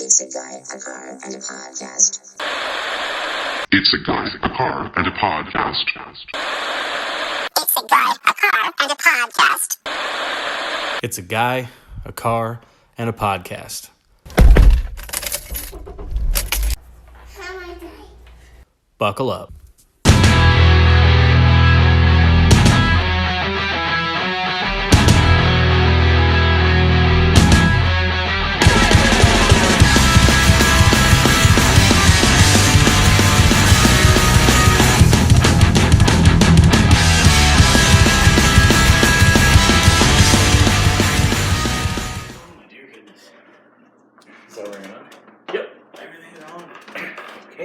It's a guy, a car, and a podcast. It's a guy, a car, and a podcast. It's a guy, a car, and a podcast. It's a guy, a car, and a podcast. Buckle up.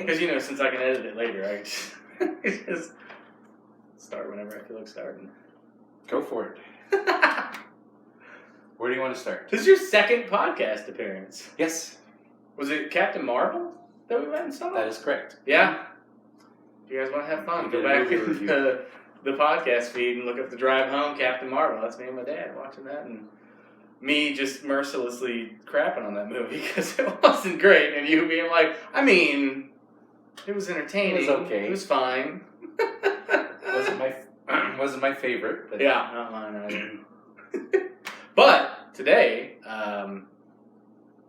Because, since I can edit it later, I just start whenever I feel like starting. Go for it. Where do you want to start? This is your second podcast appearance. Yes. Was it Captain Marvel that we went and saw? That is correct. Yeah. If you guys want to have fun, go back in the podcast feed and look up The Drive Home, Captain Marvel. That's me and my dad watching that, and me just mercilessly crapping on that movie because it wasn't great, and you being like, it was entertaining. It was okay. It was fine. wasn't my favorite. But yeah, not mine either. But today,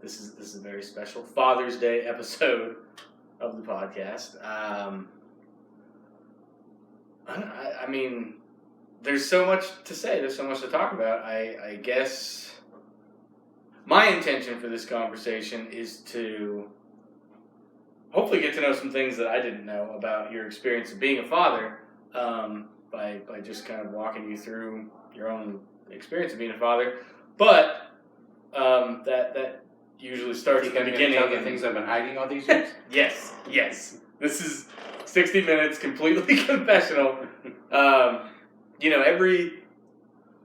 this is a very special Father's Day episode of the podcast. There's so much to say. There's so much to talk about. I guess my intention for this conversation is to hopefully get to know some things that I didn't know about your experience of being a father, by just kind of walking you through your own experience of being a father. But that usually starts at the beginning. Tell the things I've been hiding all these years? Yes. This is 60 minutes, completely confessional.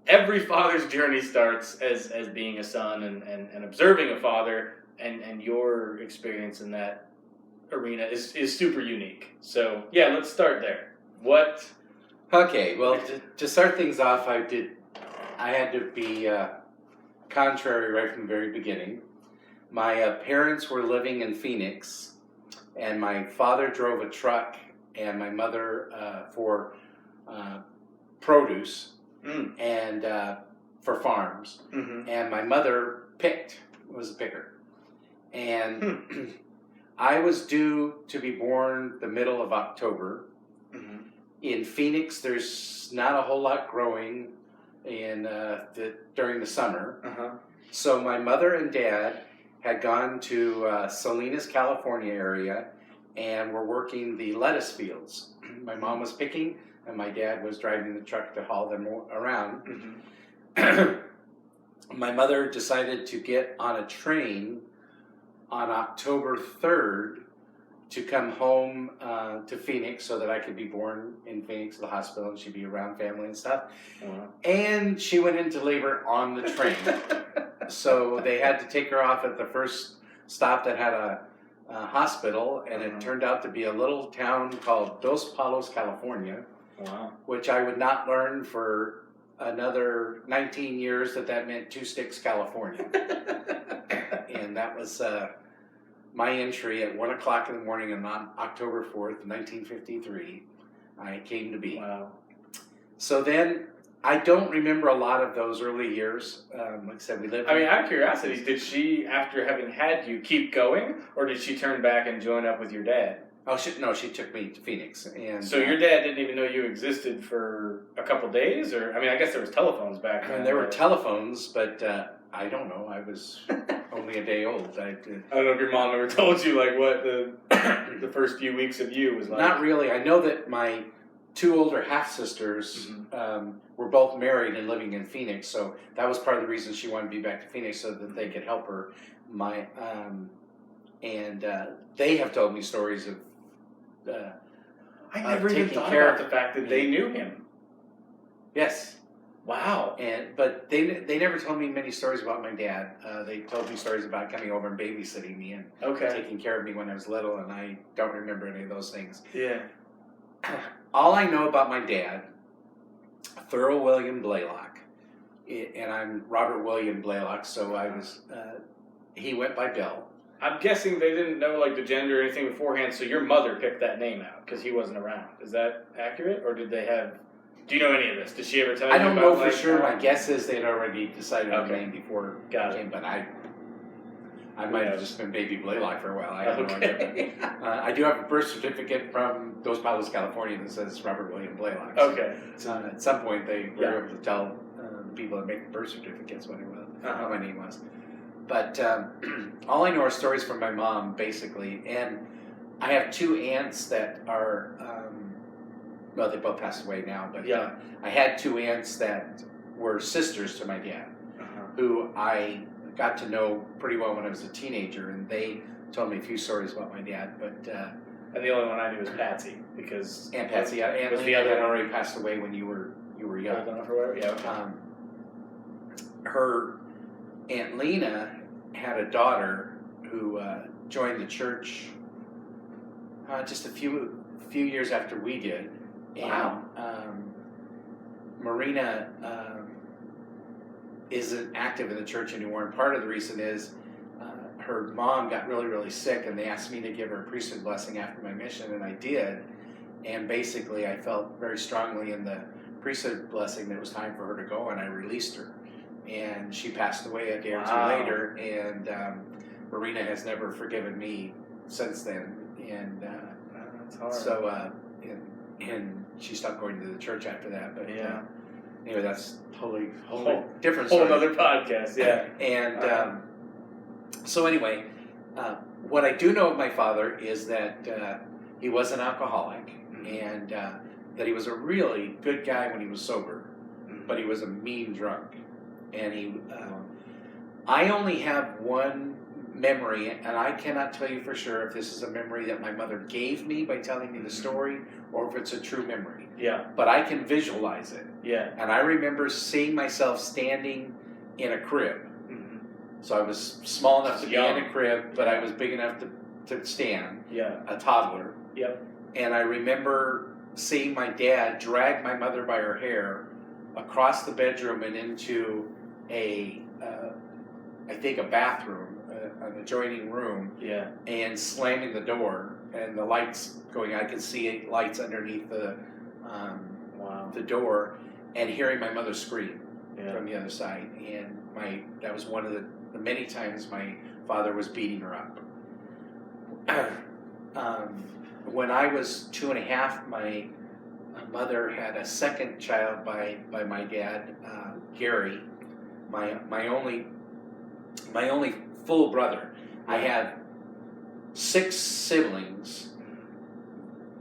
Every father's journey starts as being a son and observing a father, and your experience in that arena is super unique. So yeah, let's start there. What? Okay, well, to start things off, I had to be contrary right from the very beginning. My parents were living in Phoenix, and my father drove a truck, and my mother for produce and for farms, and my mother was a picker, and I was due to be born the middle of October. In Phoenix, there's not a whole lot growing during the summer. So my mother and dad had gone to Salinas, California area, and were working the lettuce fields. My mom was picking, and my dad was driving the truck to haul them around. My mother decided to get on a train on October 3rd to come home to Phoenix so that I could be born in Phoenix at the hospital and she'd be around family and stuff. Wow. And she went into labor on the train. So they had to take her off at the first stop that had a hospital, and it turned out to be a little town called Dos Palos, California. Wow. Which I would not learn for another 19 years that meant Two Sticks, California. And that was my entry at 1 o'clock in the morning on October 4th, 1953. I came to be. Wow. So then, I don't remember a lot of those early years. Like I said, we lived... out of curiosity, did she, after having had you, keep going? Or did she turn back and join up with your dad? Oh, she took me to Phoenix. And so your dad didn't even know you existed for a couple days? Or I guess there was telephones back then. There were telephones, but I don't know. I was only a day old. I don't know if your mom ever told you what the first few weeks of you was like. Not really. I know that my two older half-sisters were both married and living in Phoenix, so that was part of the reason she wanted to be back to Phoenix so that they could help her. They have told me stories of I never even thought about the fact that they knew him. Yes. Wow. But they never told me many stories about my dad. They told me stories about coming over and babysitting me and taking care of me when I was little, and I don't remember any of those things. Yeah. All I know about my dad, Thurl William Blaylock, and I'm Robert William Blaylock, so I was. He went by Bill. I'm guessing they didn't know like the gender or anything beforehand, so your mother picked that name out because he wasn't around. Is that accurate, or did they have? Do you know any of this? Did she ever tell you? I don't about, know for like, sure. My guess is they'd already decided on the Okay. name before Got it it. came, but I might have just been baby Blaylock for a while. I have no Okay. idea. I do have a birth certificate from Dos Palos, California that says Robert William Blaylock. So, Okay. at some point, they were Yeah. able to tell the people that make the birth certificates what Uh-huh. my name was. But all I know are stories from my mom, basically. And I have two aunts that are, well, they both passed away now, but Yeah. I had two aunts that were sisters to my dad, Uh-huh. who I got to know pretty well when I was a teenager, and they told me a few stories about my dad. But And the only one I knew was Patsy because Aunt Patsy, Aunt was Lena the other had one already passed away when you were old young. enough or whatever. Yeah. Okay. Her Aunt Lena had a daughter who joined the church just a few years after we did. Wow. And Marina isn't active in the church anymore, and part of the reason is her mom got really, really sick, and they asked me to give her a priesthood blessing after my mission, and I did. And basically, I felt very strongly in the priesthood blessing that it was time for her to go, and I released her. And she passed away a day or two Wow. later, and Marina has never forgiven me since then. And That's hard. so, and she stopped going to the church after that. But Yeah. anyway, that's totally Whole- different Whole story. other podcast. Yeah. And so anyway, what I do know of my father is that he was an alcoholic, and that he was a really good guy when he was sober, but he was a mean drunk. And he, I only have one memory, and I cannot tell you for sure if this is a memory that my mother gave me by telling me the story, or if it's a true memory. Yeah. But I can visualize it. Yeah. And I remember seeing myself standing in a crib. Mhm. So I was small enough to be Young. in a crib, but I was big enough to stand, Yeah. a toddler. Yep. And I remember seeing my dad drag my mother by her hair across the bedroom and into I think a bathroom, an adjoining room, Yeah. and slamming the door and the lights going. I could see lights underneath Wow. the door, and hearing my mother scream Yeah. from the other side. And that was one of the many times my father was beating her up. When I was 2.5, my mother had a second child by my dad, Gary, my only full brother. I have 6 siblings.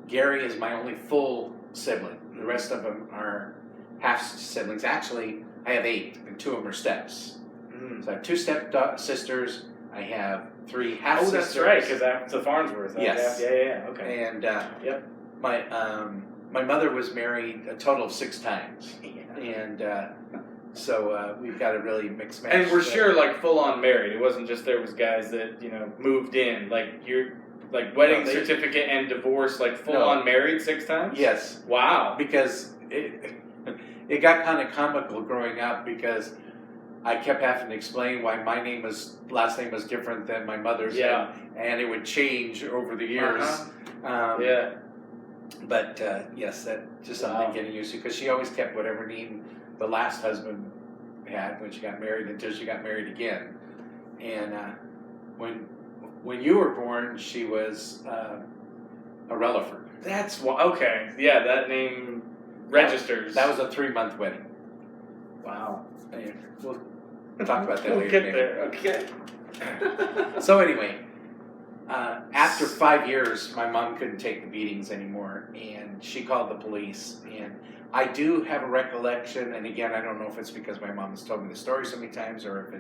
Gary is my only full sibling. The rest of them are half siblings. Actually, I have 8, and 2 of them are steps. Mm. So I have 2 step sisters. I have 3 half Oh, sisters. that's right, because that's the Farnsworth. Yes. Yeah. Okay. And Yep. my mother was married a total of 6 times, and so we've got a really mixed match. And we're sure, like, full on married. It wasn't just there was guys that moved in. Like you're like wedding No, they- certificate and divorce, like full No. on married 6 times. Yes, Wow. because it got kind of comical growing up because I kept having to explain why my last name was different than my mother's. Yeah. and it would change over the years. Yeah. But yes, that just something Wow. getting used to, because she always kept whatever name the last husband had when she got married until she got married again. And when you were born, she was a Relaford. That's okay. Yeah, that name registers. That was a 3-month wedding. wow. And we'll talk about that We'll later. get maybe. there. Okay. So anyway, after 5 years, my mom couldn't take the beatings anymore, and she called the police. And I do have a recollection, and again, I don't know if it's because my mom has told me the story so many times, or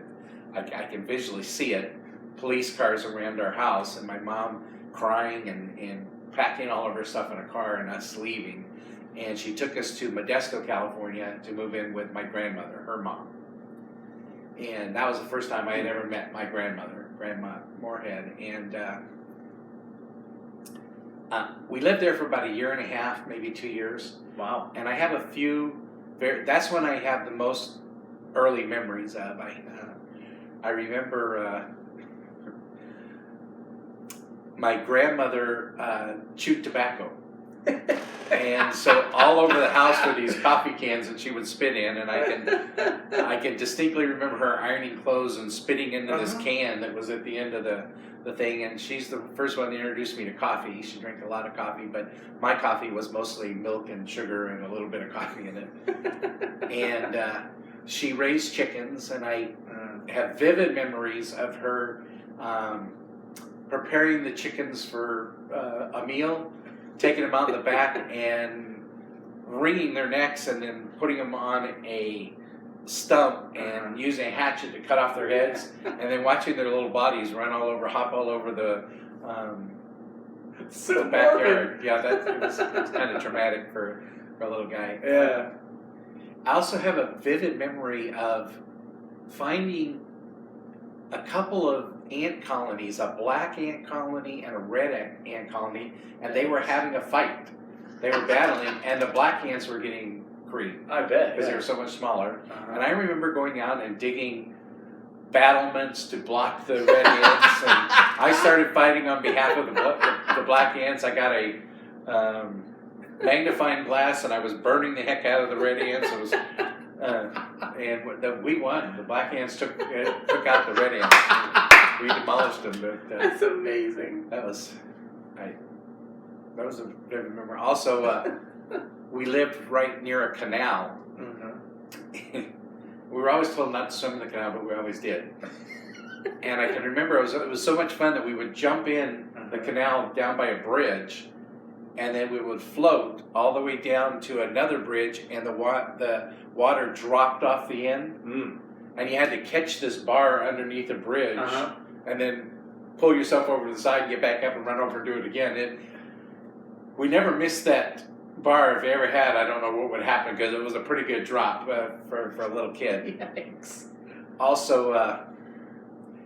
if I can visually see it. Police cars around our house, and my mom crying and packing all of her stuff in a car and us leaving. And she took us to Modesto, California, to move in with my grandmother, her mom. And that was the first time I had ever met my grandmother, Grandma Moorhead. And we lived there for about 1.5 years, maybe 2 years. Wow. And I have a few, that's when I have the most early memories of. I remember my grandmother chewed tobacco. And so all over the house were these coffee cans that she would spit in, and I can distinctly remember her ironing clothes and spitting into this can that was at the end of the thing. And she's the first one that introduced me to coffee. She drank a lot of coffee, but my coffee was mostly milk and sugar and a little bit of coffee in it. And she raised chickens, and I have vivid memories of her preparing the chickens for a meal, taking them out in the back and wringing their necks and then putting them on a stump and using a hatchet to cut off their heads, and then watching their little bodies hop all over the backyard. Yeah, it was kind of traumatic for a little guy. Yeah. I also have a vivid memory of finding a couple of ant colonies, a black ant colony and a red ant colony, and they were having a fight. They were battling, and the black ants were getting creamed. I bet. Because they were so much smaller. And I remember going out and digging battlements to block the red ants, and I started fighting on behalf of the black ants. I got a magnifying glass, and I was burning the heck out of the red ants. It was, and we won. The black ants took out the red ants. We demolished them. But, that's amazing. That was a vivid memory. Also, we lived right near a canal. We were always told not to swim in the canal, but we always did. And I can remember it was so much fun that we would jump in the canal down by a bridge, and then we would float all the way down to another bridge, and the water dropped off the end, and you had to catch this bar underneath the bridge, and then pull yourself over to the side and get back up and run over and do it again. We never missed that bar. If you ever had, I don't know what would happen, because it was a pretty good drop for a little kid. Yikes. Also,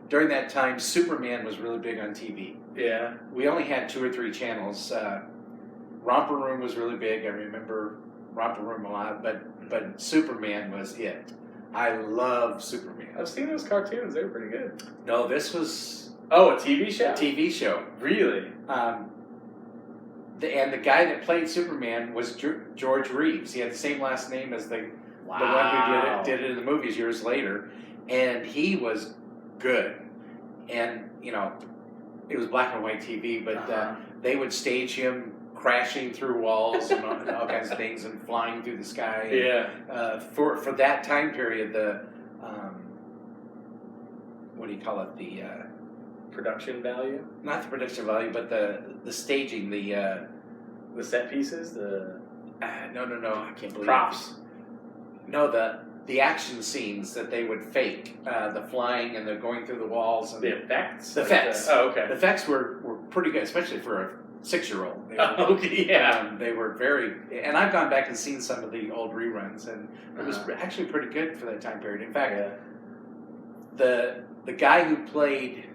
during that time, Superman was really big on TV. Yeah. We only had 2 or 3 channels. Romper Room was really big. I remember Romper Room a lot, but Superman was it. I love Superman. I've seen those cartoons. They were pretty good. No, this was a TV show? A TV show. Really? And the guy that played Superman was George Reeves. He had the same last name as the one who did it in the movies years later. And he was good. And, it was black and white TV, but they would stage him crashing through walls and all kinds of things and flying through the sky. Yeah. For that time period, the what do you call it? The production value? Not the production value, but the staging, the set pieces, the no, I can't believe props. It. No, the action scenes that they would fake, the flying and the going through the walls, and the effects. The effects. Okay. The effects were pretty good, especially for a 6-year-old. Okay, yeah. They were very, and I've gone back and seen some of the old reruns, and it was actually pretty good for that time period. In fact, the guy who played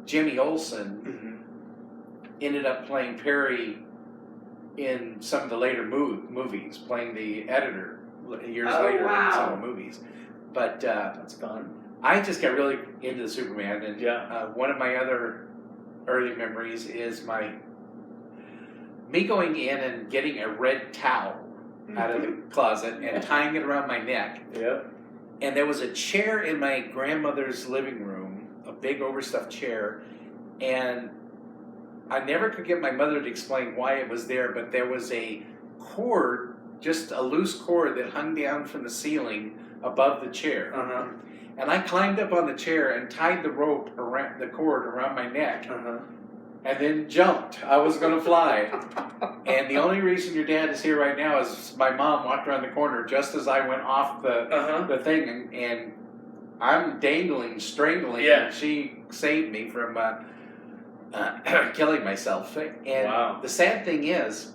Jimmy Olsen ended up playing Perry in some of the later movies, playing the editor years later in some of the movies. But that's fun. I just got really into Superman, and one of my other early memories is me going in and getting a red towel out of the closet and tying it around my neck. Yep. And there was a chair in my grandmother's living room, a big overstuffed chair, and I never could get my mother to explain why it was there, but there was a cord, just a loose cord that hung down from the ceiling above the chair. And I climbed up on the chair and tied the cord around my neck, and then jumped. I was going to fly. And the only reason your dad is here right now is my mom walked around the corner just as I went off the thing, and I'm dangling, strangling, and she saved me from killing myself. And the sad thing is,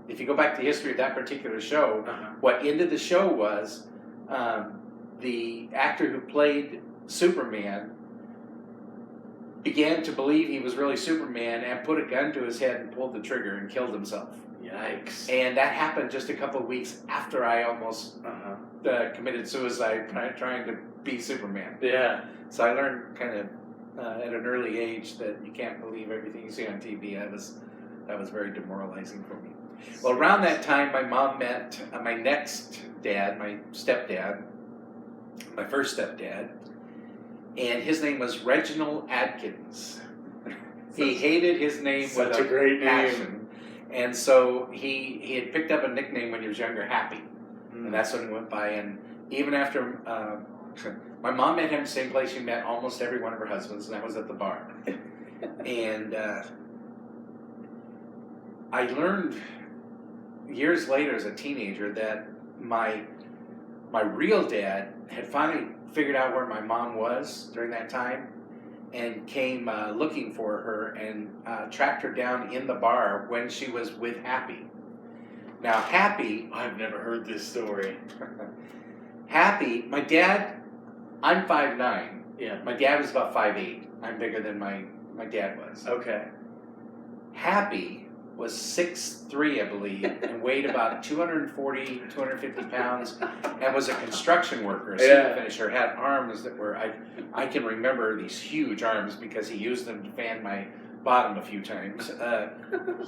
if you go back to the history of that particular show, what ended the show was the actor who played Superman began to believe he was really Superman and put a gun to his head and pulled the trigger and killed himself. Yikes. And that happened just a couple of weeks after I almost committed suicide trying to be Superman. Yeah. So I learned kind of at an early age that you can't believe everything you see on TV. That was very demoralizing for me. Well, around that time, my mom met my next dad, my stepdad, my first stepdad, and his name was Reginald Adkins. He hated his name with Such a great passion. name. And so he had picked up a nickname when he was younger, Happy. And that's when he went by. And even after my mom met him the same place she met almost every one of her husbands, and that was at the bar. And I learned years later as a teenager that my real dad had finally figured out where my mom was during that time and came looking for her and tracked her down in the bar when she was with Happy. Now, Happy... I've never heard this story. Happy, my dad, I'm 5'9". Yeah. My dad was about 5'8". I'm bigger than my dad was. Okay. Happy was 6'3", I believe, and weighed about 240, 250 pounds, and was a construction worker, a cement finisher, had arms that were, I can remember these huge arms because he used them to fan my bottom a few times.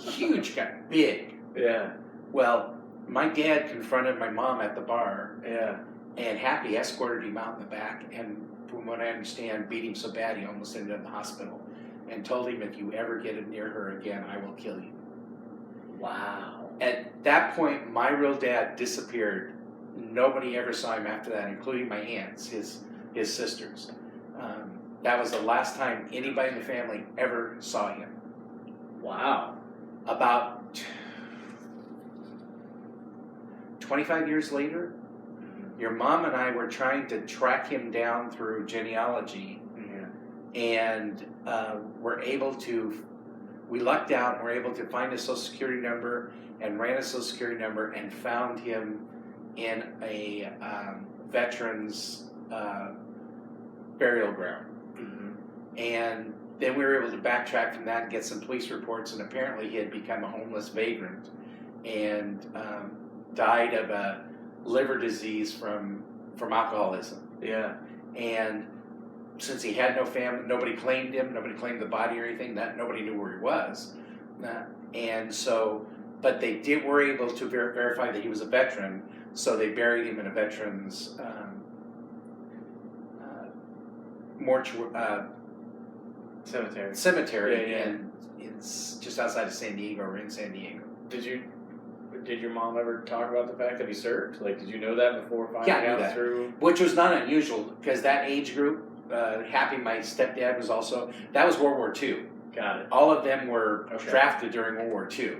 Huge guy, big. Yeah. Well, my dad confronted my mom at the bar, Yeah. and Happy escorted him out in the back, and from what I understand, beat him so bad he almost ended up in the hospital, and told him, if you ever get near her again, I will kill you. Wow. At that point, my real dad disappeared. Nobody ever saw him after that, including my aunts, his sisters. That was the last time anybody in the family ever saw him. Wow. About 25 years later, your mom and I were trying to track him down through genealogy, and we lucked out and were able to find his social security number and ran his social security number and found him in a veterans burial ground. And then we were able to backtrack from that and get some police reports, and apparently he had become a homeless vagrant and died of a liver disease from alcoholism. Yeah. And since he had no family, nobody claimed him, nobody claimed the body or anything, nobody knew where he was. And so, but they were able to verify that he was a veteran, so they buried him in a veterans cemetery, Yeah. and it's just outside of San Diego, or in San Diego. Did your mom ever talk about the fact that he served? Like, did you know that before finding Yeah, I knew out that. through? Which was not unusual, because that age group, Happy, my stepdad, was also, that was World War II. Got it. All of them were Okay. drafted during World War II.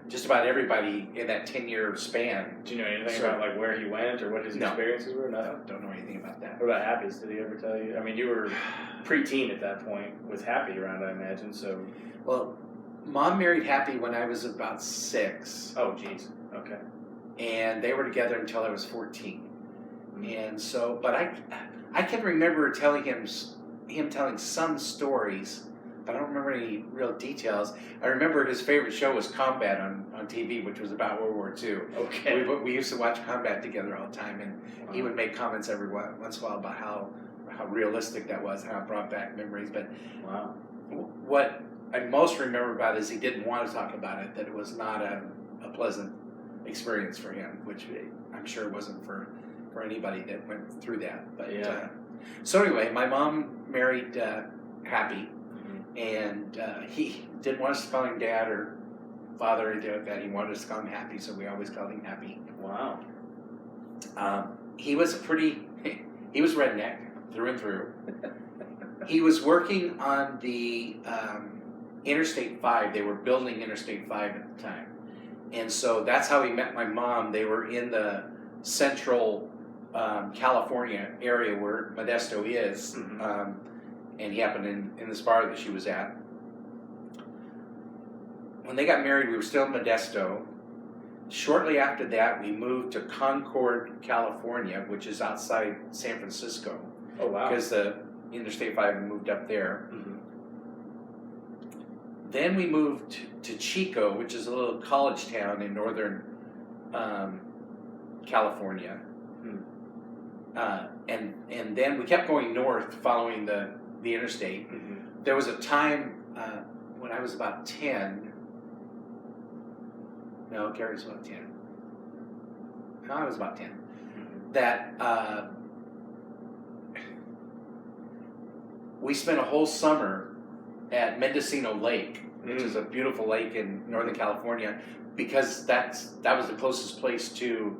Just about everybody in that 10-year span. Do you know anything Sure. about like where he went or what his No. experiences were? I Nothing. don't know anything about that. What about Happy's? Did he ever tell you? I mean, you were preteen at that point with Happy around, I imagine. So. Well, Mom married Happy when I was about 6. Oh, geez. Okay. And they were together until I was 14. And so, but I can remember telling him telling some stories, but I don't remember any real details. I remember his favorite show was Combat on TV, which was about World War II. Okay. We used to watch Combat together all the time, and he would make comments every once in a while about how realistic that was, how it brought back memories. But Wow. what I most remember about it is he didn't want to talk about it, that it was not a pleasant experience for him, which I'm sure wasn't for anybody that went through that. But so anyway, my mom married Happy, and he didn't want us to call him Dad or Father or anything like that. He wanted us to call him Happy, so we always called him Happy. Wow. He was he was redneck through and through. He was working on the Interstate 5. They were building Interstate 5 at the time. And so that's how he met my mom. They were in the central California area where Modesto is. And he happened in this bar that she was at. When they got married, we were still in Modesto. Shortly after that, we moved to Concord, California, which is outside San Francisco. Oh, wow. Because the Interstate 5 moved up there. Then we moved to Chico, which is a little college town in northern California. And then we kept going north following the the interstate. Mm-hmm. There was a time when I was about 10. No, Gary was about 10. No, I was about 10. That we spent a whole summer at Mendocino Lake, which is a beautiful lake in Northern California, because that was the closest place to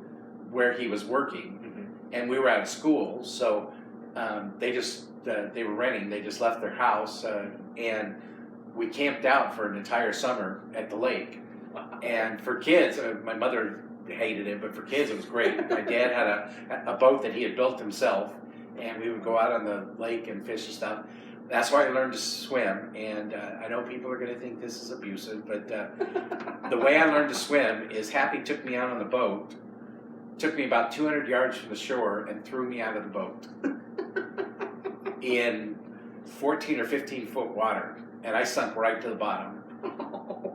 where he was working, and we were out of school, so they were renting. They just left their house, and we camped out for an entire summer at the lake. And for kids, my mother hated it, but for kids it was great. My dad had a boat that he had built himself, and we would go out on the lake and fish and stuff. That's why I learned to swim, and I know people are going to think this is abusive, but the way I learned to swim is Happy took me out on the boat, took me about 200 yards from the shore, and threw me out of the boat in 14 or 15 foot water, and I sunk right to the bottom.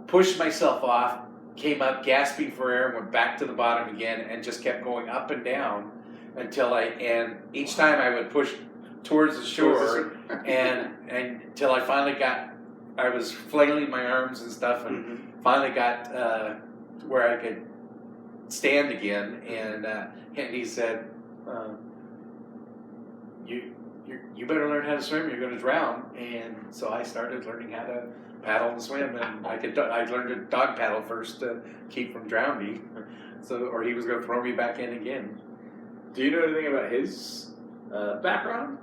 Pushed myself off, came up gasping for air, went back to the bottom again, and just kept going up and down and each time I would push towards the shore, and until I finally I was flailing my arms and stuff, and finally got where I could stand again, and he said, you better learn how to swim, you're going to drown. And so I started learning how to paddle and swim, and I learned to dog paddle first to keep from drowning, or he was going to throw me back in again. Do you know anything about his background?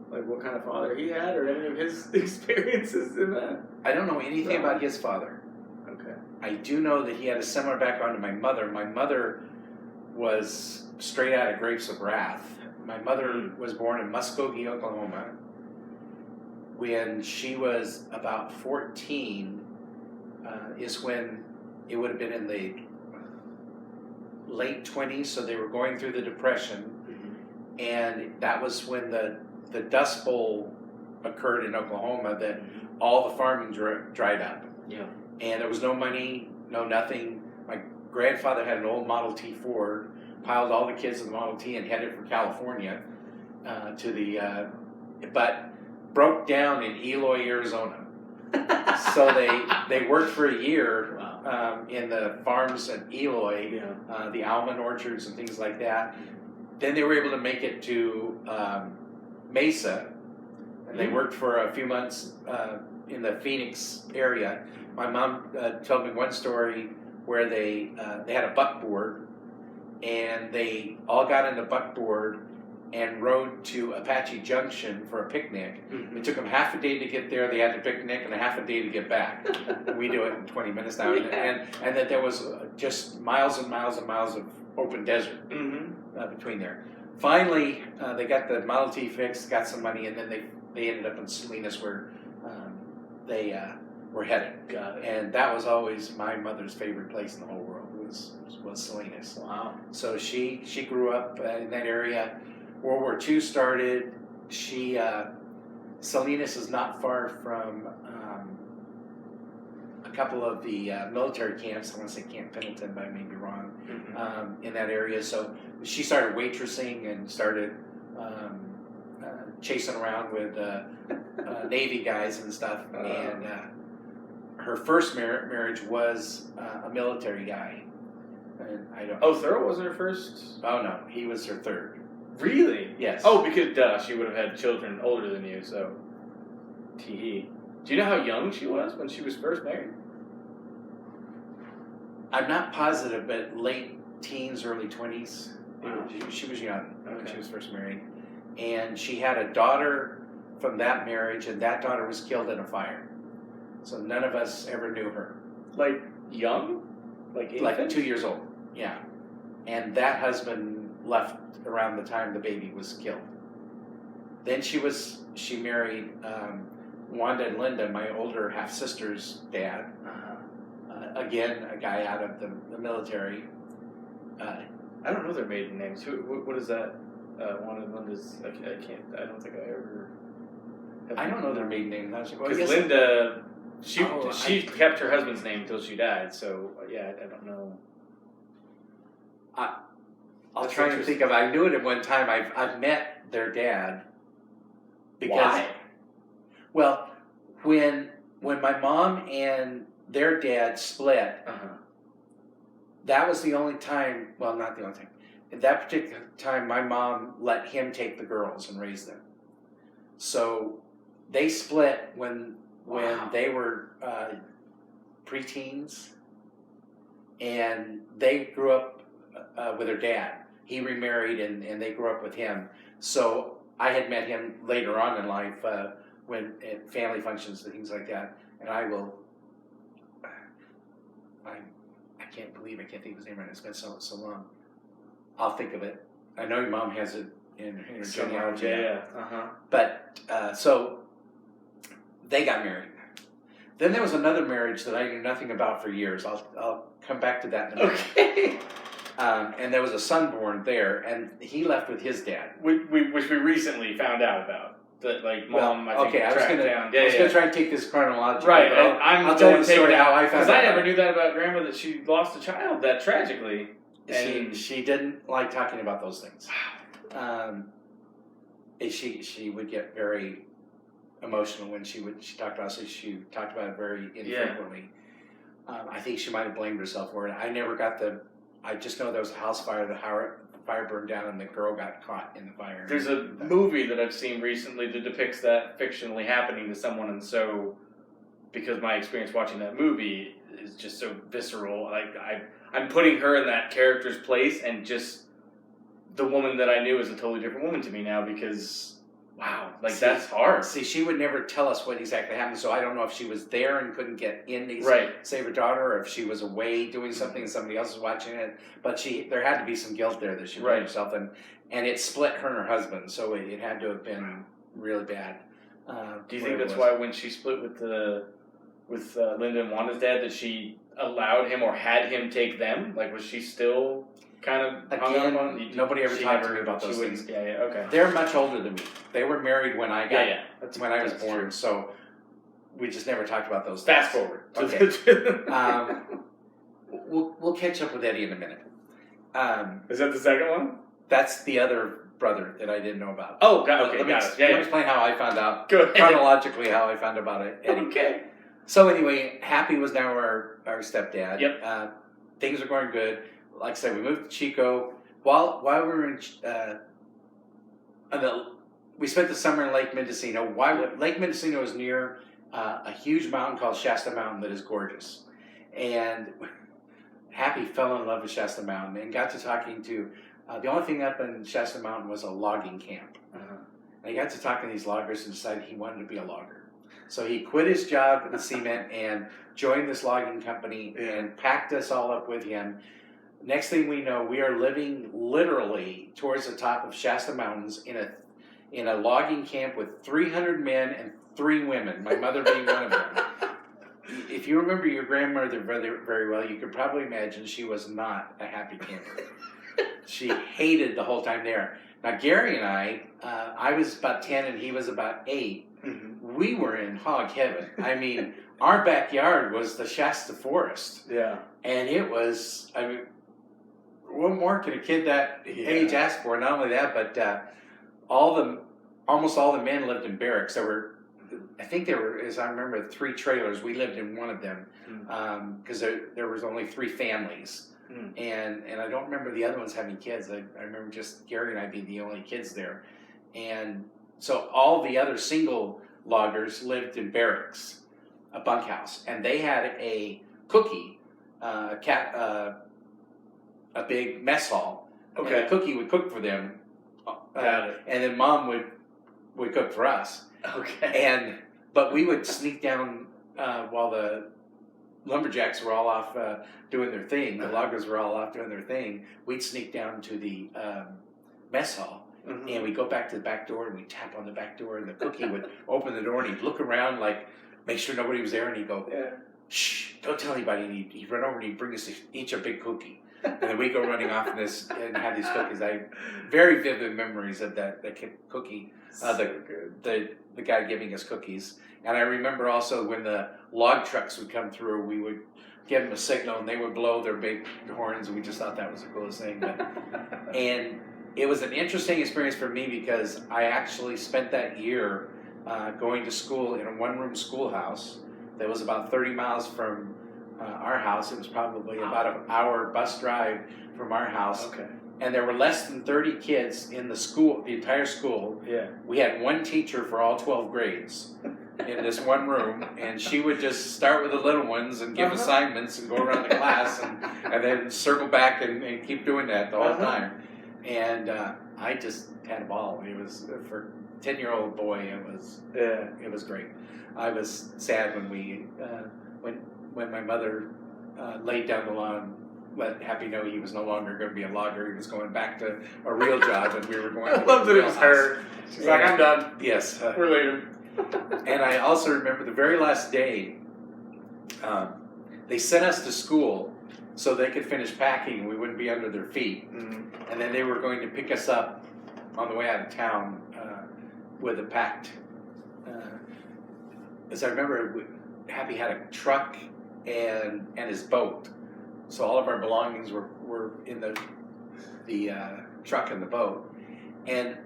Like what kind of father he had, or any of his experiences in that? I don't know anything about his father. Okay. I do know that he had a similar background to my mother. My mother was straight out of Grapes of Wrath. My mother was born in Muskogee, Oklahoma. When she was about 14, is when it would have been in the late 20s, so they were going through the Depression, and that was when the Dust Bowl occurred in Oklahoma, that all the farming dried up. Yeah. And there was no money, no nothing. My grandfather had an old Model T Ford, piled all the kids in the Model T and headed for California but broke down in Eloy, Arizona. So they worked for a year in the farms at Eloy, the almond orchards and things like that. Then they were able to make it to Mesa, and they worked for a few months in the Phoenix area. My mom told me one story where they had a buckboard, and they all got in the buckboard and rode to Apache Junction for a picnic. It took them half a day to get there. They had to picnic, and a half a day to get back. We do it in 20 minutes now. And that there was just miles and miles and miles of open desert between there. Finally, they got the Model T fixed, got some money, and then they ended up in Salinas, where they were headed. Got it. And that was always my mother's favorite place in the whole world, was Salinas. Wow. So she grew up in that area. World War II started. Salinas is not far from a couple of the military camps. I want to say Camp Pendleton, but I may be wrong, in that area. So she started waitressing and started chasing around with Navy guys and stuff. And her first marriage was a military guy. And I don't. Oh, Thurl was her first? Oh no, he was her third. Really? Yes. Oh, because she would have had children older than you, so. Tee. Do you know how young she was when she was first married? I'm not positive, but late teens, early 20s. Wow. She was young when Okay. she was first married. And she had a daughter from that marriage, and that daughter was killed in a fire. So none of us ever knew her. Like, young? Like Like 2 years old, yeah. And that husband left around the time the baby was killed. Then she married Wanda and Linda, my older half-sister's dad. Again, a guy out of the military. I don't know their maiden names. What is that? One of Linda's. I don't think I ever. I don't know their maiden names. Because Linda, she Oh, kept her husband's name until she died. So yeah, I don't know. I'll That's try and think of. I knew it at one time. I've met their dad. Because Why? Well, when my mom and their dad split, that was the only time. Well, not the only time. At that particular time, my mom let him take the girls and raise them. So they split when they were preteens, and they grew up with their dad. He remarried, and they grew up with him. So I had met him later on in life when at family functions and things like that. And I can't believe I can't think of his name right now. It's been so long. I'll think of it. I know your mom has it in her genealogy. Yeah. But so they got married. Then there was another marriage that I knew nothing about for years. I'll come back to that in a minute. Okay. And there was a son born there, and he left with his dad. Which we recently found out about. That mom, I think, I was tracked gonna, down. I was gonna try and take this chronologically. Right, but and I'll tell you the story how I found out. Because I never knew that about Grandma, that she lost a child that tragically. And She didn't like talking about those things. She would get very emotional when she talked about it. So she talked about it very infrequently. I think she might have blamed herself for it. I never got I just know there was a house fire. The fire burned down, and the girl got caught in the fire. There's a movie that I've seen recently that depicts that fictionally happening to someone, and so because my experience watching that movie is just so visceral, I'm putting her in that character's place, and just the woman that I knew is a totally different woman to me now because. Wow, that's hard. See, she would never tell us what exactly happened, so I don't know if she was there and couldn't get in to save her daughter, or if she was away doing something and somebody else was watching it. But there had to be some guilt there that she blamed herself, and it split her and her husband, so it had to have been really bad. Do you think that's why when she split with Linda and Wanda's dad, that she allowed him or had him take them? Was she still kind of hung on? Nobody ever talked to me about those things. Yeah, okay. They're much older than me. They were married when I when I was born, true. so we just never talked about those Fast things. forward. Okay. We'll catch up with Eddie in a minute. Is that the second one? That's the other brother that I didn't know about. Oh, okay, Let me explain how I found out. Go ahead. Chronologically, how I found about it, Eddie. Okay. So anyway, Happy was now our stepdad. Yep. Things are going good. Like I said, we moved to Chico. While we were in, we spent the summer in Lake Mendocino. Lake Mendocino is near a huge mountain called Shasta Mountain that is gorgeous. And Happy fell in love with Shasta Mountain and got to talking to, the only thing up in Shasta Mountain was a logging camp. And he got to talking to these loggers and decided he wanted to be a logger. So he quit his job at the cement and joined this logging company and packed us all up with him. Next thing we know, we are living literally towards the top of Shasta Mountains in a logging camp with 300 men and 3 women, my mother being one of them. If you remember your grandmother very, very well, you could probably imagine she was not a happy camper. She hated the whole time there. Now, Gary and I was about 10 and he was about 8. Mm-hmm. We were in hog heaven. I mean, our backyard was the Shasta Forest. Yeah. And it was, what more can a kid that age ask for? Not only that, but almost all the men lived in barracks. I think there were, as I remember, 3 trailers. We lived in one of them because there was only 3 families. And I don't remember the other ones having kids. I remember just Gary and I being the only kids there. And so all the other single loggers lived in barracks, a bunkhouse. And they had a cookie, a big mess hall. Okay. And the cookie would cook for them. And then Mom would cook for us. Okay. But we would sneak down while the lumberjacks were all off doing their thing. The loggers were all off doing their thing. We'd sneak down to the mess hall. Mm-hmm. And we'd go back to the back door and we'd tap on the back door and the cookie would open the door and he'd look around make sure nobody was there and he'd go, shh, don't tell anybody. And he'd run over and he'd bring us each a big cookie. And then we'd go running off and have these cookies. I very vivid memories of that cookie. The guy giving us cookies. And I remember also when the log trucks would come through, we would give them a signal and they would blow their big horns, and we just thought that was the coolest thing. And it was an interesting experience for me because I actually spent that year going to school in a one-room schoolhouse that was about 30 miles from our house. It was probably about an hour bus drive from our house. Okay. And there were less than 30 kids in the school, the entire school. Yeah. We had one teacher for all 12 grades in this one room, and she would just start with the little ones and give assignments and go around the class and then circle back and keep doing that the whole time. And I just had a ball. It was, for a 10-year-old boy, it was great. I was sad when when my mother laid down the law and let Happy know he was no longer going to be a logger. He was going back to a real job, and we were going. I love that it was her. She's like, I'm done. Yes, we're leaving. And I also remember the very last day, they sent us to school so they could finish packing and we wouldn't be under their feet. Mm-hmm. And then they were going to pick us up on the way out of town with a packed. As I remember, Happy had a truck and his boat. So all of our belongings were in the truck and the boat. And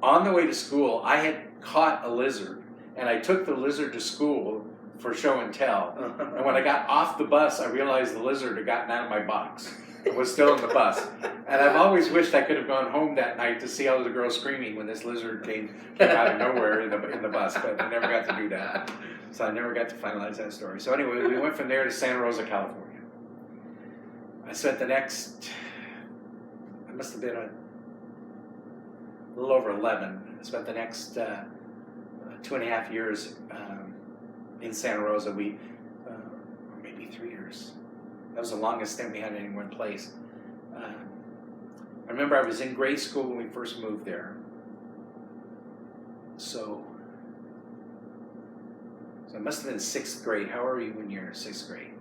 on the way to school, I had caught a lizard, and I took the lizard to school for show and tell. And when I got off the bus, I realized the lizard had gotten out of my box. It was still in the bus. And I've always wished I could have gone home that night to see all the girls screaming when this lizard came out of nowhere in the bus, but I never got to do that. So I never got to finalize that story. So anyway, we went from there to Santa Rosa, California. I spent the next, I must have been a little over 11. I spent the next 2.5 years in Santa Rosa. Or maybe 3 years. That was the longest stint we had in any one place. I remember I was in grade school when we first moved there. So it must have been 6th grade. How are you when you're 6th grade?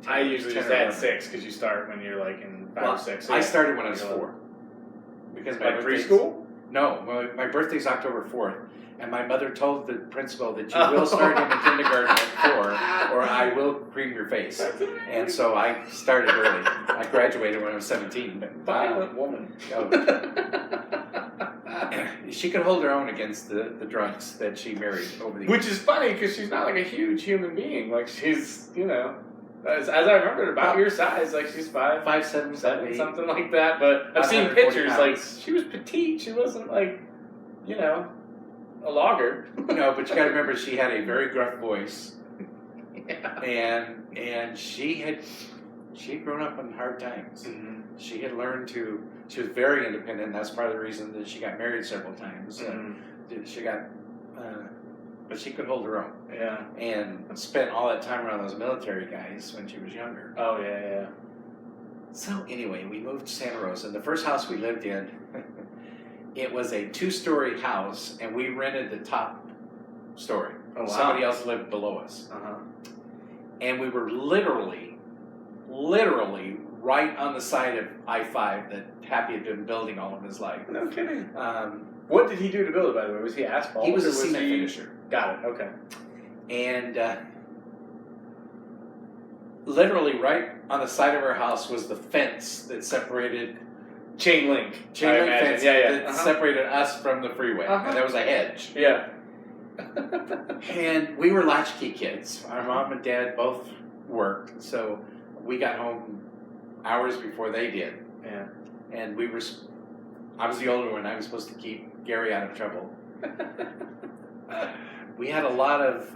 I usually just add 6 because you start when you're like in 5 or 6. So I started when I was 4. Because my like preschool? No, my birthday's October 4th. And my mother told the principal that you will start him in kindergarten at 4 or I will cream your face. And so I started early. I graduated when I was 17. Violent woman. She could hold her own against the drunks that she married over the years. Which is funny because she's not like a huge human being. Like she's, as I remember, about your size. Like she's 5'7", 7, something like that. But I've seen pictures. Like she was petite. She wasn't like, a logger. No, but you got to remember she had a very gruff voice. Yeah. And she had grown up in hard times. Mm-hmm. She had learned she was very independent, and that's part of the reason that she got married several times. Mm-hmm. She got, but she could hold her own. Yeah. And spent all that time around those military guys when she was younger. Oh, yeah. So anyway, we moved to Santa Rosa, and the first house we lived in, it was a 2-story house, and we rented the top story. Oh, wow. Somebody else lived below us. Uh-huh. And we were literally right on the side of I-5 that Happy had been building all of his life. No kidding. What did he do to build it, by the way? Was he asphalt? He was or a cement finisher. Got it, okay. And literally right on the side of our house was the fence that separated... Chain link fence that Uh-huh. separated us from the freeway. Uh-huh. And there was a hedge. Yeah. And we were latchkey kids. Our mom and dad both worked, so we got home hours before they did. Yeah. And I was the older one. I was supposed to keep Gary out of trouble. We had a lot of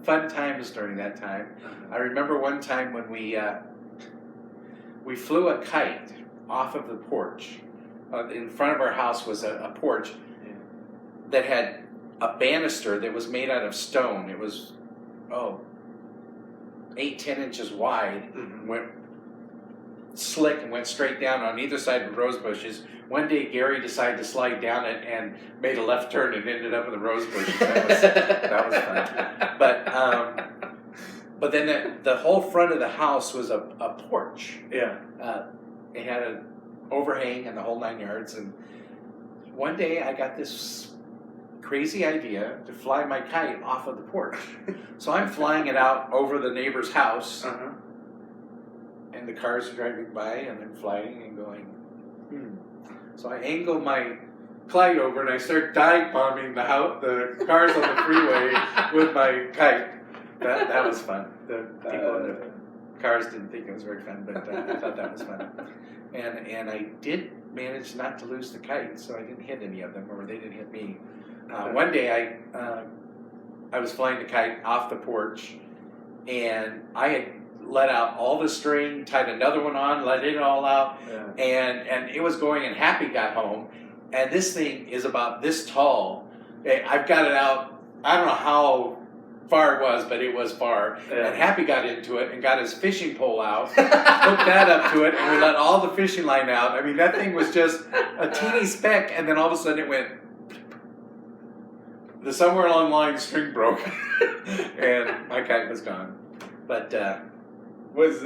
fun times during that time. I remember one time when we flew a kite off of the porch. In front of our house was a porch that had a banister that was made out of stone. It was, 8-10 inches wide, went slick and went straight down on either side of the rose bushes. One day Gary decided to slide down it and made a left turn and ended up in the rose bushes. That was fun. But then the whole front of the house was a porch. Yeah. It had an overhang and the whole 9 yards. And one day I got this crazy idea to fly my kite off of the porch. So I'm flying it out over the neighbor's house. Uh-huh. And the cars are driving by and I'm flying and going, So I angle my Clyde over and I start dive bombing the cars on the freeway with my kite. That was fun. The people in the cars didn't think it was very fun, but I thought that was fun. And I did manage not to lose the kite, so I didn't hit any of them, or they didn't hit me. One day I was flying the kite off the porch, and I had let out all the string, tied another one on, let it all out, and it was going, and Happy got home, and this thing is about this tall. I've got it out, I don't know how far it was, but it was far, and Happy got into it and got his fishing pole out, hooked that up to it, and we let all the fishing line out. I mean, that thing was just a teeny speck, and then all of a sudden it went, somewhere along the line, the string broke, and my kite was gone. But was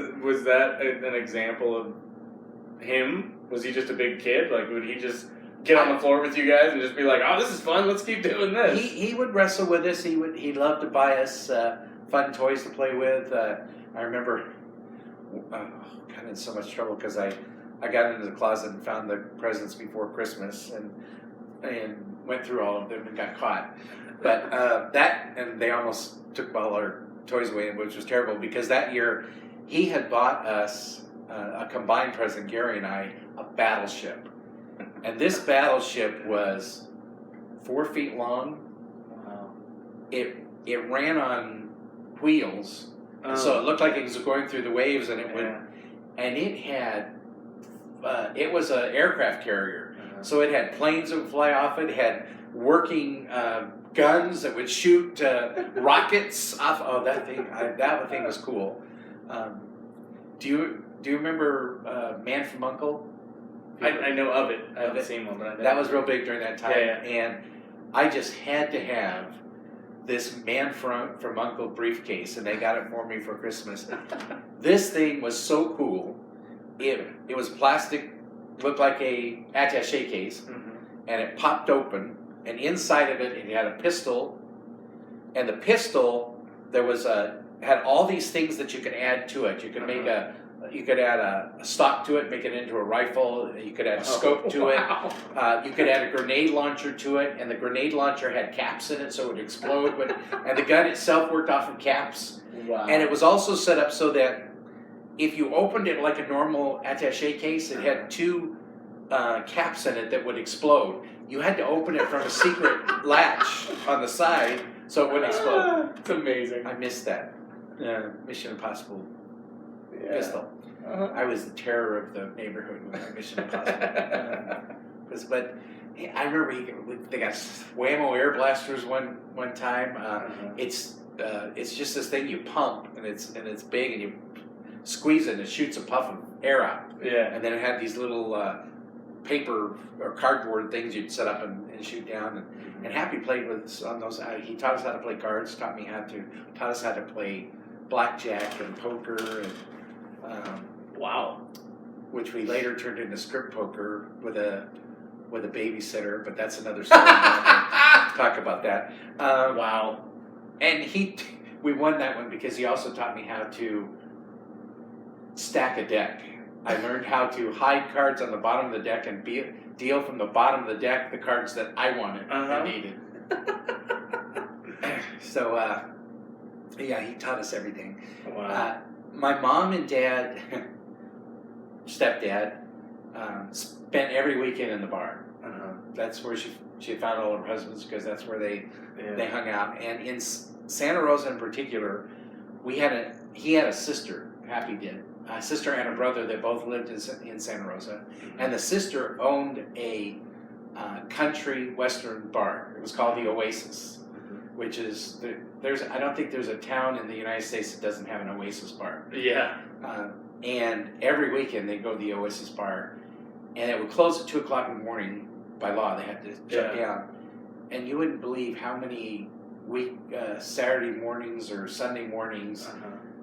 that an example of him? Was he just a big kid? Like, would he just get on the floor with you guys and just be like, "Oh, this is fun. Let's keep doing this"? He would wrestle with us. He loved to buy us fun toys to play with. I remember, got in so much trouble because I got into the closet and found the presents before Christmas and went through all of them and got caught. But and they almost took all our toys away, which was terrible because that year he had bought us a combined present, Gary and I, a battleship. And this battleship was 4 feet long. Wow. It ran on wheels, and so it looked like it was going through the waves, and it would. And it had, it was an aircraft carrier, so it had planes that would fly off it. It had working guns that would shoot rockets off. Oh, that thing was cool. Do you remember Man from U.N.C.L.E.? I know of it. I haven't seen one, but I know. That was real big during that time. Yeah. And I just had to have this Man from U.N.C.L.E. briefcase, and they got it for me for Christmas. This thing was so cool. It was plastic, looked like a attaché case, and it popped open, and inside of it had a pistol, and the pistol had all these things that you could add to it. You could make you could add a stock to it, make it into a rifle. You could add a scope to it. You could add a grenade launcher to it, and the grenade launcher had caps in it, so it would explode. And the gun itself worked off of caps. Wow. And it was also set up so that if you opened it like a normal attaché case, it had 2 caps in it that would explode. You had to open it from a secret latch on the side so it wouldn't explode. It's amazing. I missed that. Mission Impossible pistol. I was the terror of the neighborhood with my Mission Impossible. But I remember they got Whammo air blasters one time. It's just this thing you pump, and it's big, and you squeeze it and it shoots a puff of air out. Yeah. And then it had these little paper or cardboard things you'd set up and shoot down. And Happy played with us on those. He taught us how to play cards, taught us how to play blackjack and poker, and wow, which we later turned into strip poker with a babysitter. But that's another story. Talk about that. Wow. And we won that one because he also taught me how to stack a deck. I learned how to hide cards on the bottom of the deck and deal from the bottom of the deck the cards that I wanted and needed. So, yeah, he taught us everything. Wow. My mom and dad, stepdad, spent every weekend in the bar. That's where she found all her husbands, because that's where they hung out. And in Santa Rosa in particular, he had a sister, Happy did, a sister and a brother that both lived in Santa Rosa. And the sister owned a country western bar. It was called the Oasis, which is, I don't think there's a town in the United States that doesn't have an Oasis bar. Yeah. And every weekend they'd go to the Oasis bar, and it would close at 2 o'clock in the morning. By law, they had to shut down. And you wouldn't believe how many Saturday mornings or Sunday mornings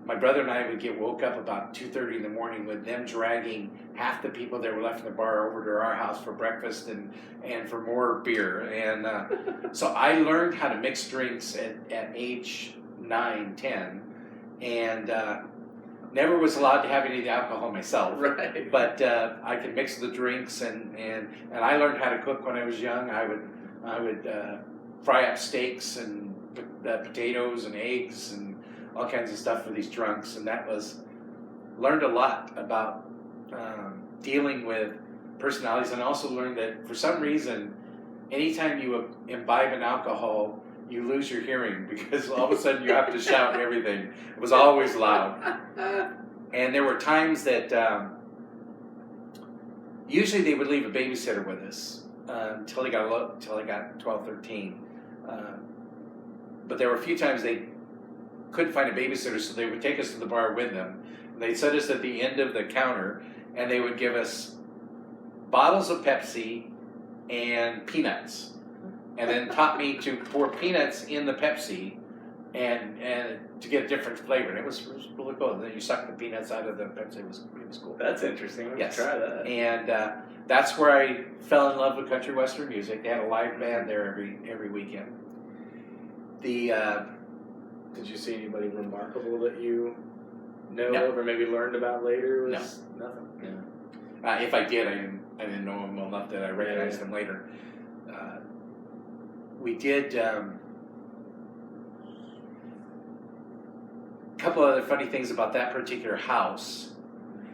my brother and I would get woke up about 2:30 in the morning with them dragging half the people that were left in the bar over to our house for breakfast and for more beer. And so I learned how to mix drinks at age 9, 10. And Never was allowed to have any of the alcohol myself. Right. But I could mix the drinks, and I learned how to cook when I was young. I would fry up steaks and potatoes and eggs and all kinds of stuff for these drunks, and learned a lot about dealing with personalities, and also learned that for some reason, anytime you imbibe an alcohol, you lose your hearing because all of a sudden you have to shout everything. It was always loud. And there were times that usually they would leave a babysitter with us until I got 12, 13. But there were a few times they couldn't find a babysitter, so they would take us to the bar with them. They'd set us at the end of the counter, and they would give us bottles of Pepsi and peanuts. And then taught me to pour peanuts in the Pepsi and to get a different flavor. And it was really cool. And then you suck the peanuts out of the Pepsi. It was cool. That's interesting. I'm yes. gonna try that. And that's where I fell in love with country western music. They had a live band there every weekend. Did you see anybody remarkable that you know No. of or maybe learned about later? No. Nothing. Yeah. If I did, I didn't know them well enough that I recognized them later. We did a couple other funny things about that particular house.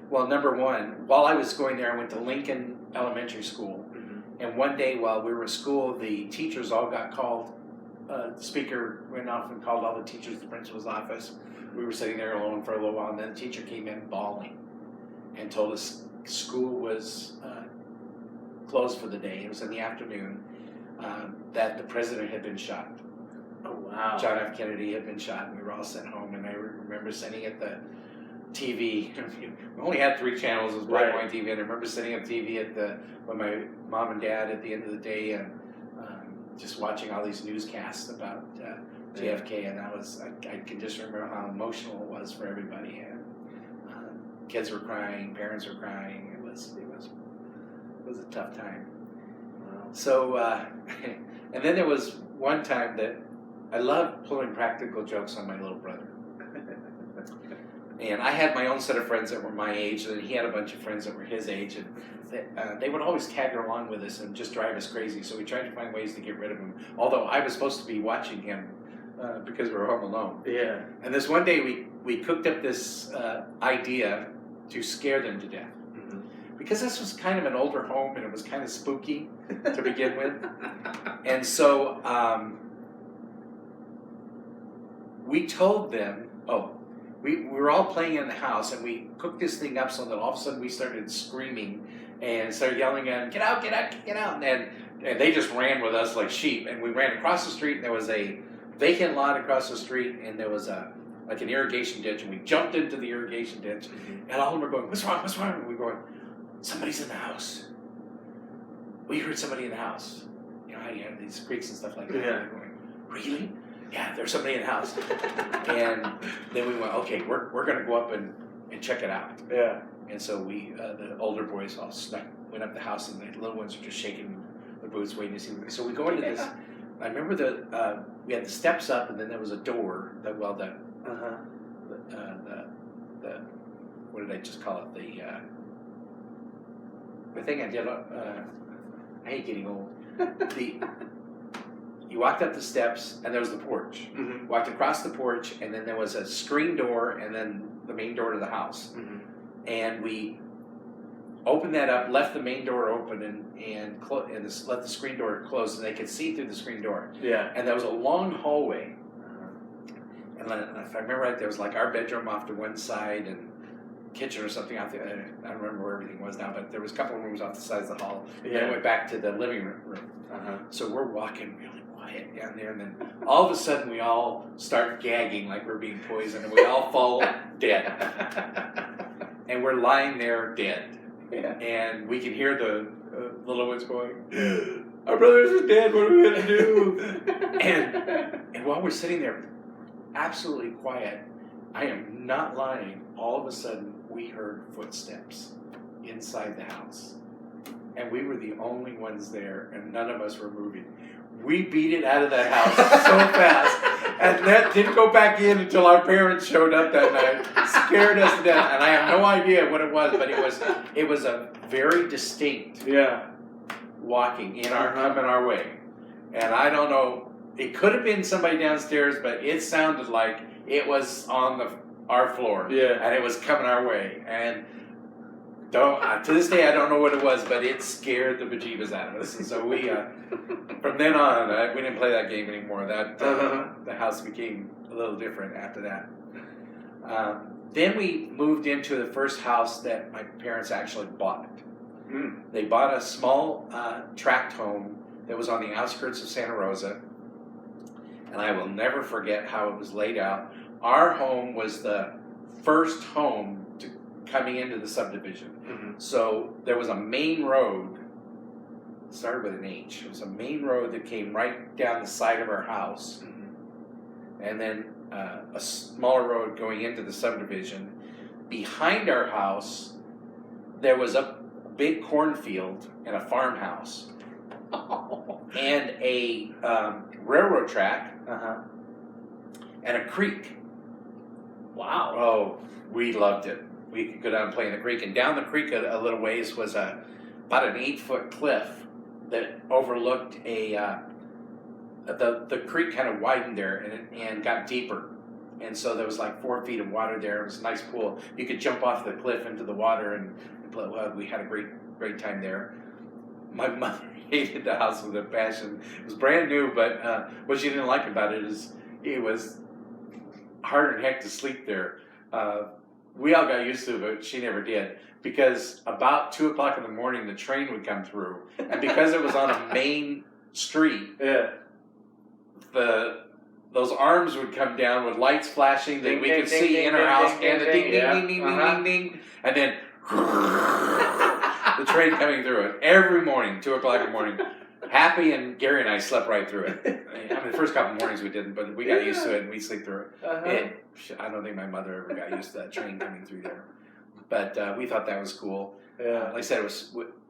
Well, number one, while I was going there, I went to Lincoln Elementary School. Mm-hmm. And one day while we were at school, the teachers all got called. The speaker went off and called all the teachers to the principal's office. We were sitting there alone for a little while, and then the teacher came in bawling and told us school was closed for the day. It was in the afternoon. That the president had been shot. Oh, wow. John F. Kennedy had been shot, and we were all sent home. And I remember sitting at the TV. We only had 3 channels. It was black and white TV. And I remember sitting at TV with my mom and dad at the end of the day, and just watching all these newscasts about JFK. And I can just remember how emotional it was for everybody. And kids were crying, parents were crying. It was a tough time. So, and then there was one time that I loved pulling practical jokes on my little brother. And I had my own set of friends that were my age, and he had a bunch of friends that were his age, and they would always tag along with us and just drive us crazy. So we tried to find ways to get rid of him, although I was supposed to be watching him because we were home alone. Yeah. And this one day we cooked up this idea to scare them to death. Because this was kind of an older home and it was kind of spooky to begin with. And so we told them, we were all playing in the house, and we cooked this thing up so that all of a sudden we started screaming and started yelling at them, get out, get out, get out. And they just ran with us like sheep. And we ran across the street, and there was a vacant lot across the street, and there was like an irrigation ditch, and we jumped into the irrigation ditch, and all of them were going, what's wrong, what's wrong? And we were going, somebody's in the house. We heard somebody in the house. You know how you have these creaks and stuff like that. Yeah. They're going, really? Yeah, there's somebody in the house. And then we went, okay, we're going to go up and check it out. Yeah. And so we, the older boys all went up the house, and the little ones were just shaking their boots waiting to see. So we go into this. I remember we had the steps up, and then there was a door. The what did I just call it? The thing I did. I hate getting old. You walked up the steps, and there was the porch. Mm-hmm. Walked across the porch, and then there was a screen door, and then the main door to the house. Mm-hmm. And we opened that up, left the main door open, and let the screen door close, and they could see through the screen door. Yeah. And there was a long hallway. And then, if I remember right, there was like our bedroom off to one side, and kitchen or something out there. I don't remember where everything was now, but there was a couple of rooms off the sides of the hall. Yeah. Then I went back to the living room. Uh-huh. So we're walking really quiet down there, and then all of a sudden we all start gagging like we're being poisoned, and we all fall dead. And we're lying there dead. Yeah. And we can hear the little ones going, our brothers are dead, what are we going to do? and while we're sitting there absolutely quiet, I am not lying, all of a sudden we heard footsteps inside the house. And we were the only ones there, and none of us were moving. We beat it out of the house so fast And that didn't go back in until our parents showed up that night. Scared us to death. And I have no idea what it was, but it was a very distinct walking coming our way. And I don't know, it could have been somebody downstairs, but it sounded like it was on our floor. Yeah. And it was coming our way. And to this day, I don't know what it was, but it scared the bejeebus out of us. And so we, from then on, we didn't play that game anymore. The house became a little different after that. Then we moved into the first house that my parents actually bought. They bought a small tract home that was on the outskirts of Santa Rosa. And I will never forget how it was laid out. Our home was the first home coming into the subdivision. So there was a main road, started with an H. It was a main road that came right down the side of our house. And then a smaller road going into the subdivision. Behind our house, there was a big cornfield and a farmhouse. And a railroad track and a creek. Wow. Oh, we loved it. We could go down and play in the creek. And down the creek a little ways was about an 8-foot cliff that overlooked the creek kind of widened there and got deeper. And so there was like 4 feet of water there. It was a nice pool. You could jump off the cliff into the water and play. Well, we had a great time there. My mother hated the house with a passion. It was brand new, but what she didn't like about it is it was hard as heck to sleep there. We all got used to it, but she never did. Because about 2 o'clock in the morning, the train would come through. And because it was on a main street, those arms would come down with lights flashing that we could see in our house, and the ding, ding, ding, ding, ding, ding, ding, and then the train coming through it every morning, 2 o'clock in the morning. Happy and Gary and I slept right through it. I mean, the first couple mornings we didn't, but we got used to it and we sleep through it. I don't think my mother ever got used to that train coming through there. But we thought that was cool. Like I said,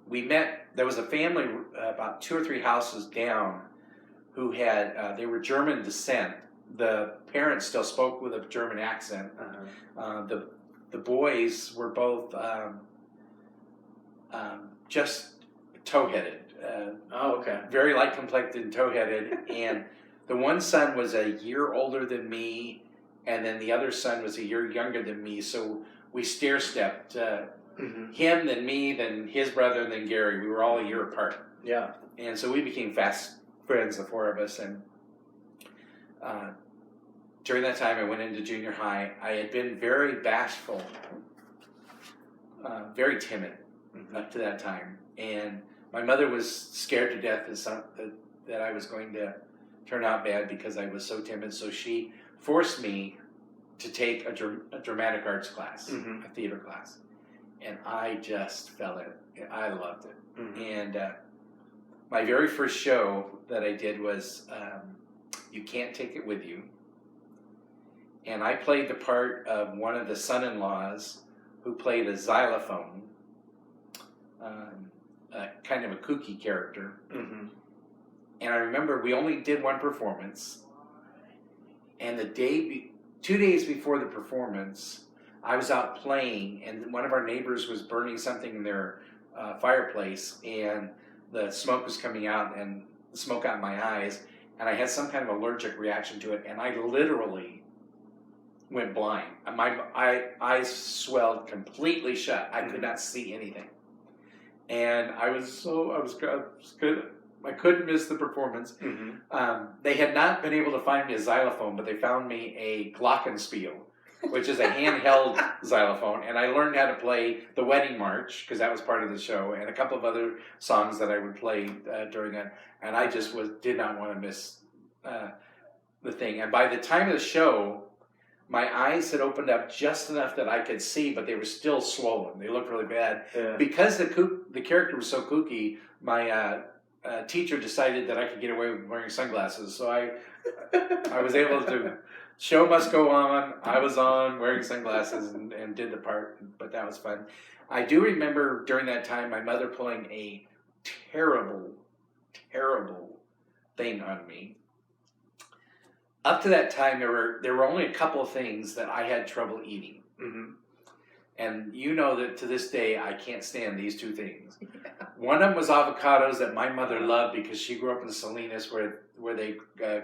we met, there was a family about 2 or 3 houses down who had, they were German descent. The parents still spoke with a German accent. The boys were both just toe-headed. Very light complected and toe-headed. And the one son was a year older than me, and then the other son was a year younger than me. So we stair-stepped. Him, then me, then his brother, and then Gary. We were all a year apart. Yeah. And so we became fast friends, the 4 of us. And during that time, I went into junior high. I had been very bashful, very timid up to that time. And my mother was scared to death that I was going to turn out bad because I was so timid. So she forced me to take a dramatic arts class, a theater class. And I just fell in it. I loved it. And my very first show that I did was You Can't Take It With You. And I played the part of one of the son-in-laws who played a xylophone, kind of a kooky character. And I remember we only did one performance. And 2 days before the performance, I was out playing, and one of our neighbors was burning something in their fireplace, and the smoke was coming out, and the smoke got in my eyes, and I had some kind of allergic reaction to it, and I literally went blind. My eyes swelled completely shut. I could not see anything. And I couldn't miss the performance. They had not been able to find me a xylophone, but they found me a glockenspiel, which is a handheld xylophone, and I learned how to play the Wedding March, because that was part of the show, and a couple of other songs that I would play during it, and I just did not want to miss the thing. And by the time of the show, my eyes had opened up just enough that I could see, but they were still swollen. They looked really bad. Because the character was so kooky, my teacher decided that I could get away with wearing sunglasses, so I was able to. Show must go on. I was on wearing sunglasses and did the part, but that was fun. I do remember during that time my mother pulling a terrible, terrible thing on me. up to that time, there were only a couple of things that I had trouble eating. Mm-hmm. And you know that to this day, I can't stand these two things. One of them was avocados that my mother loved because she grew up in Salinas where they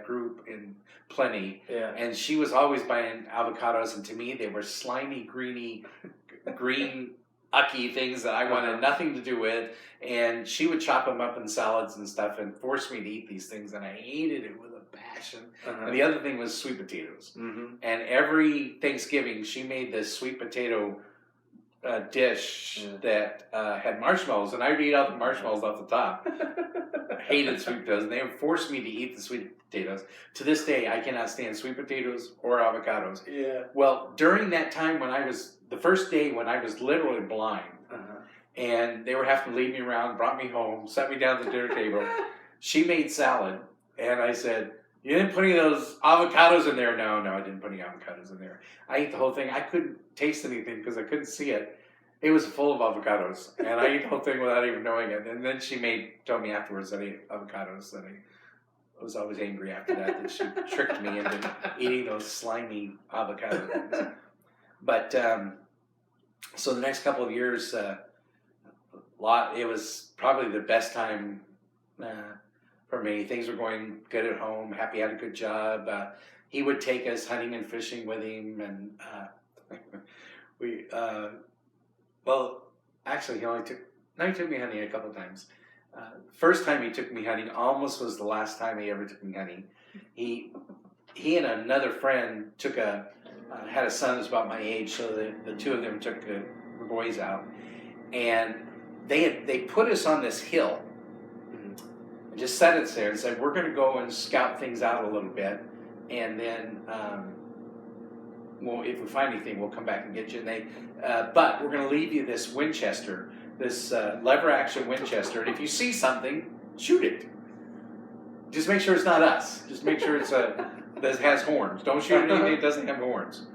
grew in plenty. Yeah. And she was always buying avocados. And to me, they were slimy, green, ucky things that I wanted nothing to do with. And she would chop them up in salads and stuff and force me to eat these things. And I hated it with a passion. And the other thing was sweet potatoes. Mm-hmm. And every Thanksgiving, she made this sweet potato dish that had marshmallows, and I'd eat out the marshmallows off the top. I hated sweet potatoes, and they would force me to eat the sweet potatoes. To this day, I cannot stand sweet potatoes or avocados. Yeah. Well, during that time the first day when I was literally blind, and they were having to lead me around, brought me home, sat me down at the dinner table, she made salad, and I said, "You didn't put any of those avocados in there?" No, I didn't put any avocados in there. I ate the whole thing. I couldn't taste anything because I couldn't see it. It was full of avocados, and I ate the whole thing without even knowing it. And then she told me afterwards that I ate avocados, that I was always angry after that she tricked me into eating those slimy avocado things. But, so the next couple of years, it was probably the best time for me. Things were going good at home. Happy had a good job. He would take us hunting and fishing with him, and actually, he took me hunting a couple of times. First time he took me hunting almost was the last time he ever took me hunting. He and another friend had a son who's about my age, so the two of them took the boys out, and they put us on this hill. And just set us there and said, "We're going to go and scout things out a little bit, and then if we find anything, we'll come back and get you." And but we're going to leave you this Winchester, this lever action Winchester, and if you see something, shoot it. Just make sure it's not us. Just make sure that has horns. Don't shoot anything that doesn't have horns.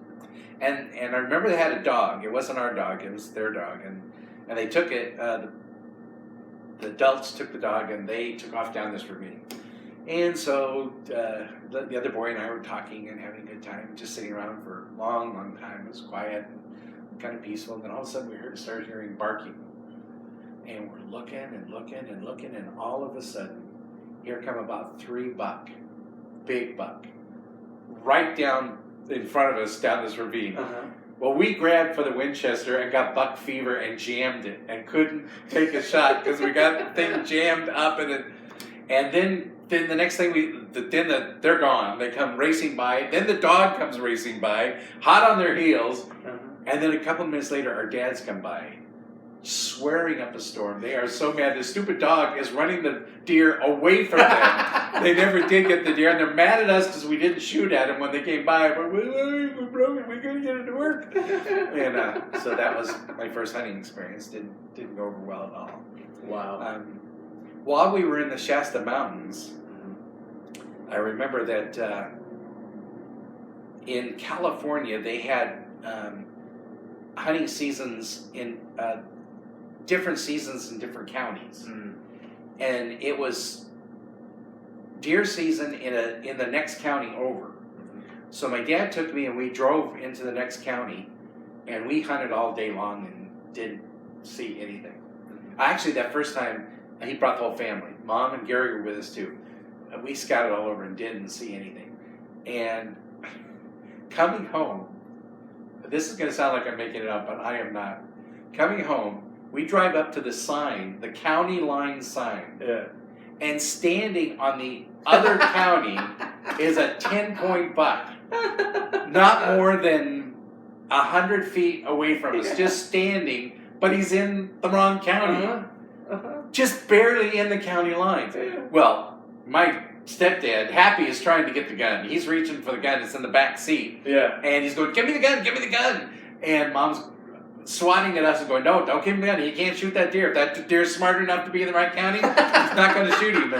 And I remember they had a dog. It wasn't our dog. It was their dog, and they took it. The adults took the dog, and they took off down this ravine. And so the other boy and I were talking and having a good time, just sitting around for a long, long time. It was quiet and kind of peaceful. And then all of a sudden we started hearing barking. And we're looking and looking and looking, and all of a sudden, here come about 3 buck, big buck, right down in front of us down this ravine. Well, we grabbed for the Winchester and got buck fever and jammed it and couldn't take a shot because we got the thing jammed up in it. And then the next thing they're gone. They come racing by. Then the dog comes racing by, hot on their heels. And then a couple of minutes later, our dads come by, swearing up a storm. They are so mad. The stupid dog is running the deer away from them. They never did get the deer, and they're mad at us because we didn't shoot at them when they came by. But we're broken. We couldn't get it to work. And so that was my first hunting experience. Didn't go over well at all. Wow. While we were in the Shasta Mountains, I remember that in California they had hunting seasons in different seasons in different counties, and it was deer season in the next county over. So my dad took me and we drove into the next county, and we hunted all day long and didn't see anything. Actually, that first time he brought the whole family. Mom and Gary were with us too. We scouted all over and didn't see anything. And coming home, this is going to sound like I'm making it up, but I am not. Coming home, we drive up to the sign, the county line sign. Yeah. And standing on the other county is a 10-point buck. Not more than 100 feet away from us, just standing, but he's in the wrong county. Just barely in the county lines. Well, my stepdad, Happy, is trying to get the gun. He's reaching for the gun. It's in the back seat. Yeah. And he's going, "Give me the gun, give me the gun." And Mom's swatting at us and going, "No, don't give him the gun. He can't shoot that deer. If that deer's smart enough to be in the right county, he's not going to shoot him."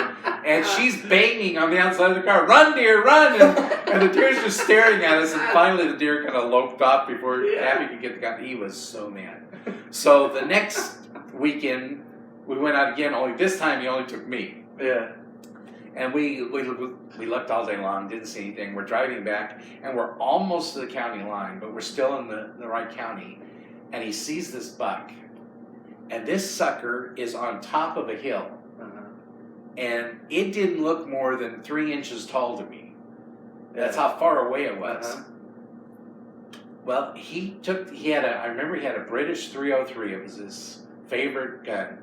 And she's banging on the outside of the car, "Run, deer, run!" And the deer's just staring at us. And finally the deer kind of loped off before Happy could get the gun. He was so mad. So the next weekend, we went out again, only this time he only took me. Yeah. And we looked all day long, didn't see anything. We're driving back, and we're almost to the county line, but we're still in the right county. And he sees this buck, and this sucker is on top of a hill. And it didn't look more than 3 inches tall to me. That's how far away it was. Well, I remember he had a British 303. It was his favorite gun.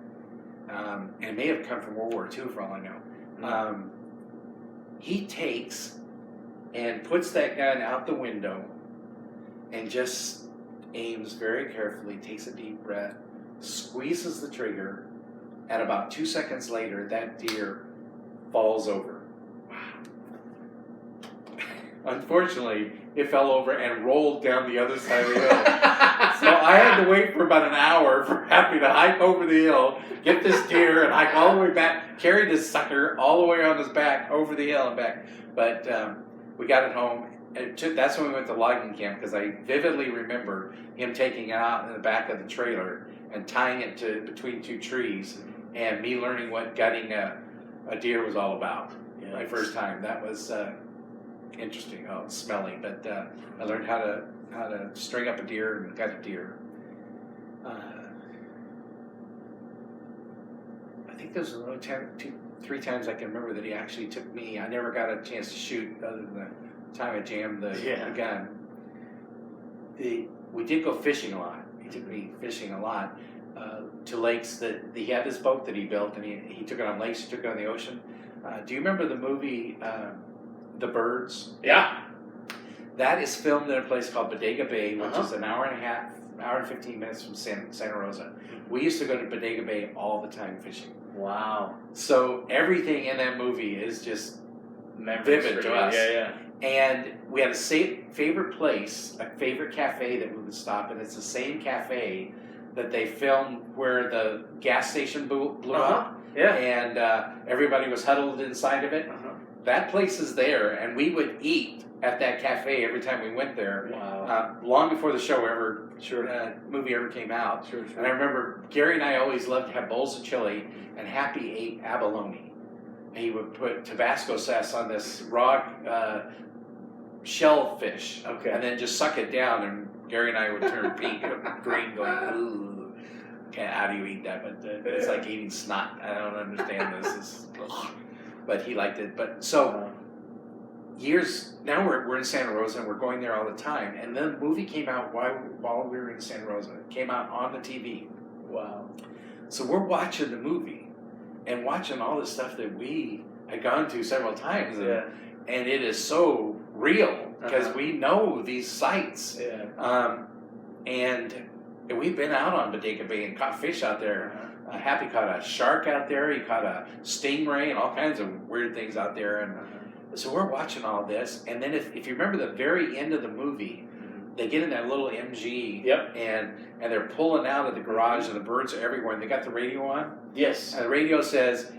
And it may have come from World War II for all I know. He takes and puts that gun out the window and just aims very carefully, takes a deep breath, squeezes the trigger, and about 2 seconds later, that deer falls over. Unfortunately, it fell over and rolled down the other side of the hill. So I had to wait for about an hour for Happy to hike over the hill, get this deer, and hike all the way back, carry this sucker all the way on his back over the hill and back. But we got it home. That's when we went to logging camp, because I vividly remember him taking it out in the back of the trailer and tying it to between 2 trees, and me learning what gutting a deer was all about. My first time. That was interesting. Oh, it's smelly, but I learned how to string up a deer and gut a deer. I think those are the only 3 times I can remember that he actually took me. I never got a chance to shoot other than the time I jammed the gun. We did go fishing a lot. He took me fishing a lot to lakes that he had this boat that he built, and he took it on lakes. He took it on the ocean. Do you remember the movie The Birds? Yeah. That is filmed in a place called Bodega Bay, which is an hour and 15 minutes from Santa Rosa. We used to go to Bodega Bay all the time fishing. Wow. So everything in that movie is just vivid to us. Yeah. And we had a favorite place, a favorite cafe that we would stop, and it's the same cafe that they filmed where the gas station blew up. Yeah. And everybody was huddled inside of it. That place is there, and we would eat at that cafe every time we went there. Wow. Long before the show movie ever came out. Sure. And I remember Gary and I always loved to have bowls of chili, and Happy ate abalone. And he would put Tabasco sauce on this raw shellfish, and then just suck it down, and Gary and I would turn pink and green, going, ooh. Okay, how do you eat that? But it's like eating snot. I don't understand this. But he liked it. But so now we're in Santa Rosa, and we're going there all the time. And then the movie came out while we were in Santa Rosa. It came out on the TV. Wow. So we're watching the movie and watching all the stuff that we had gone to several times. And it is so real, because we know these sites. And we've been out on Bodega Bay and caught fish out there. Happy caught a shark out there. He caught a stingray and all kinds of weird things out there. And so we're watching all this. And then if you remember the very end of the movie, they get in that little MG. And they're pulling out of the garage, and the birds are everywhere. And they got the radio on. Yes. And the radio says,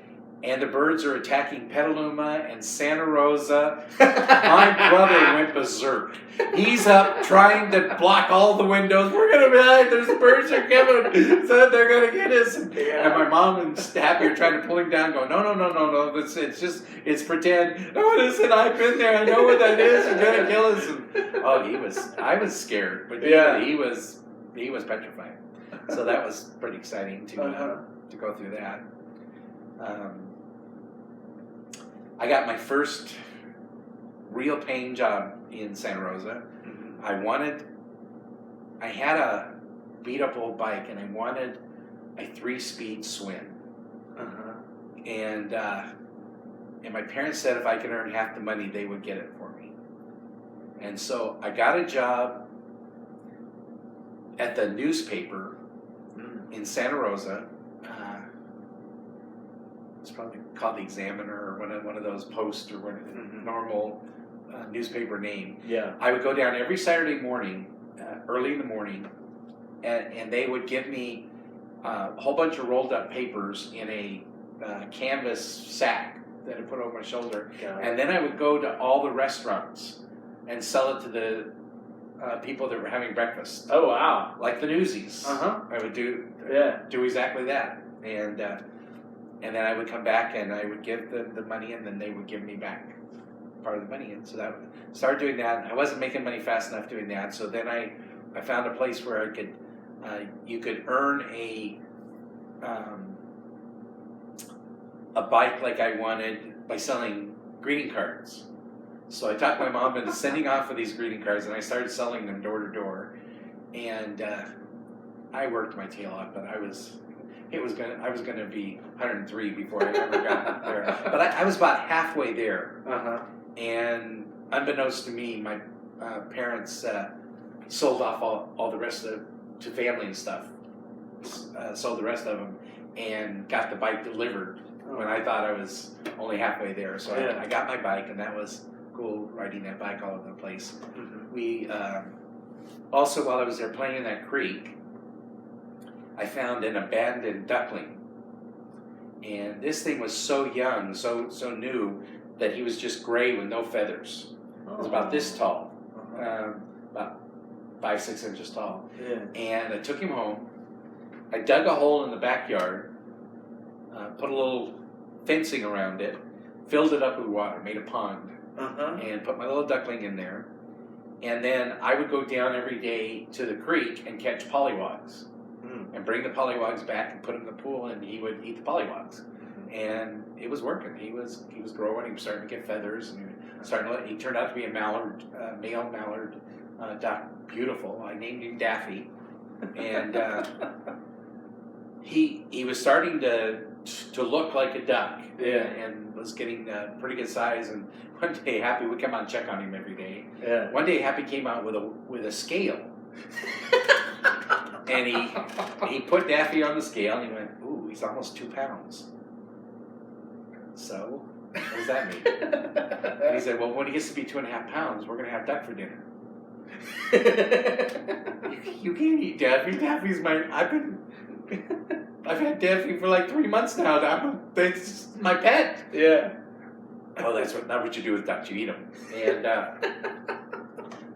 and the birds are attacking Petaluma and Santa Rosa. My brother went berserk. He's up trying to block all the windows. We're going to die. There's birds are coming. So they're going to get us. And my mom and Happy are trying to pull him down, going, no. It's pretend. No, it isn't. I've been there. I know where that is. They're going to kill us. And, I was scared. But he was petrified. So that was pretty exciting to go through that. I got my first real paying job in Santa Rosa. I had a beat up old bike, and I wanted a 3-speed Swin. And my parents said if I could earn half the money, they would get it for me. And so I got a job at the newspaper in Santa Rosa. It's probably called the Examiner, or one of those Post, or normal newspaper name. I would go down every Saturday morning, early in the morning, and they would give me a whole bunch of rolled up papers in a canvas sack that I put over my shoulder. And then I would go to all the restaurants and sell it to the people that were having breakfast. Oh, wow. Like the Newsies. I would do exactly that. And and then I would come back and I would give the money, and then they would give me back part of the money. And so that started doing that. I wasn't making money fast enough doing that, so then I found a place where I could you could earn a bike like I wanted by selling greeting cards. So I talked my mom into sending off for these greeting cards, and I started selling them door to door. And I worked my tail off, but I was going to be 103 before I ever got there. But I was about halfway there. And unbeknownst to me, my parents sold off all the rest to family and stuff. Sold the rest of them and got the bike delivered when I thought I was only halfway there. So I got my bike, and that was cool, riding that bike all over the place. We also, while I was there playing in that creek, I found an abandoned duckling. And this thing was so young, so new, that he was just gray with no feathers. It was about this tall, about 5-6 inches tall. And I took him home. I dug a hole in the backyard, put a little fencing around it, filled it up with water, made a pond, and put my little duckling in there. And then I would go down every day to the creek and catch pollywogs, and bring the pollywogs back and put them in the pool, and he would eat the pollywogs. And it was working. He was growing. He was starting to get feathers, and he turned out to be a mallard, male mallard duck, beautiful. I named him Daffy, and he was starting to look like a duck, and was getting pretty good size. And one day Happy would come out and check on him every day. One day Happy came out with a scale, and he put Daffy on the scale, and he went, "Ooh, he's almost 2 pounds." So, what does that mean? And he said, "Well, when he gets to be 2.5 pounds, we're going to have duck for dinner." You can't eat Daffy. Daffy's I've had Daffy for like 3 months now. That's my pet. Oh, that's not what you do with ducks. You eat them. And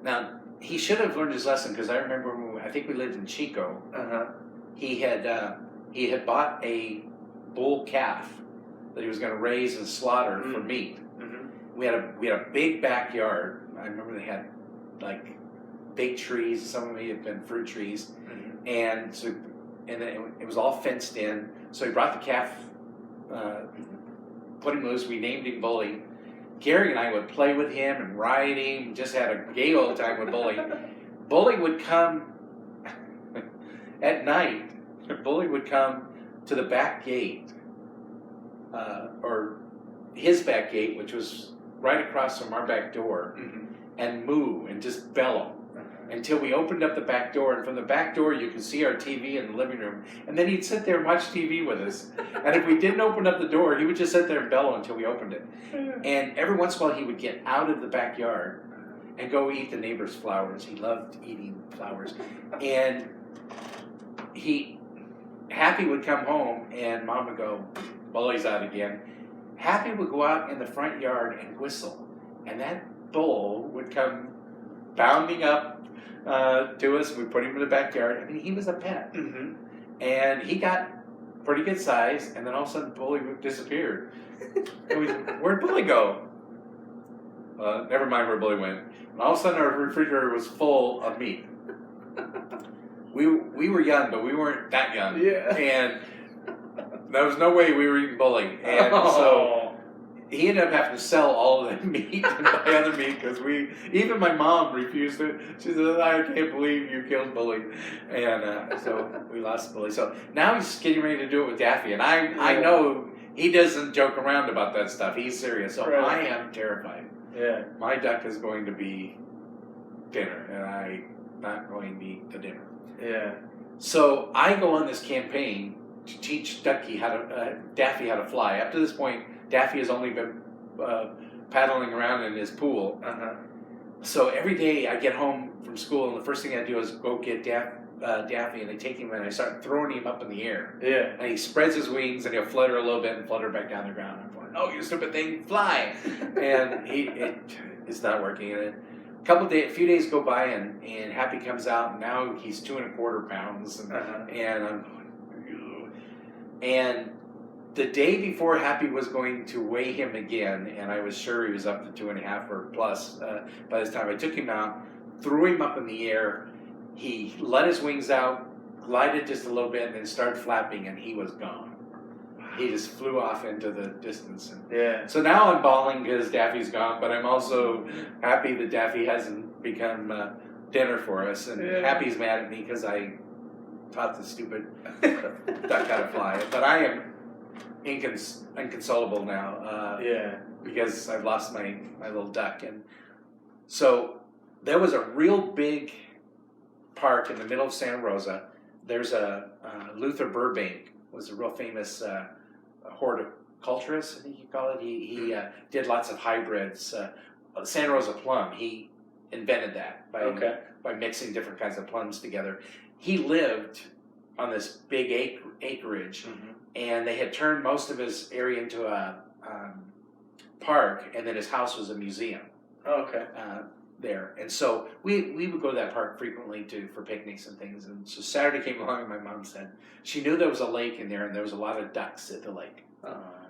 now he should have learned his lesson, because I remember I think we lived in Chico. He had bought a bull calf that he was going to raise and slaughter for meat. We had a big backyard. I remember they had like big trees. Some of them had been fruit trees, and so then it was all fenced in. So he brought the calf, put him loose. We named him Bully. Gary and I would play with him and ride him. Just had a gay old time with Bully. Bully would come at night. Bully would come to the back gate, or his back gate, which was right across from our back door, and moo and just bellow until we opened up the back door. And from the back door, you could see our TV in the living room. And then he'd sit there and watch TV with us. And if we didn't open up the door, he would just sit there and bellow until we opened it. And every once in a while, he would get out of the backyard and go eat the neighbor's flowers. He loved eating flowers. And Happy would come home, and Mom would go, "Bully's out again." Happy would go out in the front yard and whistle. And that bull would come bounding up to us. We put him in the backyard. I mean, he was a pet. And he got pretty good size, and then all of a sudden Bully disappeared. Where'd Bully go? Never mind where Bully went. And all of a sudden our refrigerator was full of meat. We were young, but we weren't that young. And there was no way we were eating Bully. And so he ended up having to sell all of the meat and buy other meat, because even my mom refused it. She said, "I can't believe you killed Bully." And so we lost Bully. So now he's getting ready to do it with Daffy. And I know he doesn't joke around about that stuff. He's serious. So I am terrified. My duck is going to be dinner, and I'm not going to eat the dinner. So I go on this campaign to teach Daffy how to fly. Up to this point, Daffy has only been paddling around in his pool. So every day I get home from school, and the first thing I do is go get Daffy, and I take him and I start throwing him up in the air. And he spreads his wings, and he'll flutter a little bit and flutter back down the ground. I'm going, "Oh, you stupid thing, fly!" And it's not working. And a few days go by, and Happy comes out, and now he's 2.25 pounds, and I'm going, "Ew." And the day before Happy was going to weigh him again, and I was sure he was up to 2.5 or plus by this time, I took him out, threw him up in the air. He let his wings out, glided just a little bit, and then started flapping, and he was gone. He just flew off into the distance. And Yeah. so now I'm bawling because Daffy's gone, but I'm also happy that Daffy hasn't become dinner for us. And Happy's mad at me because I taught the stupid duck how to fly. But I am inconsolable now because I've lost my little duck. And so there was a real big park in the middle of Santa Rosa. There's a Luther Burbank was a real famous horticulturist, I think you call it. He did lots of hybrids. Santa Rosa plum, he invented that by mixing different kinds of plums together. He lived on this big acreage, and they had turned most of his area into a park, and then his house was a museum. There, and so we would go to that park frequently for picnics and things. And so Saturday came along, and my mom said she knew there was a lake in there, and there was a lot of ducks at the lake.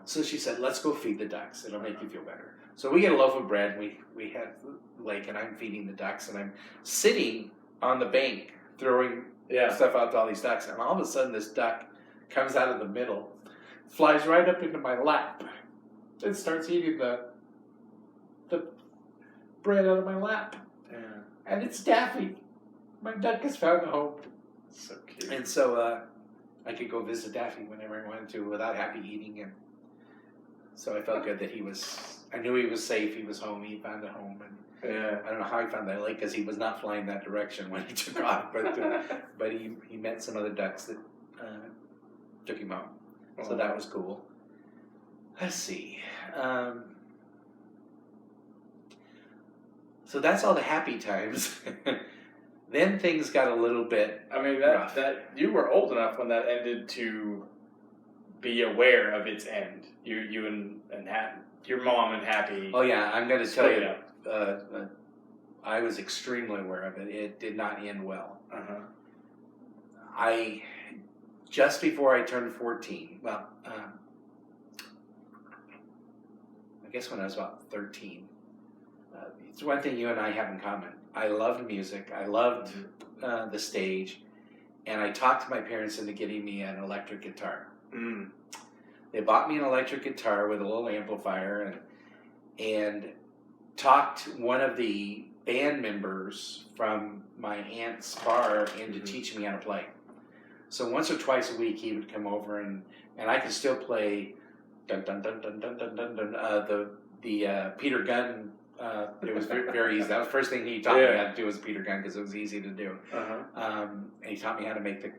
So she said, "Let's go feed the ducks. It'll make you feel better." So we get a loaf of bread, and we had the lake, and I'm feeding the ducks, and I'm sitting on the bank throwing stuff out to all these ducks, and all of a sudden this duck comes out of the middle, flies right up into my lap, and starts eating the bread out of my lap. And it's Daffy. My duck has found a home. So cute. And so I could go visit Daffy whenever I wanted to without Happy eating him. So I felt good that I knew he was safe, he was home, he found a home. And I don't know how he found that lake because he was not flying that direction when he took off, but he met some other ducks that took him home. So that was cool. Let's see. So that's all the happy times. Then things got a little bit rough. that you were old enough when that ended to be aware of its end. You and your mom and Happy. Oh yeah, I'm going to tell you. Up. I was extremely aware of it. It did not end well. Just before I turned 14. Well, I guess when I was about 13. It's one thing you and I have in common. I loved music. I loved the stage. And I talked to my parents into getting me an electric guitar. They bought me an electric guitar with a little amplifier and talked one of the band members from my aunt's bar into teaching me how to play. So once or twice a week he would come over and I could still play dun dun dun dun dun dun dun dun the Peter Gunn. It was very easy. That was the first thing he taught me how to do was Peter Gunn because it was easy to do. And he taught me how to make the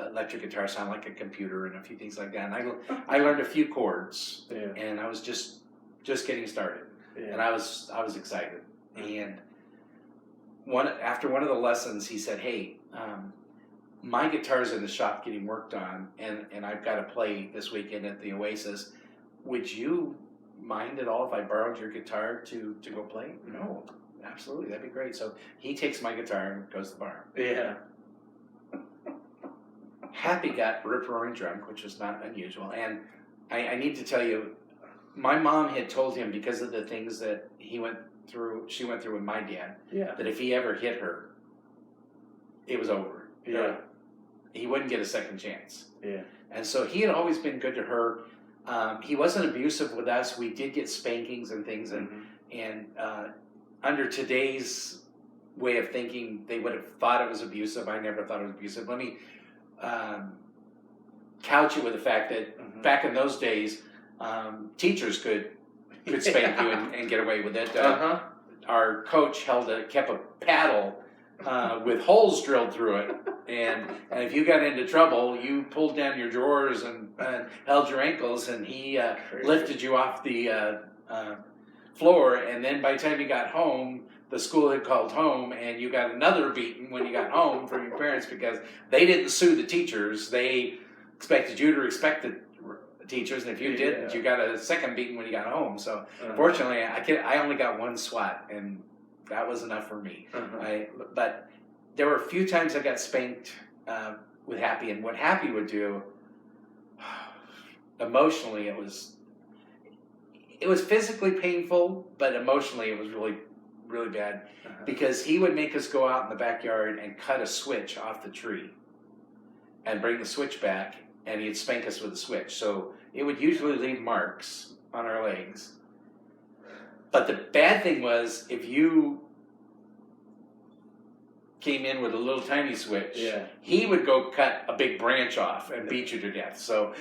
electric guitar sound like a computer and a few things like that. And I learned a few chords, and I was just getting started, and I was excited. And after one of the lessons, he said, "Hey, my guitar's in the shop getting worked on, and I've got to play this weekend at the Oasis. Would you mind at all if I borrowed your guitar to go play?" "No, absolutely, that'd be great." So he takes my guitar and goes to the bar. Happy got rip-roaring drunk, which was not unusual. And I need to tell you, my mom had told him because of the things that she went through with my dad, that if he ever hit her, it was over. He wouldn't get a second chance. And so he had always been good to her. He wasn't abusive with us. We did get spankings and things, and under today's way of thinking, they would have thought it was abusive. I never thought it was abusive. Let me couch it with the fact that back in those days, teachers could spank you and get away with it. Our coach kept a paddle with holes drilled through it, and if you got into trouble, you pulled down your drawers and held your ankles, and he lifted you off the floor, and then by the time you got home, the school had called home, and you got another beating when you got home from your parents because they didn't sue the teachers. They expected you to respect the teachers, and if you didn't, you got a second beating when you got home. So fortunately, I only got one swat, and that was enough for me. But there were a few times I got spanked with Happy, and what Happy would do, emotionally it was physically painful, but emotionally it was really, really bad because he would make us go out in the backyard and cut a switch off the tree and bring the switch back, and he'd spank us with the switch. So it would usually leave marks on our legs. But the bad thing was, if you came in with a little tiny switch, he would go cut a big branch off and beat you to death. So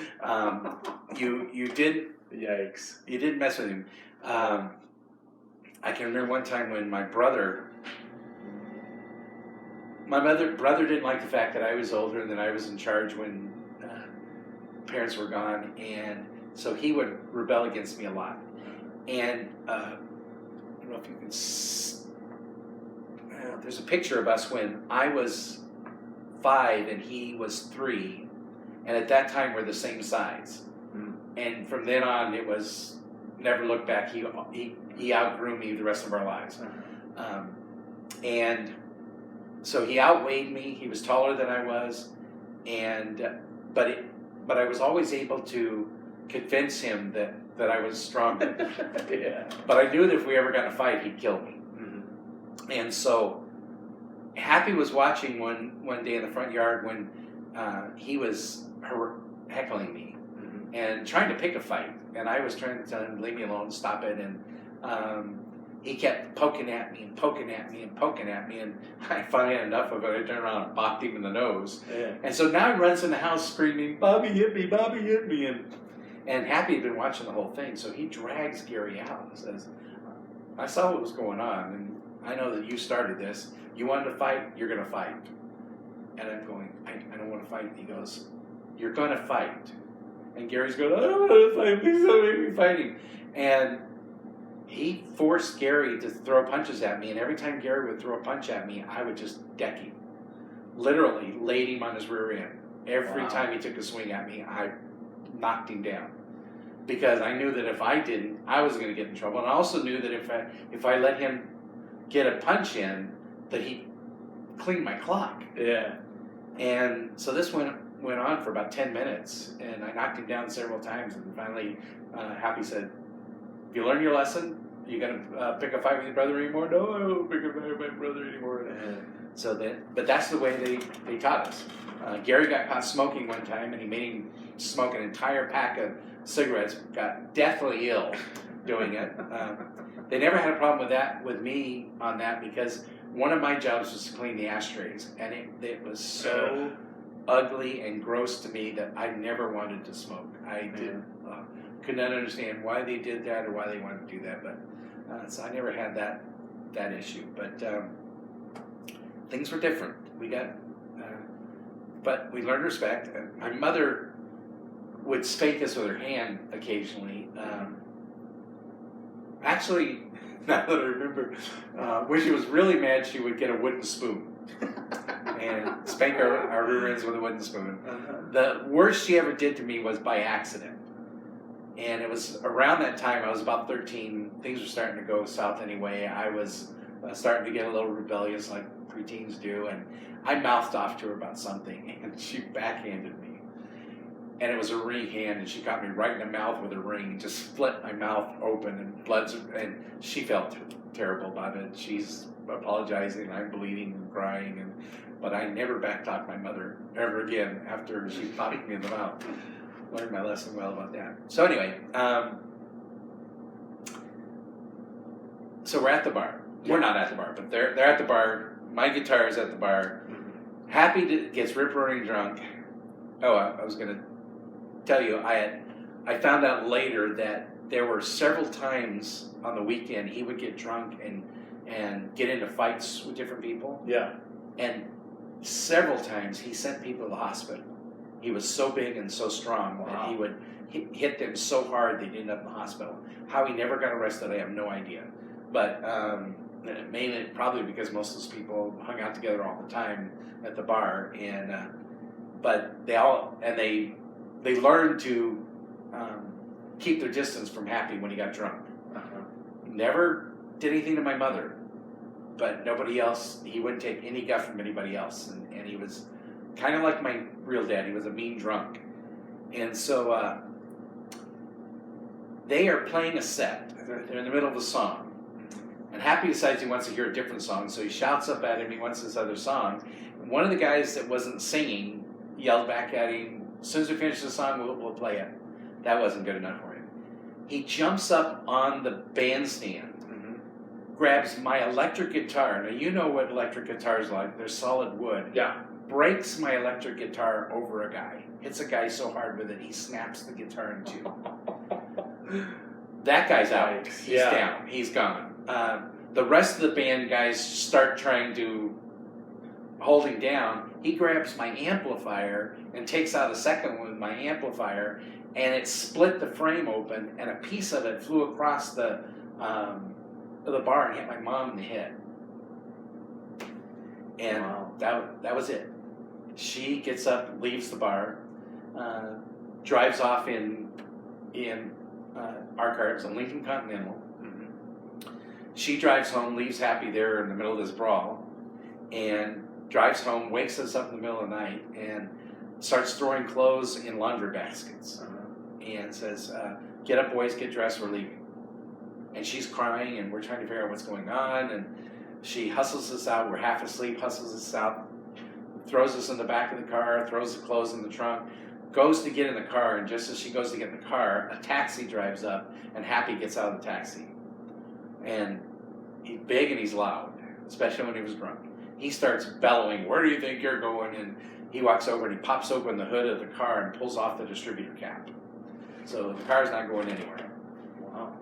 you did. Yikes. You didn't mess with him. I can remember one time when my brother didn't like the fact that I was older and that I was in charge when parents were gone, and so he would rebel against me a lot. And I don't know if you can. There's a picture of us when I was 5 and he was 3, and at that time we're the same size. And from then on, it was never look back. He outgrew me the rest of our lives. And so he outweighed me. He was taller than I was, and but I was always able to convince him that I was stronger. But I knew that if we ever got in a fight, he'd kill me. And so Happy was watching one day in the front yard when he was heckling me and trying to pick a fight, and I was trying to tell him, leave me alone, stop it, and he kept poking at me, and I finally had enough of it. I turned around and bopped him in the nose. And so now he runs in the house screaming, Bobby hit me, and Happy had been watching the whole thing, so he drags Gary out and says, I saw what was going on, and I know that you started this. You wanted to fight, you're going to fight. And I'm going, I don't want to fight. He goes, you're going to fight. And Gary's going, I don't want to fight. Please don't make me fight him. And he forced Gary to throw punches at me. And every time Gary would throw a punch at me, I would just deck him. Literally laid him on his rear end. Every time he took a swing at me, I knocked him down. Because I knew that if I didn't, I was going to get in trouble. And I also knew that if I let him get a punch in, that he'd clean my clock. And so this went on for about 10 minutes, and I knocked him down several times, and finally Happy said, "Have you learned your lesson? Are you going to pick a fight with your brother anymore?" "No, I don't pick a fight with my brother anymore." But that's the way they taught us. Gary got caught smoking one time, and he made him smoke an entire pack of cigarettes, got deathly ill doing it. They never had a problem with me on that, because one of my jobs was to clean the ashtrays, and it was so ugly and gross to me that I never wanted to smoke. I could not understand why they did that or why they wanted to do that, but so I never had that issue. But things were different. But we learned respect. My mother would spank us with her hand occasionally. Actually, now that I remember, when she was really mad, she would get a wooden spoon and spank our rear ends with a wooden spoon. The worst she ever did to me was by accident. And it was around that time, I was about 13, things were starting to go south anyway. I was starting to get a little rebellious like preteens do, and I mouthed off to her about something, and she backhanded me. And it was a ring hand, and she got me right in the mouth with a ring, and just split my mouth open, and she felt terrible about it. She's apologizing, I'm bleeding and crying, but I never backtalked my mother ever again after she popped me in the mouth. Learned my lesson well about that. So anyway, so we're at the bar. We're not at the bar, but they're at the bar. My guitar is at the bar. Happy gets rip-roaring drunk. Oh, I was going to tell you, I found out later that there were several times on the weekend he would get drunk and get into fights with different people. And several times he sent people to the hospital. He was so big and so strong that he would hit them so hard they'd end up in the hospital. How he never got arrested, I have no idea. But mainly probably because most of those people hung out together all the time at the bar, but they learned to keep their distance from Happy when he got drunk. Never did anything to my mother, but nobody else. He wouldn't take any guff from anybody else, and he was kind of like my real dad. He was a mean drunk, and so They are playing a set. They're in the middle of a song. And Happy decides he wants to hear a different song, so he shouts up at him, he wants this other song. And one of the guys that wasn't singing yelled back at him, as soon as we finish the song, we'll play it. That wasn't good enough for him. He jumps up on the bandstand, grabs my electric guitar. Now, you know what electric guitars like. They're solid wood. Yeah. Breaks my electric guitar over a guy. Hits a guy so hard with it, he snaps the guitar in two. That guy's out. He's down. He's gone. The rest of the band guys start trying to hold him down. He grabs my amplifier and takes out a second one with my amplifier, and it split the frame open, and a piece of it flew across the bar and hit my mom in the head. And that was it. She gets up, leaves the bar, drives off in our car. It's a Lincoln Continental. She drives home, leaves Happy there in the middle of this brawl, and drives home, wakes us up in the middle of the night, and starts throwing clothes in laundry baskets. And says, "Get up, boys, get dressed, we're leaving." And she's crying, and we're trying to figure out what's going on, and she hustles us out. We're half asleep, hustles us out, throws us in the back of the car, throws the clothes in the trunk, goes to get in the car, and just as she goes to get in the car, a taxi drives up, and Happy gets out of the taxi. And he's big and he's loud, especially when he was drunk. He starts bellowing, "Where do you think you're going?" And he walks over and he pops open the hood of the car and pulls off the distributor cap. So the car's not going anywhere.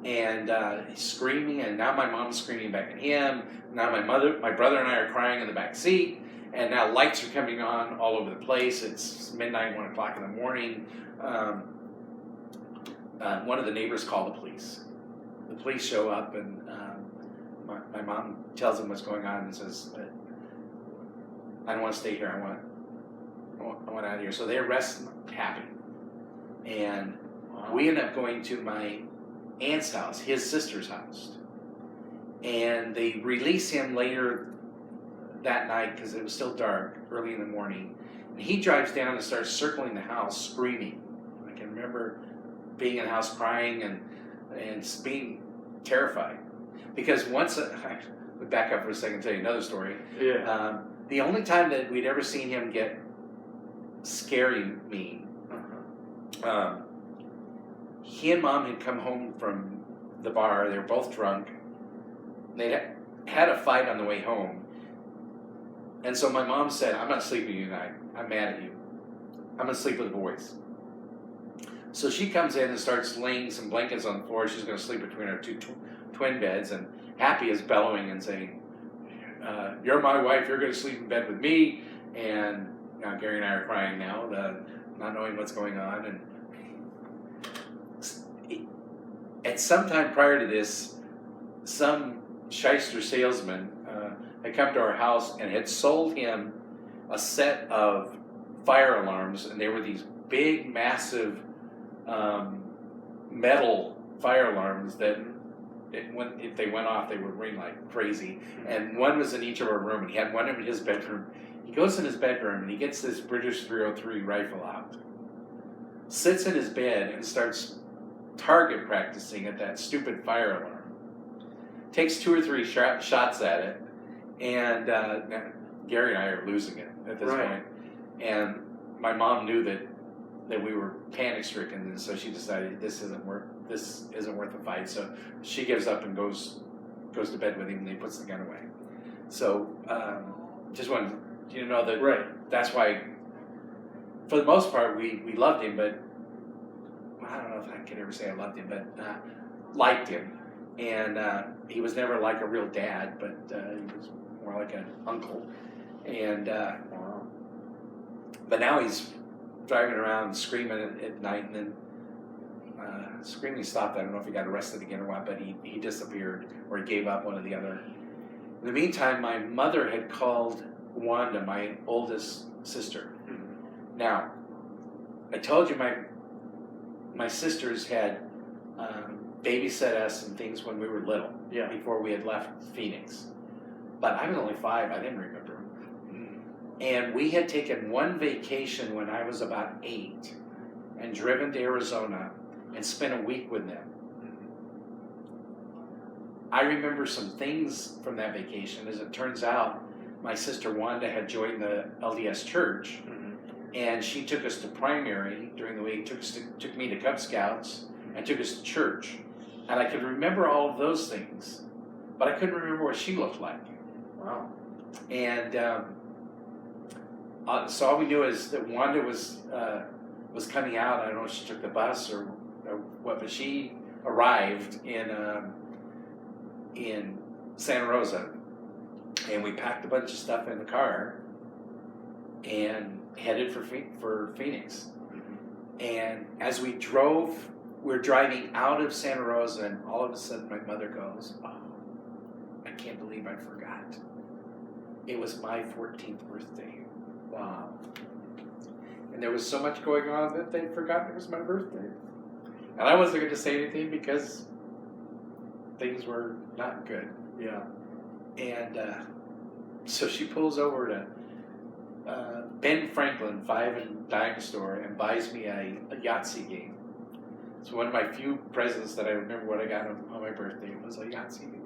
And he's screaming, and now my mom's screaming back at him. Now my brother and I are crying in the back seat, and now lights are coming on all over the place. It's midnight, 1 o'clock in the morning. One of the neighbors called the police. The police show up, and my mom tells them what's going on and says, "I don't want to stay here. I want out of here." So they arrest Happy, and we end up going to my aunt's house, his sister's house, and they release him later that night because it was still dark, early in the morning. And he drives down and starts circling the house, screaming. I can remember being in the house crying and being terrified. Because once, I'll back up for a second and tell you another story. Yeah. The only time that we'd ever seen him get scary mean, he and Mom had come home from the bar. They were both drunk. They'd had a fight on the way home. And so my mom said, "I'm not sleeping with you tonight. I'm mad at you. I'm going to sleep with the boys." So she comes in and starts laying some blankets on the floor. She's going to sleep between our two twin beds. And Happy is bellowing and saying, "You're my wife. You're going to sleep in bed with me." And now Gary and I are crying now, not knowing what's going on. And at some time prior to this, some shyster salesman had come to our house and had sold him a set of fire alarms, and they were these big, massive metal fire alarms that if they went off, they would ring like crazy. And one was in each of our room, and he had one in his bedroom. He goes in his bedroom, and he gets this British 303 rifle out, sits in his bed, and starts target practicing at that stupid fire alarm. Takes 2 or 3 shots at it, and Gary and I are losing it at this point. And my mom knew that we were panic stricken, and so she decided this isn't worth the fight. So she gives up and goes to bed with him, and he puts the gun away. So just wanted you to know that that's why, for the most part, we loved him, but I don't know if I could ever say I loved him, but liked him. And he was never like a real dad, but he was more like an uncle. And but now he's driving around screaming at night, and then screaming stopped. I don't know if he got arrested again or what, but he disappeared, or he gave up, one or the other. In the meantime, my mother had called Wanda, my oldest sister. Now, I told you my sisters had babysit us and things when we were little, before we had left Phoenix. But I was only 5, I didn't remember. And we had taken one vacation when I was about 8 and driven to Arizona and spent a week with them. I remember some things from that vacation. As it turns out, my sister Wanda had joined the LDS church, and she took us to primary during the week, took me to Cub Scouts, and took us to church. And I could remember all of those things, but I couldn't remember what she looked like. Wow. And so all we knew is that Wanda was coming out. I don't know if she took the bus or what, but she arrived in Santa Rosa, and we packed a bunch of stuff in the car and headed for Phoenix. And as we were driving out of Santa Rosa, and all of a sudden my mother goes, "Oh, I can't believe I forgot. It was my 14th birthday." Wow. And there was so much going on that they'd forgotten it was my birthday. And I wasn't going to say anything because things were not good. Yeah. And so she pulls over to Ben Franklin 5 and Dime store and buys me a Yahtzee game. It's one of my few presents that I remember what I got on my birthday. It was a Yahtzee game.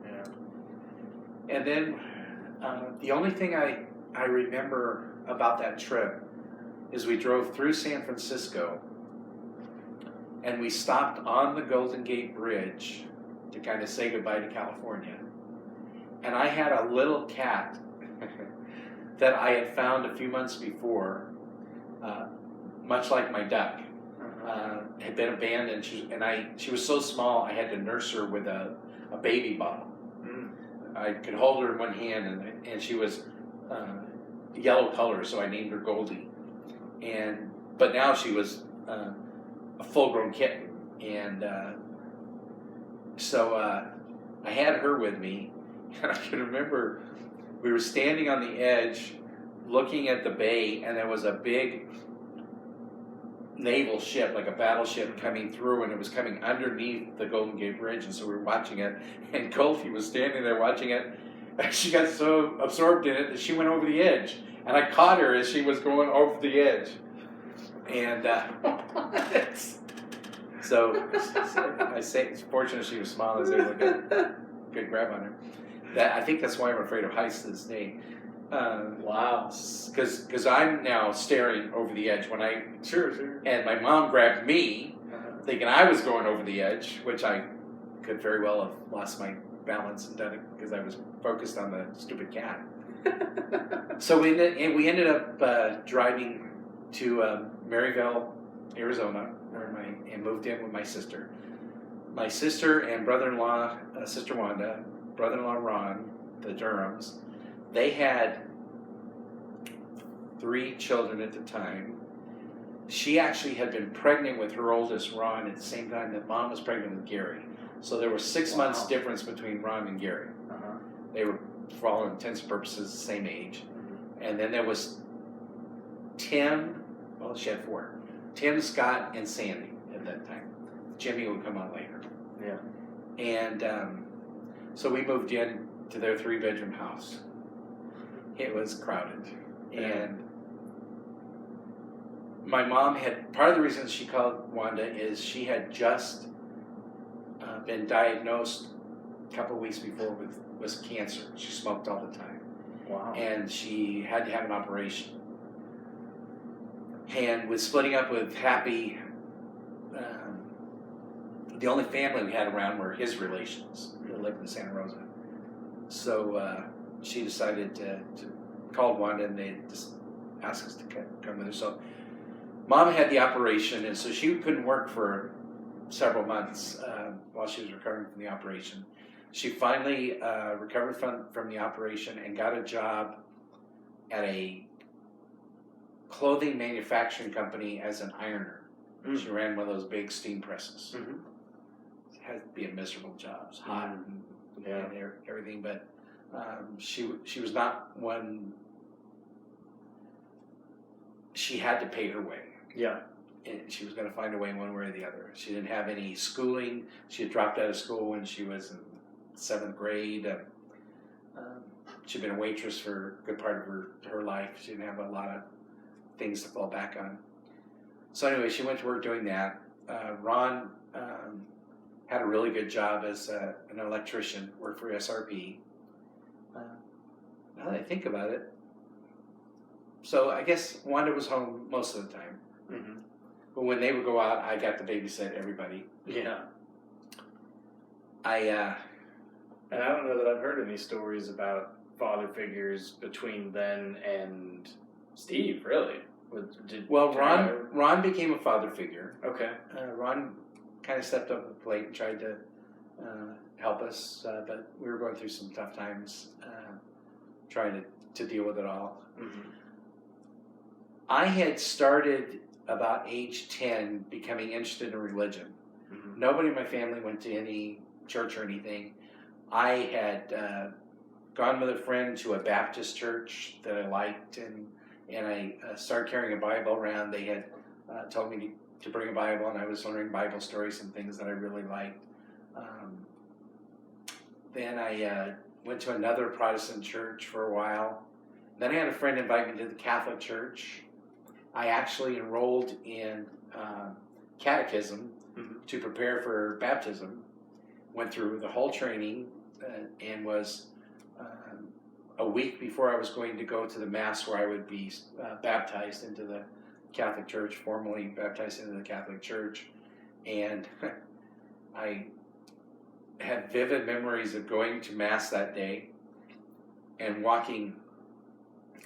Yeah. And then the only thing I remember about that trip is we drove through San Francisco and we stopped on the Golden Gate Bridge to kind of say goodbye to California. And I had a little cat that I had found a few months before, much like my duck, had been abandoned. She was so small I had to nurse her with a baby bottle. I could hold her in one hand, and she was yellow color, so I named her Goldie. But now she was a full-grown kitten, and so I had her with me, and I can remember we were standing on the edge, looking at the bay, and there was a big naval ship, like a battleship, coming through, and it was coming underneath the Golden Gate Bridge, and so we were watching it, and Goldie was standing there watching it, and she got so absorbed in it that she went over the edge, and I caught her as she was going over the edge, and so I say it's fortunate she was small. I was able to get a good grab on her. I think that's why I'm afraid of heights to this day. Wow. Because I'm now staring over the edge when I... Sure. And my mom grabbed me, thinking I was going over the edge, which I could very well have lost my balance and done it because I was focused on the stupid cat. So we ended up driving to Maryville, Arizona, and moved in with my sister. My sister and brother-in-law, Sister Wanda, brother-in-law Ron, the Durhams, they had 3 children at the time. She actually had been pregnant with her oldest, Ron, at the same time that Mom was pregnant with Gary. So there was 6 months difference between Ron and Gary. They were, for all intents and purposes, the same age. And then there was Tim, well, she had 4. Tim, Scott, and Sandy at that time. Jimmy would come on later. Yeah. And so we moved in to their 3-bedroom house. It was crowded. And my mom had, part of the reason she called Wanda is she had just been diagnosed a couple of weeks before with cancer. She smoked all the time. Wow. And she had to have an operation. And with splitting up with Happy, the only family we had around were his relations who lived in Santa Rosa. So she decided to call Wanda, and they just asked us to come with her. So Mom had the operation, and so she couldn't work for several months while she was recovering from the operation. She finally recovered from the operation and got a job at a clothing manufacturing company as an ironer. She ran one of those big steam presses. It had to be a miserable job. It was hot and everything, but she was not one. She had to pay her way. Yeah. And she was going to find a way one way or the other. She didn't have any schooling. She had dropped out of school when she was in 7th grade. She'd been a waitress for a good part of her life. She didn't have a lot of things to fall back on. So anyway, she went to work doing that. Ron had a really good job as an electrician, worked for SRP. Now that I think about it, so I guess Wanda was home most of the time. Mm-hmm. But when they would go out, I got to babysit everybody. Yeah. I And I don't know that I've heard any stories about father figures between then and Steve, really. Ron became a father figure. Okay. Ron kind of stepped up to the plate and tried to help us, but we were going through some tough times trying to deal with it all. Mm-hmm. I had started about age 10 becoming interested in religion. Mm-hmm. Nobody in my family went to any church or anything. I had gone with a friend to a Baptist church that I liked, and I started carrying a Bible around. They had told me to bring a Bible, and I was learning Bible stories and things that I really liked. Then I went to another Protestant church for a while. Then I had a friend invite me to the Catholic church. I actually enrolled in catechism to prepare for baptism. Went through the whole training and was a week before I was going to go to the Mass where I would be baptized into the Catholic Church, formally baptized into the Catholic Church. And I had vivid memories of going to Mass that day and walking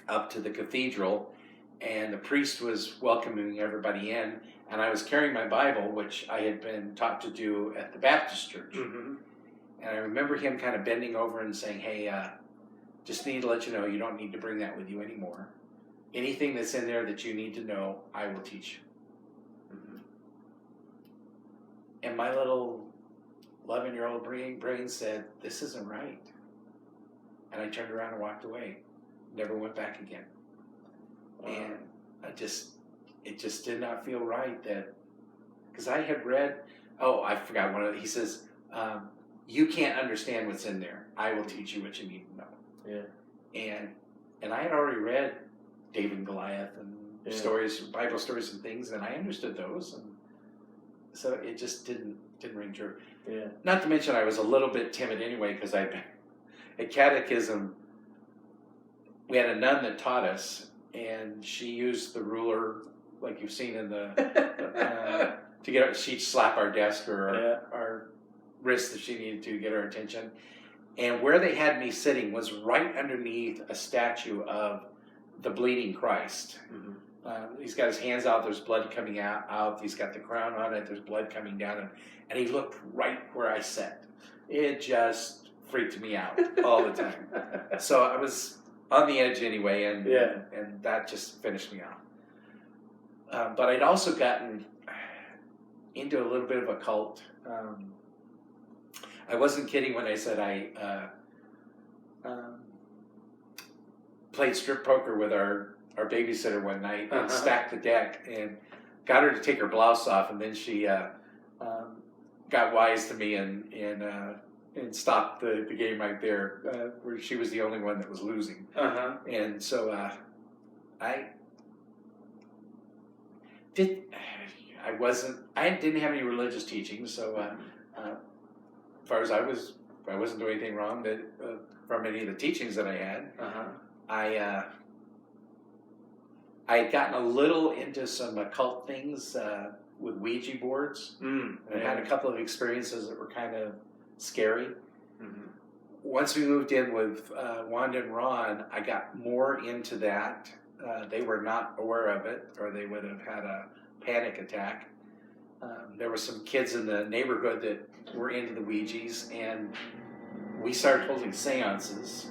up to the cathedral, and the priest was welcoming everybody in, and I was carrying my Bible, which I had been taught to do at the Baptist church. Mm-hmm. And I remember him kind of bending over and saying, hey, just need to let you know you don't need to bring that with you anymore. Anything that's in there that you need to know, I will teach you. Mm-hmm. And my little 11-year-old brain said, this isn't right. And I turned around and walked away. Never went back again. And it just did not feel right that, because I had read, I forgot one of he says, you can't understand what's in there. I will teach you what you need to know. Yeah. And I had already read David and Goliath and stories, Bible stories and things, and I understood those. And so it just didn't ring true. Yeah. Not to mention I was a little bit timid anyway, because I'd been at catechism. We had a nun that taught us, and she used the ruler, like you've seen in the, to get she'd slap our desk or our wrist if she needed to get our attention. And where they had me sitting was right underneath a statue of the bleeding Christ. Mm-hmm. He's got his hands out, there's blood coming out, he's got the crown on it, there's blood coming down, and he looked right where I sat. It just freaked me out all the time. So I was on the edge anyway, and that just finished me off. But I'd also gotten into a little bit of a cult. I wasn't kidding when I said I played strip poker with our babysitter one night and stacked the deck and got her to take her blouse off, and then she got wise to me and stopped the game right there, where she was the only one that was losing. And so I didn't have any religious teaching, so as far as I wasn't doing anything wrong that from any of the teachings that I had. I had gotten a little into some occult things with Ouija boards. And I had a couple of experiences that were kind of scary. Mm-hmm. Once we moved in with Wanda and Ron, I got more into that. They were not aware of it, or they would have had a panic attack. There were some kids in the neighborhood that were into the Ouijas, and we started holding seances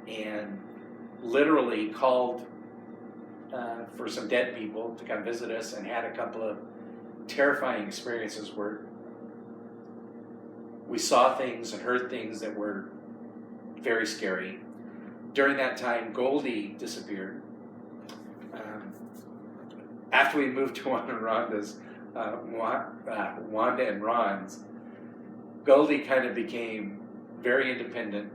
and literally called for some dead people to come visit us, and had a couple of terrifying experiences where we saw things and heard things that were very scary. During that time, Goldie disappeared. After we moved to Wanda and Ron's, Goldie kind of became very independent.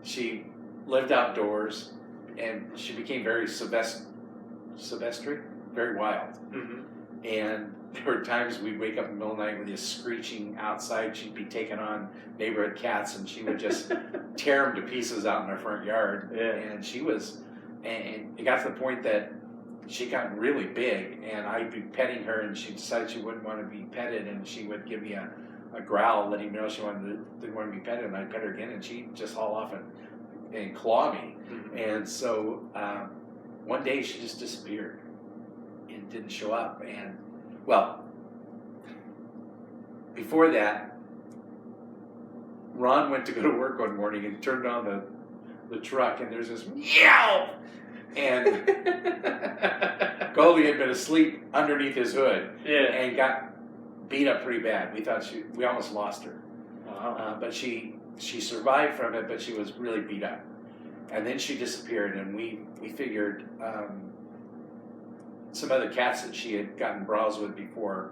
She lived outdoors, and she became very Sylvester, very wild. Mm-hmm. And there were times we'd wake up in the middle of the night with this screeching outside. She'd be taking on neighborhood cats, and she would just tear them to pieces out in our front yard. Yeah. And she was, and it got to the point that she got really big, and I'd be petting her, and she decided she wouldn't want to be petted, and she would give me a growl, letting me know she didn't want to be petted, and I'd pet her again, and she'd just haul off and claw me. Mm-hmm. And so one day she just disappeared and didn't show up. And well, before that, Ron went to go to work one morning and turned on the truck, and there's this meow, and Goldie had been asleep underneath his hood, and got beat up pretty bad. We thought we almost lost her. Wow. But she survived from it, but she was really beat up. And then she disappeared, and we figured some other cats that she had gotten brawls with before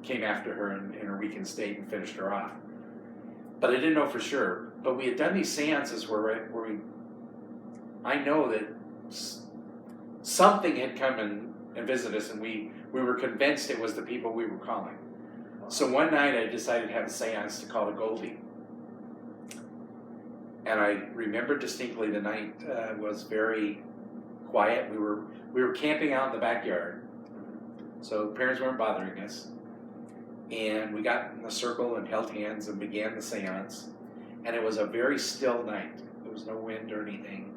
came after her in her weakened state and finished her off. But I didn't know for sure. But we had done these seances where I know that something had come and visited us, and we were convinced it was the people we were calling. So one night I decided to have a seance to call to Goldie. And I remember distinctly the night was very quiet. We were camping out in the backyard, so parents weren't bothering us. And we got in a circle and held hands and began the seance. And it was a very still night. There was no wind or anything.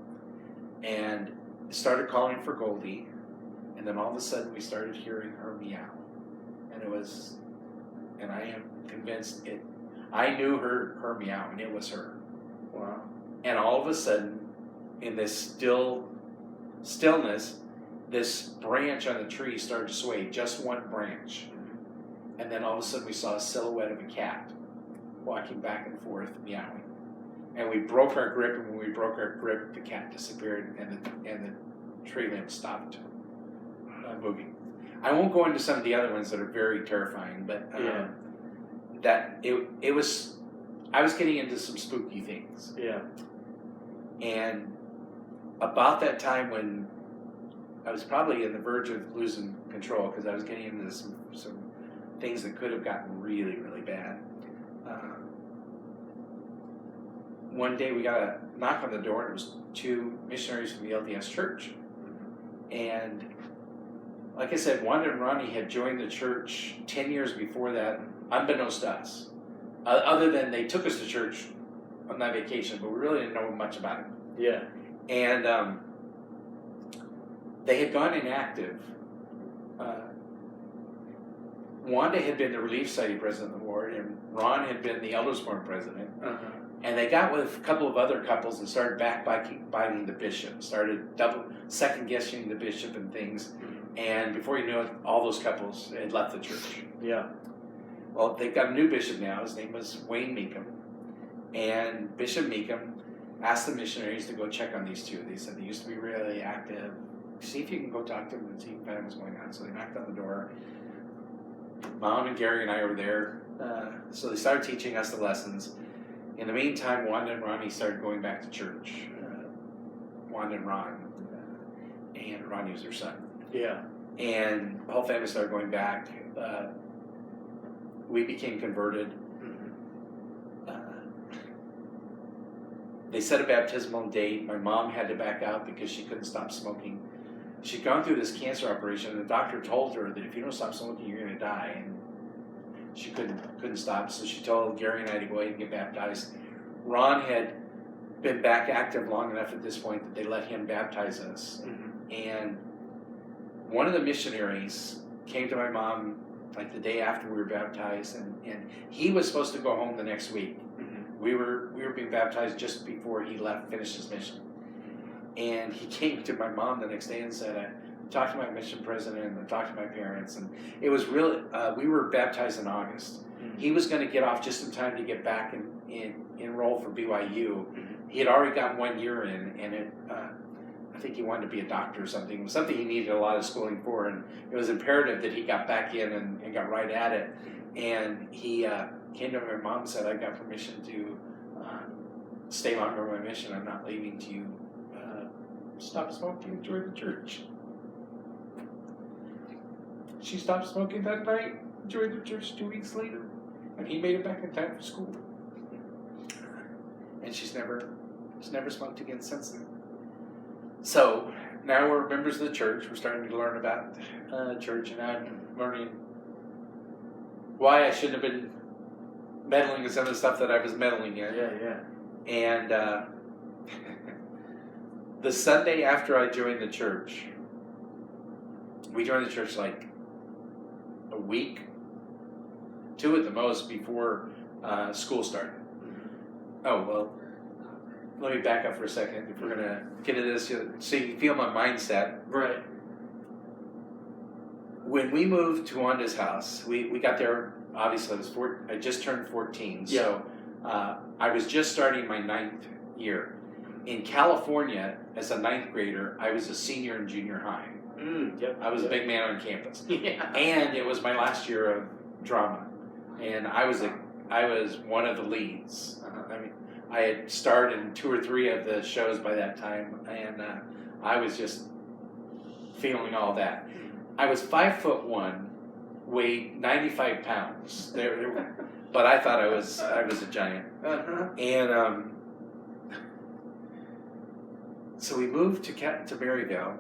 And started calling for Goldie, and then all of a sudden we started hearing her meow. And I am convinced I knew her meow, and it was her. Wow. And all of a sudden, in this stillness, this branch on the tree started to sway, just one branch. And then all of a sudden we saw a silhouette of a cat walking back and forth, meowing. And we broke our grip, and when we broke our grip, the cat disappeared, and the tree limb stopped moving. I won't go into some of the other ones that are very terrifying, but it was. I was getting into some spooky things. Yeah. And about that time when I was probably on the verge of losing control, because I was getting into some things that could have gotten really, really bad. One day we got a knock on the door, and it was two missionaries from the LDS church. And like I said, Wanda and Ronnie had joined the church 10 years before that, unbeknownst to us. Other than they took us to church on that vacation, but we really didn't know much about it. Yeah. And they had gone inactive. Wanda had been the Relief Society president of the ward, and Ron had been the Elders Forum president. Uh-huh. And they got with a couple of other couples and started backbiting the bishop, started second-guessing the bishop and things. And before you knew it, all those couples had left the church. Yeah. Well, they've got a new bishop now. His name was Wayne Meekum. And Bishop Meekum asked the missionaries to go check on these two. They said they used to be really active. See if you can go talk to them and see if what's going on. So they knocked on the door. Mom and Gary and I were there. So they started teaching us the lessons. In the meantime, Wanda and Ronnie started going back to church. Wanda and Ron. And Ronnie was their son. Yeah. And the whole family started going back. We became converted. They set a baptismal date. My mom had to back out because she couldn't stop smoking. She'd gone through this cancer operation, and the doctor told her that if you don't stop smoking, you're going to die. And she couldn't stop, so she told Gary and I to go ahead and get baptized. Ron had been back active long enough at this point that they let him baptize us. Mm-hmm. And one of the missionaries came to my mom like the day after we were baptized, and he was supposed to go home the next week. Mm-hmm. We were being baptized just before he finished his mission. And he came to my mom the next day and said, I talked to my mission president and I talked to my parents, and it was really, we were baptized in August. Mm-hmm. He was going to get off just in time to get back and enroll for BYU. Mm-hmm. He had already got 1 year in, and I think he wanted to be a doctor or something. It was something he needed a lot of schooling for, and it was imperative that he got back in and got right at it. And he came to my mom and said, I got permission to stay longer on my mission. I'm not leaving to stop smoking and join the church. she stopped smoking that night, joined the church 2 weeks later, and he made it back in time for school. And she's never smoked again since then. So now we're members of the church. We're starting to learn about church, and I'm learning why I shouldn't have been meddling in some of the stuff that I was meddling in. Yeah. And the Sunday after I joined the church, we joined the church like a week, 2 at the most, before school started. Oh, well, let me back up for a second. If we're going to get into this, so you can feel my mindset. Right. When we moved to Wanda's house, we got there, obviously, I just turned 14. Yeah. So I was just starting my 9th year. In California, as a 9th grader, I was a senior in junior high. Yep. I was a big man on campus. Yeah. And it was my last year of drama. And I was one of the leads. I mean, I had starred in 2 or 3 of the shows by that time, and I was just feeling all that. I was 5'1", weighed 95 pounds. But I thought I was a giant. Uh-huh. And so we moved to Maryville.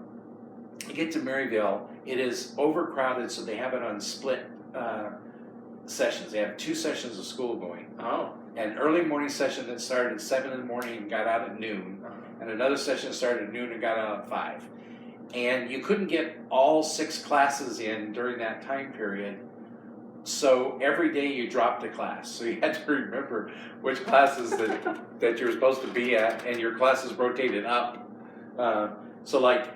You get to Maryville, it is overcrowded, so they have it on split sessions. They have 2 sessions of school going. Oh. An early morning session that started at 7 in the morning and got out at noon, and another session started at noon and got out at 5. And you couldn't get all 6 classes in during that time period, so every day you dropped a class. So you had to remember which classes that you were supposed to be at, and your classes rotated up. So like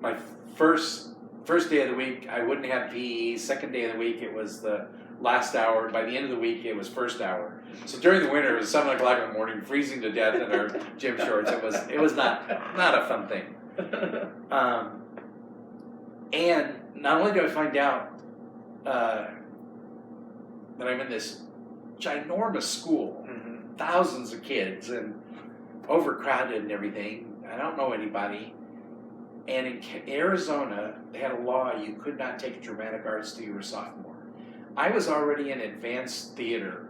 my first day of the week, I wouldn't have PE. Second day of the week, it was the last hour. By the end of the week, it was first hour. So during the winter, it was 7 o'clock in the morning, freezing to death in our gym shorts. It was not a fun thing. And not only do I find out that I'm in this ginormous school, thousands of kids, and overcrowded and everything. I don't know anybody. And in Arizona, they had a law you could not take dramatic arts till you were a sophomore. I was already in advanced theater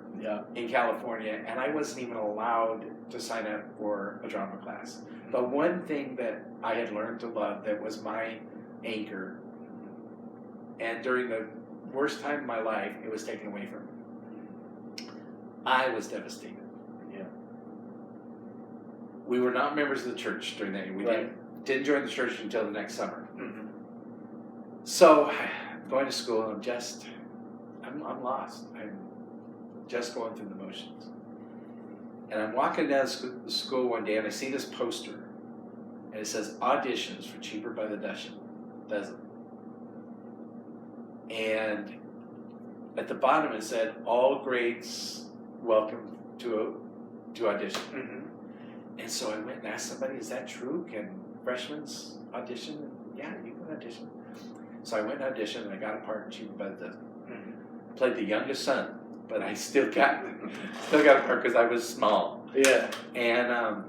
in California, and I wasn't even allowed to sign up for a drama class. The one thing that I had learned to love that was my anchor, and during the worst time of my life, it was taken away from me. I was devastated. Yeah. We were not members of the church during that year. We didn't join the church until the next summer. So, I'm going to school, and I'm lost. I'm just going through the motions. And I'm walking down school one day, and I see this poster, and it says auditions for Cheaper by the Dozen. And at the bottom it said, all grades welcome to audition. And so I went and asked somebody, is that true? Can freshmen audition? And, yeah, you can audition. So I went and auditioned, and I got a part in Cheaper by the Dozen. Played the youngest son, but I still got a part because I was small. Yeah. And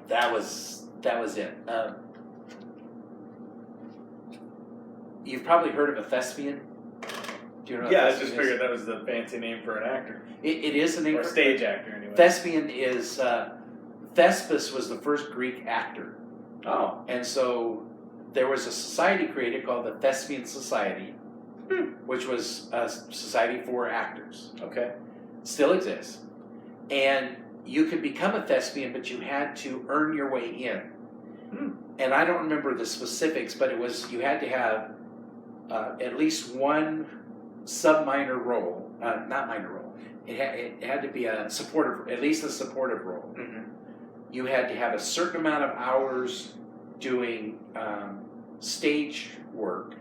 that was it. You've probably heard of a thespian. Do you know what Yeah, a I thespian just figured that was the fancy name for an actor. It is a name Or for stage actor, anyway. Thespian is Thespis was the first Greek actor. Oh. And so there was a society created called the Thespian Society, which was a society for actors. Okay. Still exists. And you could become a thespian, but you had to earn your way in. And I don't remember the specifics, but you had to have at least one sub-minor role, not minor role. It had to be at least a supportive role. You had to have a certain amount of hours doing stage work,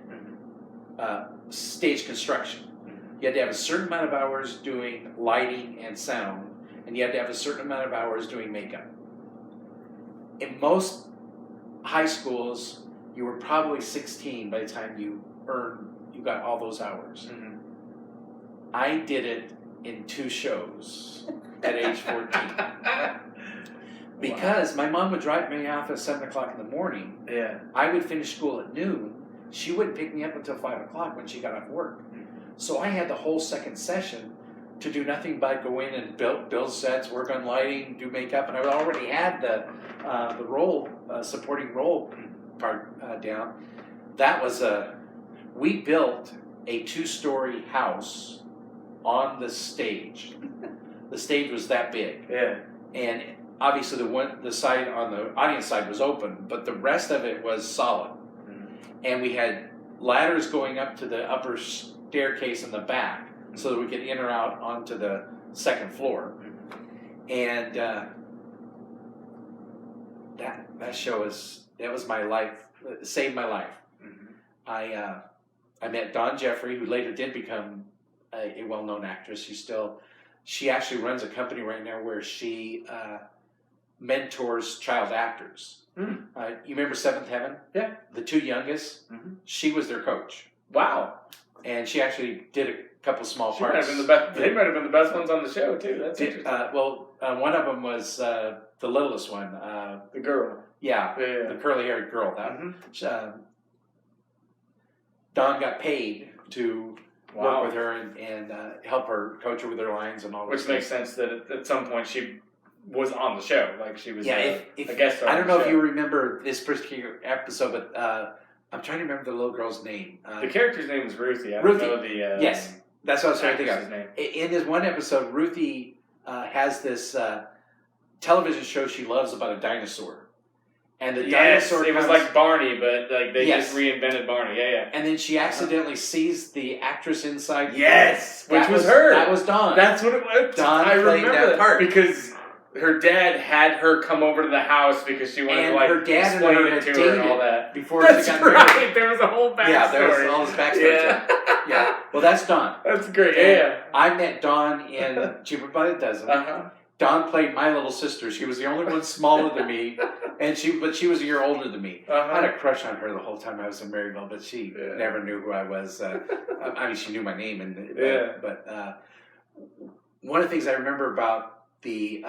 stage construction. You had to have a certain amount of hours doing lighting and sound, and you had to have a certain amount of hours doing makeup. In most high schools, you were probably 16 by the time you got all those hours. I did it in 2 shows at age 14. Because my mom would drive me off at 7 o'clock in the morning. Yeah. I would finish school at noon. she wouldn't pick me up until 5 o'clock when she got off work. So I had the whole second session to do nothing but go in and build sets, work on lighting, do makeup, and I already had the role, supporting role part down. That was we built a 2-story house on the stage. The stage was that big. Yeah. And obviously the side on the audience side was open, but the rest of it was solid. And we had ladders going up to the upper staircase in the back so that we could in or out onto the second floor. And that show was my life, saved my life. I met Dawn Jeffrey, who later did become a well-known actress. She actually runs a company right now where she mentors child actors. You remember Seventh Heaven? Yeah. The 2 youngest? She was their coach. Wow. And she actually did a couple small She might parts. have been the best. They might have been the best ones on the show too. That's interesting. One of them was the littlest one. The girl. Yeah, Yeah. the curly-haired girl. Dawn got paid to work with her and help her, coach her with her lines and all that. Which makes sense that at some point she was on the show. Like she was a guest star. I don't know if you remember this particular episode, but I'm trying to remember the little girl's name. The character's name is Ruthie. I Ruthie. don't know the yes, that's what I was trying to think actress's of. name. In this one episode, Ruthie has this television show she loves about a dinosaur. And the dinosaur it was comes, like Barney, but like they just reinvented Barney. Yeah. And then she accidentally sees the actress inside. Yes, which That was her. That was Dawn. That's what it was. Dawn I played remember that part. because her dad had her come over to the house because she wanted And to like her dad and explain her it had to her and all dated that. before That's she got right. married. There was a whole backstory. Yeah, there was all this backstory. Yeah. Yeah. Well, that's Dawn. That's great. And Yeah. I met Dawn in Cheaper by the Dozen. Dawn played my little sister. She was the only one smaller than me, but she was a year older than me. I had a crush on her the whole time I was in Maryville, but she never knew who I was. I mean, she knew my name, but one of the things I remember about the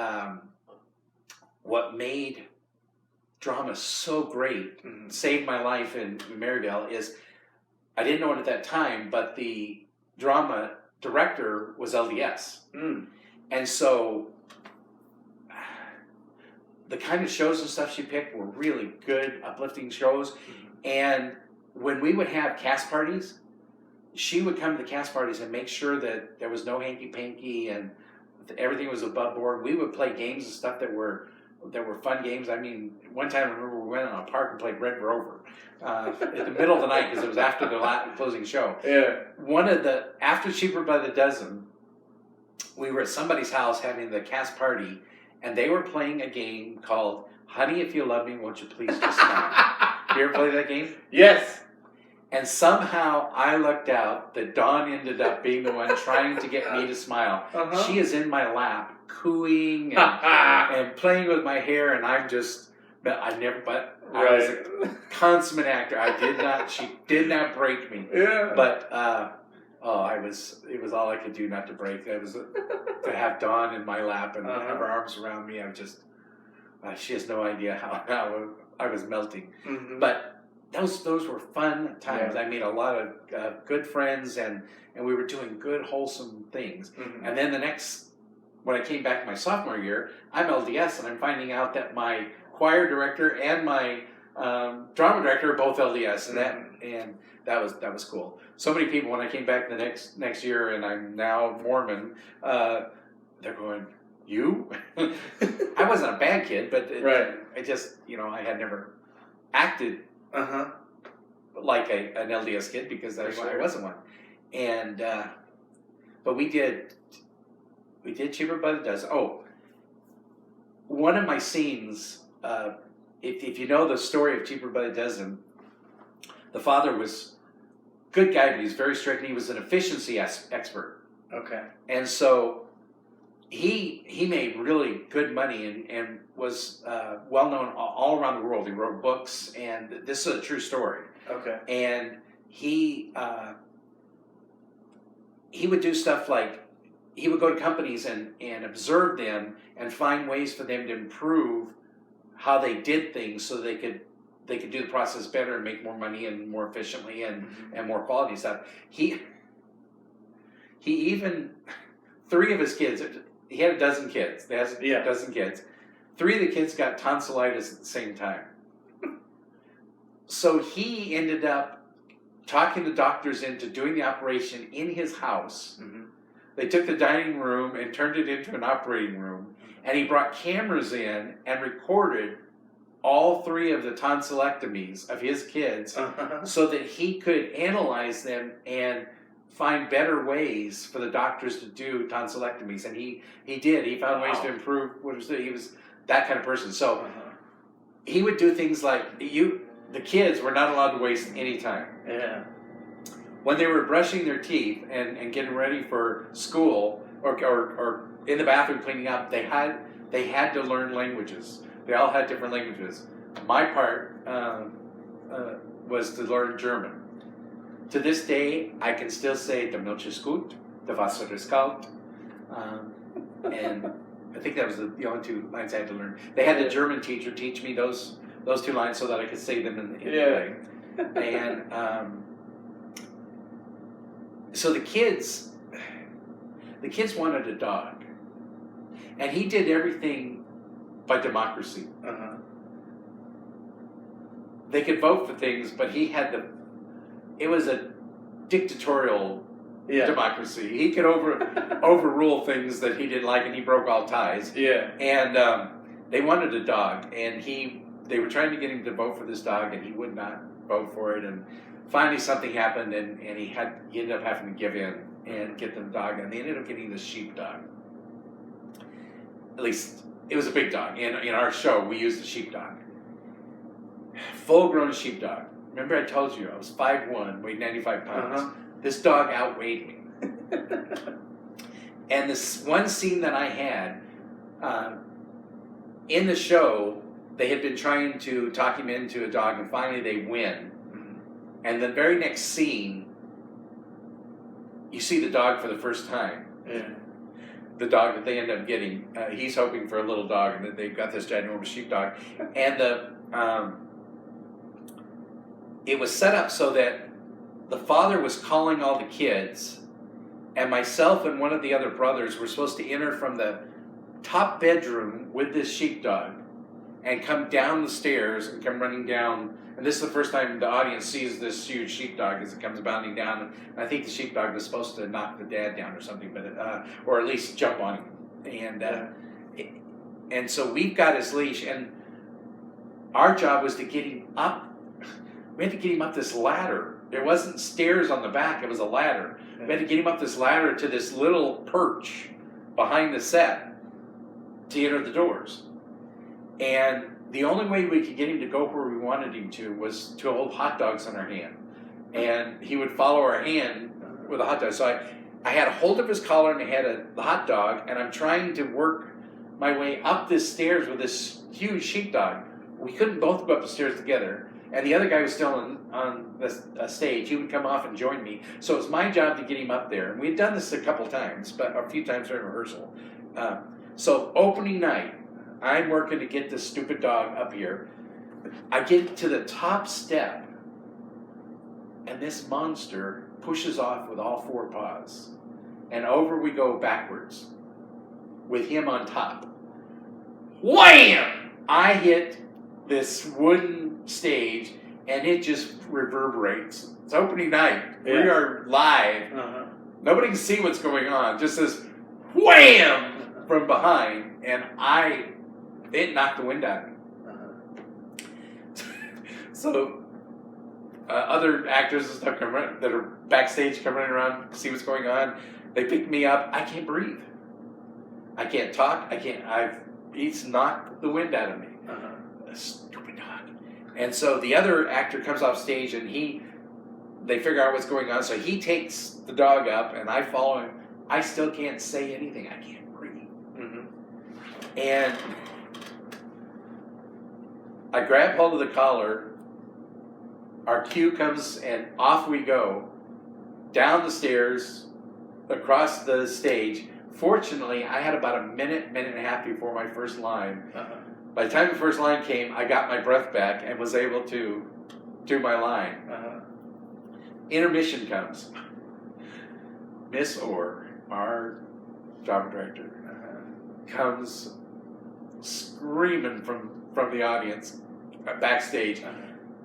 what made drama so great, saved my life in Maryville, is I didn't know it at that time, but the drama director was LDS, and so the kind of shows and stuff she picked were really good, uplifting shows. And when we would have cast parties, she would come to the cast parties and make sure that there was no hanky-panky and everything was above board. We would play games and stuff that were fun games. I mean, one time I remember we went on a park and played Red Rover at the middle of the night because it was after the closing show. Yeah. After Cheaper by the Dozen, we were at somebody's house having the cast party, and they were playing a game called Honey, If You Love Me, Won't You Please Just Smile. You ever play that game? Yes. And somehow I lucked out that Dawn ended up being the one trying to get me to smile. She is in my lap, cooing and playing with my hair, and I was a consummate actor. She did not break me. Yeah. But, it was all I could do not to break. It was to have Dawn in my lap and have her arms around me. She has no idea how I was melting. But those were fun times. I made a lot of good friends, and we were doing good, wholesome things. And then when I came back my sophomore year, I'm LDS, and I'm finding out that my choir director and my drama director are both LDS, and that was cool. So many people, when I came back the next year, and I'm now Mormon, they're going, "You?" I wasn't a bad kid, but I just, I had never acted like an LDS kid because I wasn't one. And but we did Cheaper by the Dozen. Oh, one of my scenes, if you know the story of Cheaper by the Dozen, the father was a good guy, but he's very strict, and he was an efficiency expert. Okay. And so he made really good money and was well known all around the world. He wrote books, and this is a true story. Okay. And he would do stuff like he would go to companies and observe them and find ways for them to improve how they did things so they they could do the process better and make more money and more efficiently and more quality stuff. He even 3 of his kids. He had a dozen kids. They had a dozen kids. 3 of the kids got tonsillitis at the same time. So he ended up talking the doctors into doing the operation in his house. Mm-hmm. They took the dining room and turned it into an operating room. And he brought cameras in and recorded all 3 of the tonsillectomies of his kids so that he could analyze them and find better ways for the doctors to do tonsillectomies. And he did. He found ways to improve what was he was that kind of person. So he would do things like the kids were not allowed to waste any time. Yeah. When they were brushing their teeth and getting ready for school or in the bathroom cleaning up, they had to learn languages. They all had different languages. My part was to learn German. To this day, I can still say "Der Milch ist gut," "Der Wasser ist kalt," and I think that was the only 2 lines I had to learn. They had the German teacher teach me those 2 lines so that I could say them in the way. And so the kids wanted a dog, and he did everything by democracy. They could vote for things, but he had it was a dictatorial democracy. He could overrule things that he didn't like, and he broke all ties. Yeah. And they wanted a dog, and they were trying to get him to vote for this dog, and he would not vote for it. And finally, something happened, and he ended up having to give in and get the dog, and they ended up getting this sheepdog. At least it was a big dog. In our show, we used a sheepdog, full-grown sheepdog. Remember, I told you I was 5'1", weighed 95 pounds. This dog outweighed me. And this one scene that I had in the show, they had been trying to talk him into a dog, and finally they win. And the very next scene, you see the dog for the first time. Yeah. The dog that they end up getting, he's hoping for a little dog, and then they've got this ginormous sheepdog. And it was set up so that the father was calling all the kids, and myself and one of the other brothers were supposed to enter from the top bedroom with this sheepdog and come down the stairs and come running down. And this is the first time the audience sees this huge sheepdog as it comes bounding down. And I think the sheepdog was supposed to knock the dad down or something, but or at least jump on him. And so we've got his leash, and our job was to get him up. We had to get him up this ladder. There wasn't stairs on the back, it was a ladder. We had to get him up this ladder to this little perch behind the set to enter the doors. And the only way we could get him to go where we wanted him to was to hold hot dogs in our hand. And he would follow our hand with a hot dog. So I had a hold of his collar, and I had the hot dog, and I'm trying to work my way up this stairs with this huge sheepdog. We couldn't both go up the stairs together. And the other guy was still on the stage. He would come off and join me. So it was my job to get him up there. And we had done this a couple times, but a few times during rehearsal. So opening night, I'm working to get this stupid dog up here. I get to the top step, and this monster pushes off with all 4 paws. And over we go backwards with him on top. Wham! I hit this wooden stage, and it just reverberates. It's opening night. Yeah. We are live. Nobody can see what's going on. Just this wham from behind, and it knocked the wind out of me. So other actors and stuff that are backstage come running around, see what's going on. They pick me up. I can't breathe. I can't talk. He's knocked the wind out of me. Stupid dog. And so the other actor comes off stage, and they figure out what's going on. So he takes the dog up, and I follow him. I still can't say anything. I can't breathe. And I grab hold of the collar. Our cue comes, and off we go down the stairs, across the stage. Fortunately, I had about a minute and a half before my first line. By the time the first line came, I got my breath back and was able to do my line. Intermission comes. Miss Orr, our drama director, comes screaming from the audience backstage.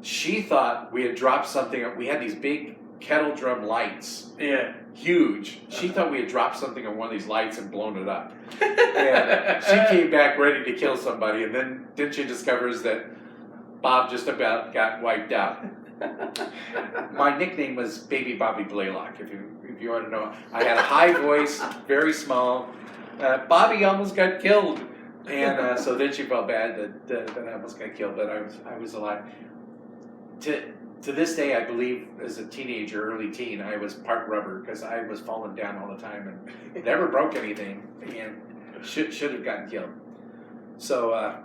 She thought we had dropped something. We had these big kettle drum lights. Yeah. Huge. She thought we had dropped something on one of these lights and blown it up. And she came back ready to kill somebody, and then she discovers that Bob just about got wiped out. My nickname was Baby Bobby Blaylock, if you want to know. I had a high voice, very small. Bobby almost got killed. And so then she felt bad that I almost got killed, but I was alive. To this day, I believe as a teenager, early teen, I was part rubber because I was falling down all the time and never broke anything and should have gotten killed. So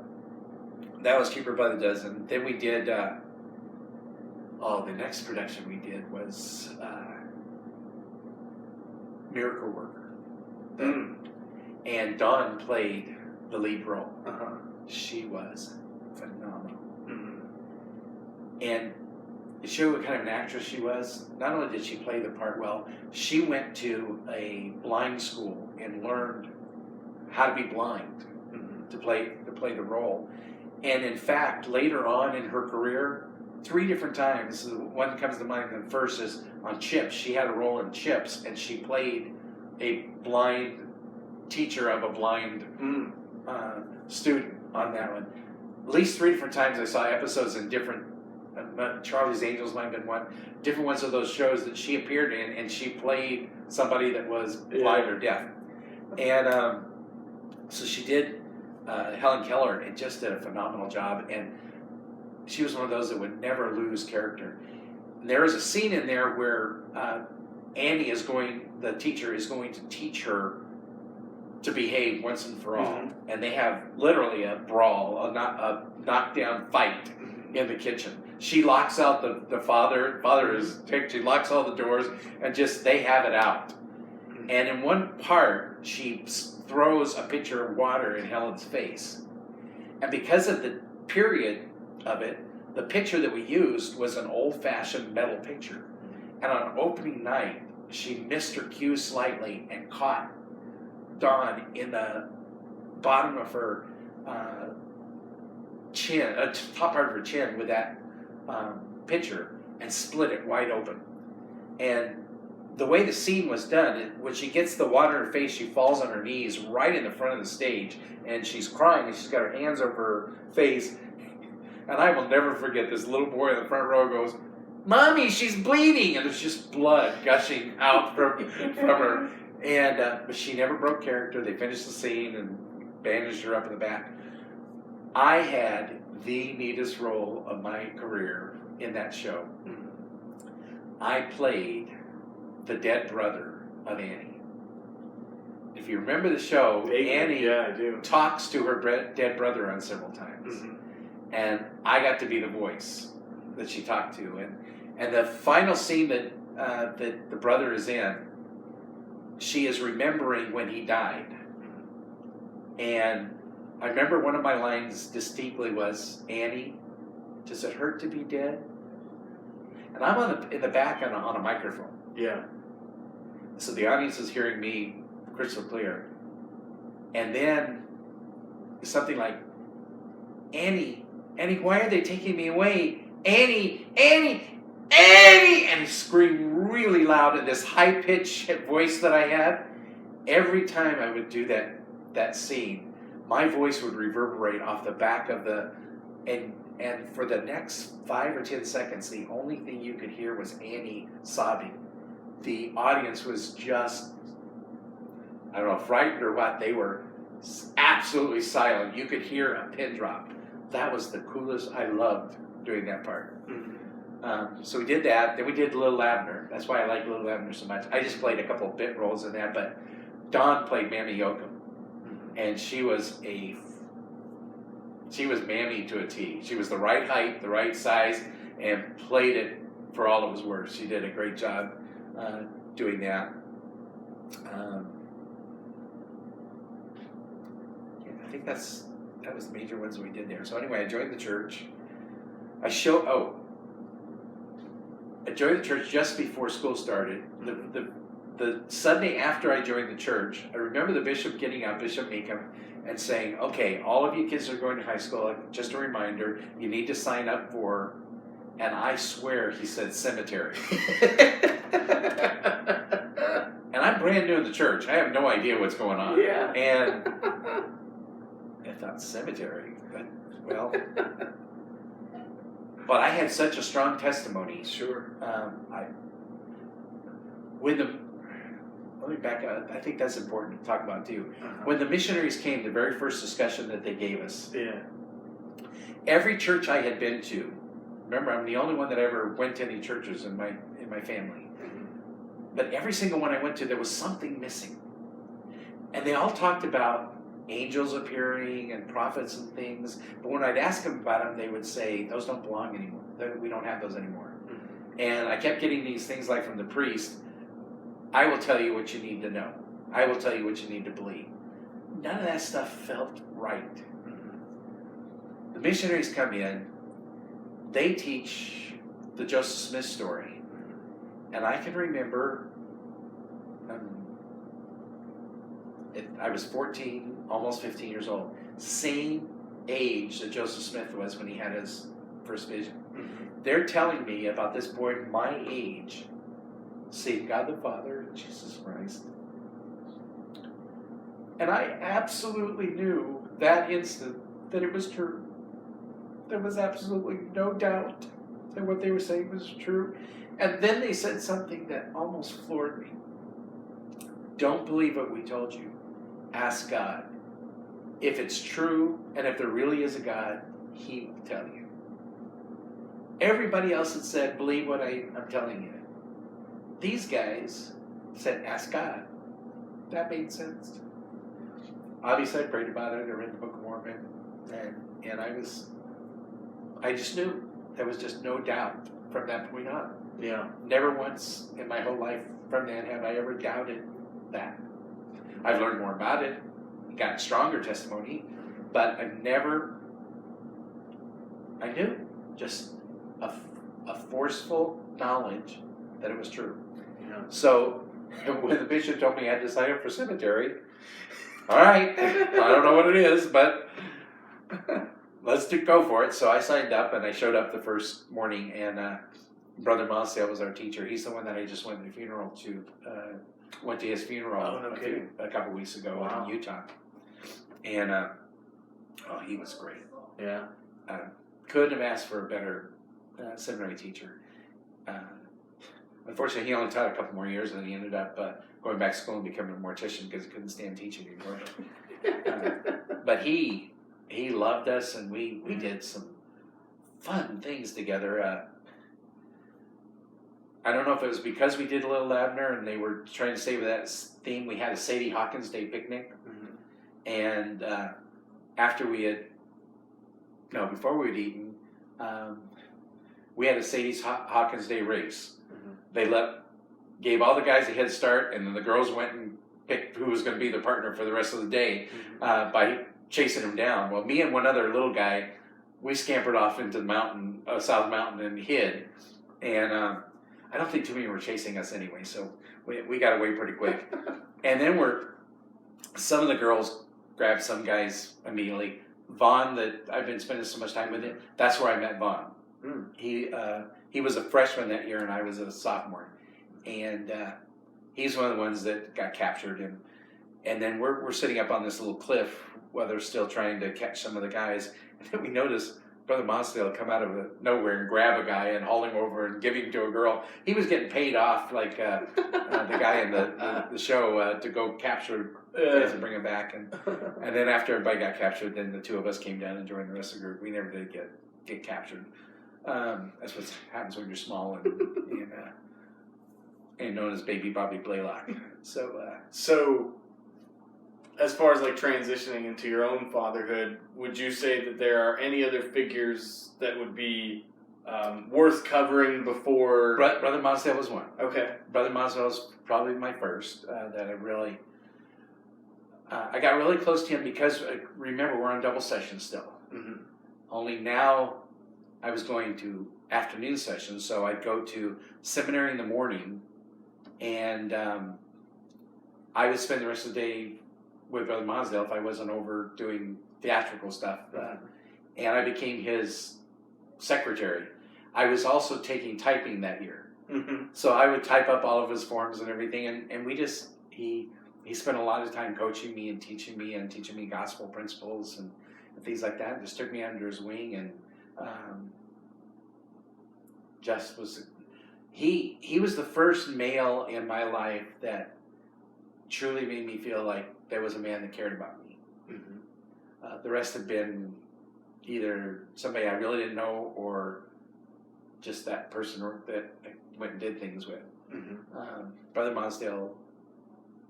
that was Cheaper by the Dozen. Then we did, the next production we did was Miracle Worker. And Dawn played the lead role. She was phenomenal. And to show what kind of an actress she was, not only did she play the part well, she went to a blind school and learned how to be blind to play the role. And in fact, later on in her career, 3 different times, one comes to mind, the first is on Chips. She had a role in Chips, and she played a blind teacher of a blind student on that one. At least 3 different times I saw episodes in different, Charlie's Angels might have been one, different ones of those shows that she appeared in, and she played somebody that was blind or deaf. And so she did Helen Keller and just did a phenomenal job. And she was one of those that would never lose character. And there is a scene in there where Annie the teacher is going to teach her to behave once and for all. And they have literally a brawl, a knockdown fight in the kitchen. She locks out the father. Father is she locks all the doors and just they have it out. And in one part, she throws a pitcher of water in Helen's face. And because of the period of it, the pitcher that we used was an old-fashioned metal pitcher. And on opening night, she missed her cue slightly and caught Dawn in the bottom of her chin, top part of her chin with that pitcher and split it wide open. And the way the scene was done, when she gets the water in her face, she falls on her knees right in the front of the stage, and she's crying, and she's got her hands over her face. And I will never forget this little boy in the front row goes, "Mommy, she's bleeding!" And there's just blood gushing out from her. And but she never broke character. They finished the scene and bandaged her up in the back. I had the neatest role of my career in that show. I played the dead brother of Annie. If you remember the show, Annie I do. talks to her dead brother on several times. And I got to be the voice that she talked to. And the final scene that the brother is in, she is remembering when he died. And I remember one of my lines distinctly was, "Annie, does it hurt to be dead?" And I'm in the back on a microphone. Yeah. So the audience is hearing me crystal clear. And then something like, Annie, why are they taking me away? Annie! And he screamed really loud in this high-pitched voice that I had. Every time I would do that scene, my voice would reverberate off the back of and for the next 5 or 10 seconds, the only thing you could hear was Annie sobbing. The audience was just, I don't know, frightened or what. They were absolutely silent. You could hear a pin drop. That was the coolest. I loved doing that part. So we did that. Then we did Little Lavender. That's why I like Little Lavender so much. I just played a couple of bit roles in that, but Dawn played Mammy Yoakum, and she was Mammy to a T. She was the right height, the right size, and played it for all it was worth. She did a great job doing that. I think that's that was the major ones we did there. So anyway, I joined the church. I joined the church just before school started. The Sunday after I joined the church, I remember the bishop getting up, Bishop Meekum, and saying, okay, all of you kids are going to high school, just a reminder, you need to sign up for, and I swear he said cemetery. And I'm brand new in the church. I have no idea what's going on. Yeah. And I thought cemetery, but I had such a strong testimony. Sure. Let me back up. I think that's important to talk about too. Uh-huh. When the missionaries came, the very first discussion that they gave us, Yeah. every church I had been to, remember I'm the only one that ever went to any churches in my family, but every single one I went to, there was something missing. And they all talked about angels appearing and prophets and things, but when I'd ask them about them, they would say, those don't belong anymore. We don't have those anymore. And I kept getting these things like from the priest, I will tell you what you need to know. I will tell you what you need to believe. None of that stuff felt right. The missionaries come in, they teach the Joseph Smith story. And I can remember, I was 14, almost 15 years old. Same age that Joseph Smith was when he had his first vision. They're telling me about this boy my age, see God the Father, Jesus Christ. And I absolutely knew that instant that it was true. There was absolutely no doubt that what they were saying was true. And then they said something that almost floored me. Don't believe what we told you. Ask God. If it's true, and if there really is a God, He will tell you. Everybody else had said, believe what I'm telling you. These guys said, ask God. That made sense. Obviously, I prayed about it. I read the Book of Mormon. And I just knew. There was just no doubt from that point on. Yeah. Never once in my whole life from then have I ever doubted that. I've learned more about it, gotten stronger testimony, but I knew, just a forceful knowledge that it was true. Yeah. So when the bishop told me I had to sign up for cemetery, all right, I don't know what it is, but let's go for it. So I signed up and I showed up the first morning, and Brother Mosdale was our teacher. He's the one that I just went to the funeral to. Went to his funeral a couple weeks ago in Utah, and he was great. Yeah. Couldn't have asked for a better seminary teacher. Unfortunately, he only taught a couple more years, and then he ended up going back to school and becoming a mortician because he couldn't stand teaching anymore. But he loved us, and we did some fun things together. I don't know if it was because we did Little Abner and they were trying to stay with that theme. We had a Sadie Hawkins Day picnic. And before we had eaten, we had a Sadie Hawkins Day race. They gave all the guys a head start, and then the girls went and picked who was going to be the partner for the rest of the day by chasing them down. Well, me and one other little guy, we scampered off into the mountain, South Mountain, and hid. And I don't think too many were chasing us anyway, so we got away pretty quick. And then some of the girls grabbed some guys immediately. Vaughn, that I've been spending so much time with him, that's where I met Vaughn. He was a freshman that year, and I was a sophomore. And he's one of the ones that got captured. And then we're sitting up on this little cliff while they're still trying to catch some of the guys. And then we noticed Brother Mosdale come out of nowhere and grab a guy and haul him over and give him to a girl. He was getting paid off like the guy in the show to go capture guys and bring him back. And then after everybody got captured, then the two of us came down and joined the rest of the group. We never did get captured. That's what happens when you're small and known as Baby Bobby Blaylock. So as far as like transitioning into your own fatherhood, would you say that there are any other figures that would be worth covering before? Brother Mosdale was one. Okay. Brother Mosdale was probably my first that I really. I got really close to him because, remember, we're on double session still. Mm-hmm. Only now I was going to afternoon sessions, so I'd go to seminary in the morning, and I would spend the rest of the day with Brother Monsdale if I wasn't over doing theatrical stuff. And I became his secretary. I was also taking typing that year. Mm-hmm. So I would type up all of his forms and everything, and we just, he spent a lot of time coaching me and teaching me gospel principles and things like that. Just took me under his wing, and just was, he was the first male in my life that truly made me feel like there was a man that cared about me. Mm-hmm. The rest had been either somebody I really didn't know or just that person that I went and did things with. Mm-hmm. Brother Monsdale,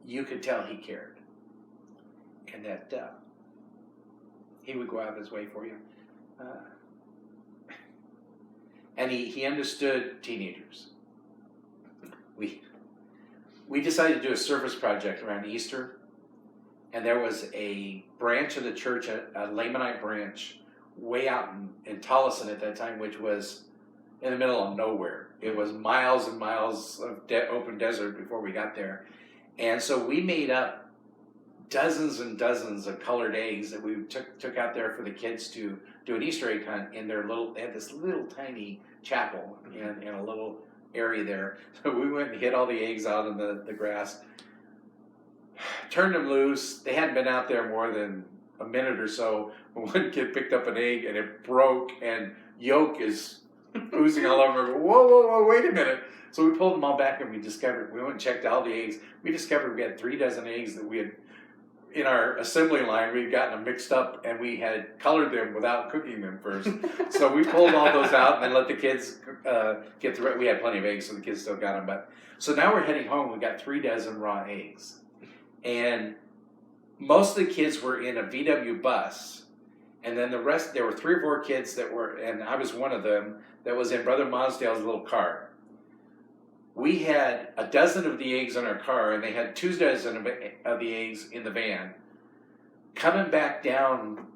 you could tell he cared, and that he would go out of his way for you. And he understood teenagers. We decided to do a service project around Easter, and there was a branch of the church, a Lamanite branch, way out in Tolleson at that time, which was in the middle of nowhere. It was miles and miles of open desert before we got there. And so we made up dozens and dozens of colored eggs that we took out there for the kids to do an Easter egg hunt in their they had this little tiny chapel in a little area there. So we went and hid all the eggs out in the grass, turned them loose. They hadn't been out there more than a minute or so when one kid picked up an egg and it broke and yolk is oozing all over. Whoa, wait a minute. So we pulled them all back and we went and checked all the eggs. We discovered we had 3 dozen eggs that we had, in our assembly line, we had gotten them mixed up and we had colored them without cooking them first. So we pulled all those out and then let the kids get through it. We had plenty of eggs, so the kids still got them. But so now we're heading home. We got 3 dozen raw eggs. And most of the kids were in a VW bus. And then the rest, there were 3 or 4 kids that were, and I was one of them, that was in Brother Monsdale's little car. We had 12 of the eggs in our car, and they had 2 dozen of the eggs in the van. Coming back down,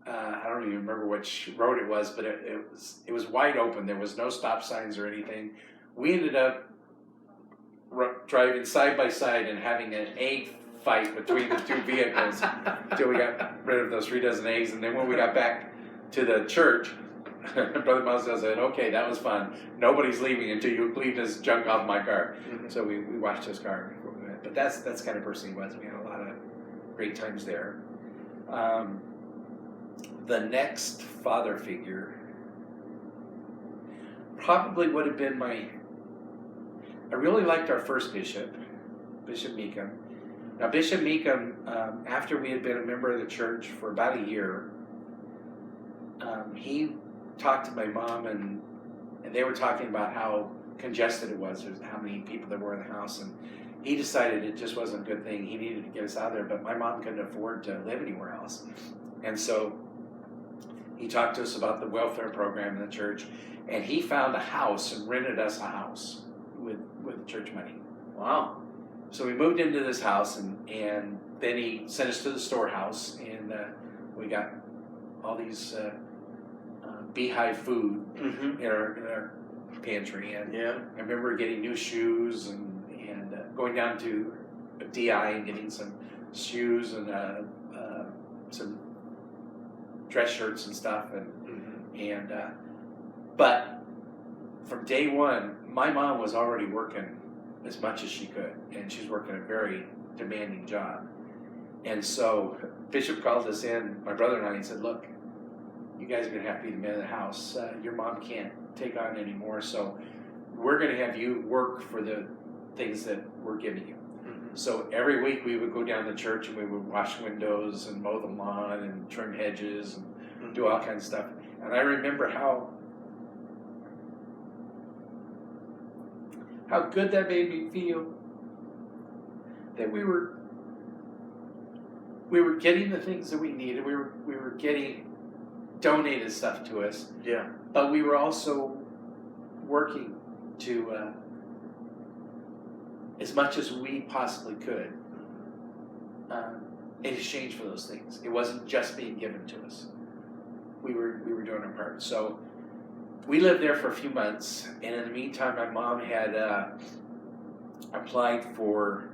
I don't even remember which road it was, but it was wide open. There was no stop signs or anything. We ended up driving side by side and having an egg fight between the 2 vehicles until we got rid of those 3 dozen eggs. And then when we got back to the church, Brother Monsdale said, "Okay, that was fun. Nobody's leaving until you clean this junk off my car." Mm-hmm. So we washed his car before we went. But that's the kind of person he was. We had a lot of great times there. The next father figure probably would have been I really liked our first bishop, Bishop Meekum. Now, Bishop Meekum, after we had been a member of the church for about a year, he talked to my mom, and they were talking about how congested it was, how many people there were in the house, and he decided it just wasn't a good thing. He needed to get us out of there, but my mom couldn't afford to live anywhere else. And so he talked to us about the welfare program in the church, and he found a house and rented us a house with the church money. Wow. So we moved into this house, and then he sent us to the storehouse, and we got all these beehive food in our pantry. And I remember getting new shoes and going down to a DI and getting some shoes and some dress shirts and stuff. But from day one, my mom was already working as much as she could, and she's working a very demanding job. And so Bishop called us in, my brother and I, and said, "Look, you guys are going to have to be the men of the house. Your mom can't take on anymore, so we're going to have you work for the things that we're giving you." So every week we would go down to church and we would wash windows and mow the lawn and trim hedges and do all kinds of stuff. And I remember how good that made me feel, that we were getting the things that we needed. We were getting donated stuff to us. Yeah. But we were also working to as much as we possibly could in exchange for those things. It wasn't just being given to us. We were doing our part. So we lived there for a few months, and in the meantime, my mom had applied for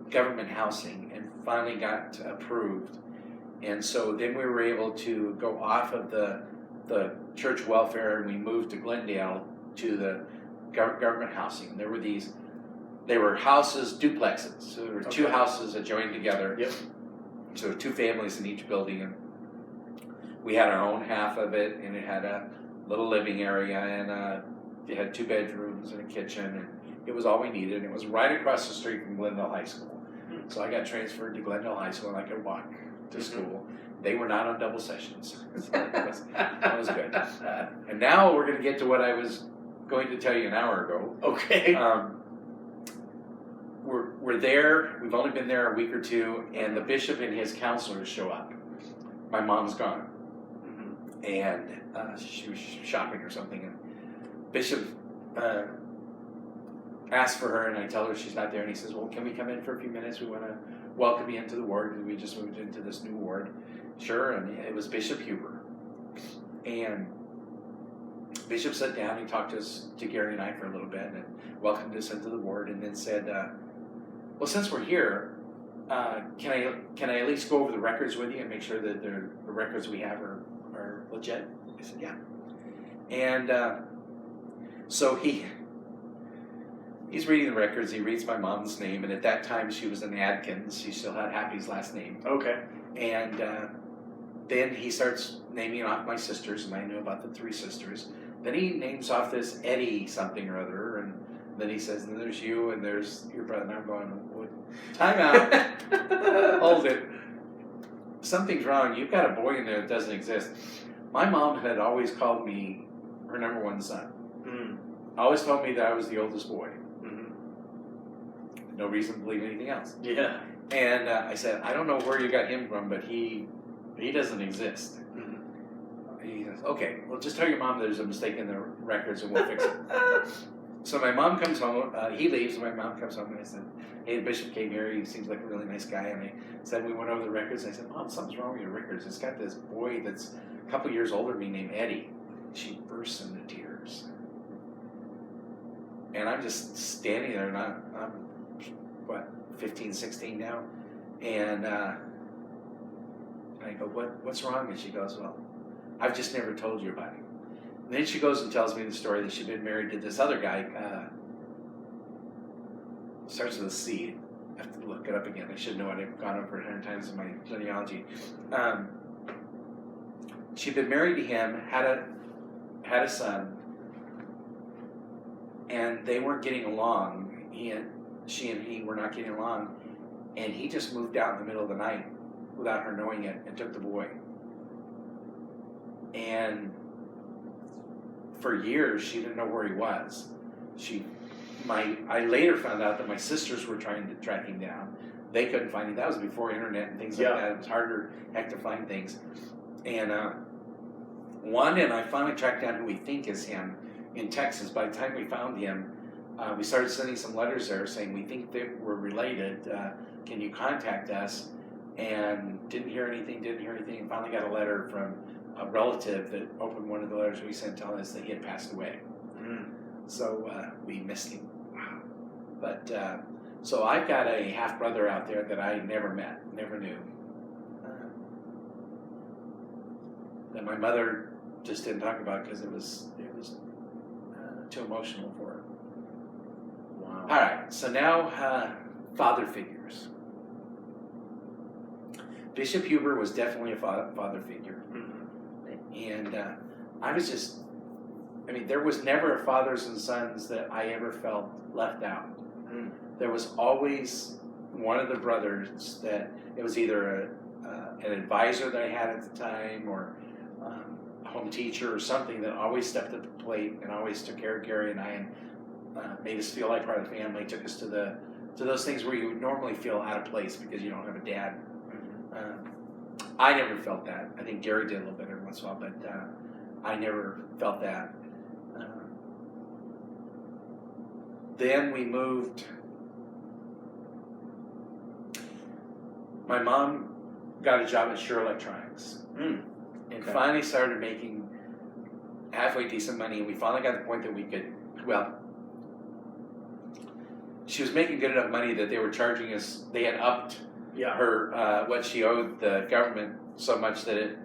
government housing and finally got approved. And so then we were able to go off of the church welfare, and we moved to Glendale to the government housing. There were they were houses, duplexes. So there were two houses that joined together. Yep. So two families in each building, and we had our own half of it, and it had a little living area, and it had 2 bedrooms and a kitchen, and it was all we needed. It was right across the street from Glendale High School. So I got transferred to Glendale High School, and I could walk to school. They were not on double sessions. So that was good. And now we're going to get to what I was going to tell you an hour ago. Okay. We're there. We've only been there a week or two, and the bishop and his counselors show up. My mom's gone, and she was shopping or something. And Bishop asked for her, and I tell her she's not there. And he says, "Well, can we come in for a few minutes? We want to welcome you into the ward. We just moved into this new ward." Sure. And it was Bishop Huber, and Bishop sat down. He talked to Gary and I for a little bit, and welcomed us into the ward, and then said, "Well, since we're here, can I at least go over the records with you and make sure that the records we have are legit?" I said, "Yeah." And so he's reading the records. He reads my mom's name, and at that time she was an Adkins. She still had Happy's last name. Okay. And then he starts naming off my sisters, and I knew about the 3 sisters. Then he names off this Eddie something or other, and then he says, "And there's you, and there's your brother." And I'm going, "Time out. Hold it. Something's wrong. You've got a boy in there that doesn't exist." My mom had always called me her number 1 son. Always told me that I was the oldest boy. No reason to believe anything else. Yeah. And I said, "I don't know where you got him from, but he doesn't exist." He says, "Okay, well, just tell your mom there's a mistake in the records and we'll fix it." So my mom comes home. He leaves, and my mom comes home, and I said, "Hey, the bishop came here. He seems like a really nice guy." And I said, we went over the records. And I said, "Mom, something's wrong with your records. It's got this boy that's a couple years older than me named Eddie." She bursts into tears. And I'm just standing there, and I'm what, 15, 16 now? And I go, what's wrong? And she goes, "Well, I've just never told you about him." And then she goes and tells me the story that she'd been married to this other guy. Starts with a C. I have to look it up again. I should know it. I've gone over it 100 times in my genealogy. She'd been married to him, had a son, and they weren't getting along. She and he were not getting along, and he just moved out in the middle of the night without her knowing it and took the boy. And for years, she didn't know where he was. I later found out that my sisters were trying to track him down. They couldn't find him. That was before internet and things like that. It was harder, heck, to find things. And and I finally tracked down who we think is him in Texas. By the time we found him, we started sending some letters there saying, "We think that we're related. Can you contact us?" And didn't hear anything, and finally got a letter from a relative that opened one of the letters we sent telling us that he had passed away. So we missed him. But so I've got a half brother out there that I never met, never knew. That my mother just didn't talk about because it was too emotional for her. Wow. All right, so now father figures. Bishop Huber was definitely a father figure. And there was never a fathers and sons that I ever felt left out. There was always one of the brothers that it was either an advisor that I had at the time or a home teacher or something that always stepped up to the plate and always took care of Gary and I and made us feel like part of the family, took us to those things where you would normally feel out of place because you don't have a dad. I never felt that. I think Gary did a little bit every once in a while, but I never felt that. Then we moved. my mom got a job at Sure Electronics. Mm. And finally started making halfway decent money. And we finally got to the point that we could, well, she was making good enough money that they were charging us, they had upped her, what she owed the government so much that it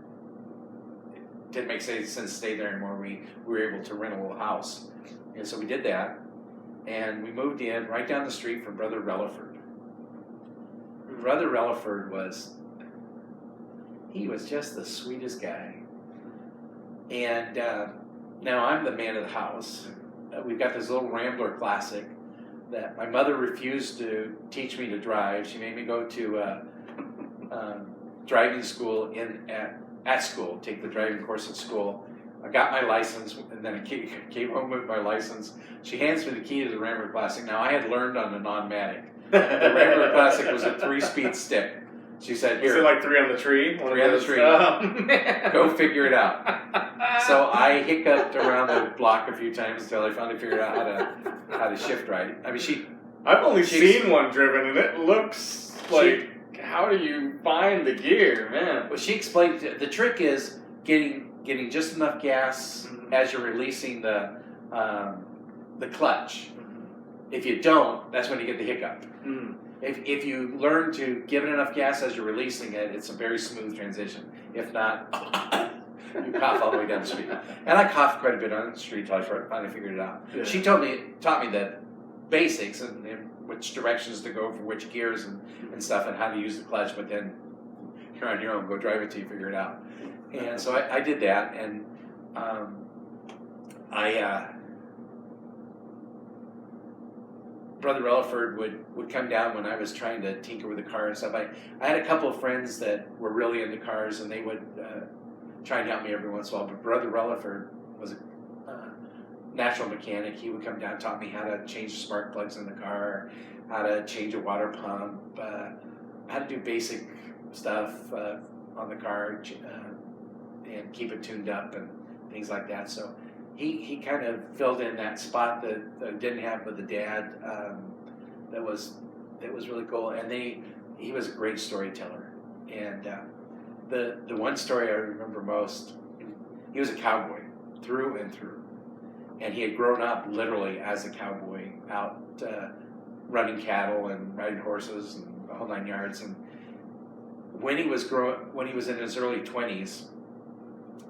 didn't make sense to stay there anymore. We were able to rent a little house. And so we did that. And we moved in right down the street from Brother Relaford. Brother Relaford he was just the sweetest guy. And now I'm the man of the house. We've got this little Rambler Classic that my mother refused to teach me to drive. She made me go to driving school at school, take the driving course at school. I got my license, and then I came home with my license. She hands me the key to the Rambler Classic. Now, I had learned on a non-matic. The Rambler Classic was a 3-speed stick. She said, "Here." Is it like 3 on the tree? 3 on the tree. Go figure it out. So I hiccuped around the block a few times until I finally figured out how to shift right. I mean, I've only seen one driven, and it looks like. How do you find the gear, man? Well, she explained the trick is getting just enough gas as you're releasing the clutch. If you don't, that's when you get the hiccup. If you learn to give it enough gas as you're releasing it, it's a very smooth transition. If not, you cough all the way down the street. And I coughed quite a bit on the street until I finally figured it out. Yeah. She taught me the basics and which directions to go for which gears and stuff and how to use the clutch, but then you're on your own, go drive it till you figure it out. And so I did that, and Brother Relaford would come down when I was trying to tinker with the car and stuff. I had a couple of friends that were really into cars, and they would try and help me every once in a while, but Brother Relaford was a natural mechanic. He would come down, taught me how to change the spark plugs in the car, how to change a water pump, how to do basic stuff on the car, and keep it tuned up and things like that. So he kind of filled in that spot that I didn't have with the dad. That was really cool. And he was a great storyteller. And the one story I remember most, he was a cowboy through and through. And he had grown up literally as a cowboy out running cattle and riding horses and the whole 9 yards. And when he was in his early 20s,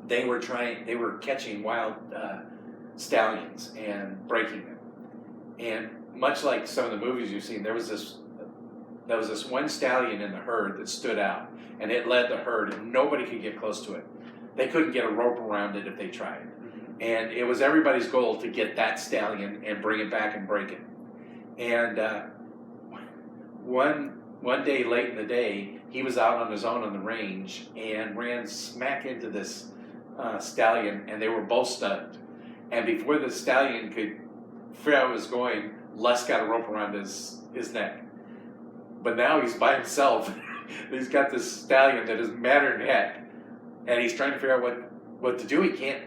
they were catching wild stallions and breaking them. And much like some of the movies you've seen, there was this one stallion in the herd that stood out, and it led the herd, and nobody could get close to it. They couldn't get a rope around it if they tried. And it was everybody's goal to get that stallion and bring it back and break it. And one day late in the day, he was out on his own on the range and ran smack into this stallion, and they were both stunned. And before the stallion could figure out where it was going, Les got a rope around his neck. But now he's by himself. He's got this stallion that is madder than heck, and he's trying to figure out what to do. He can't.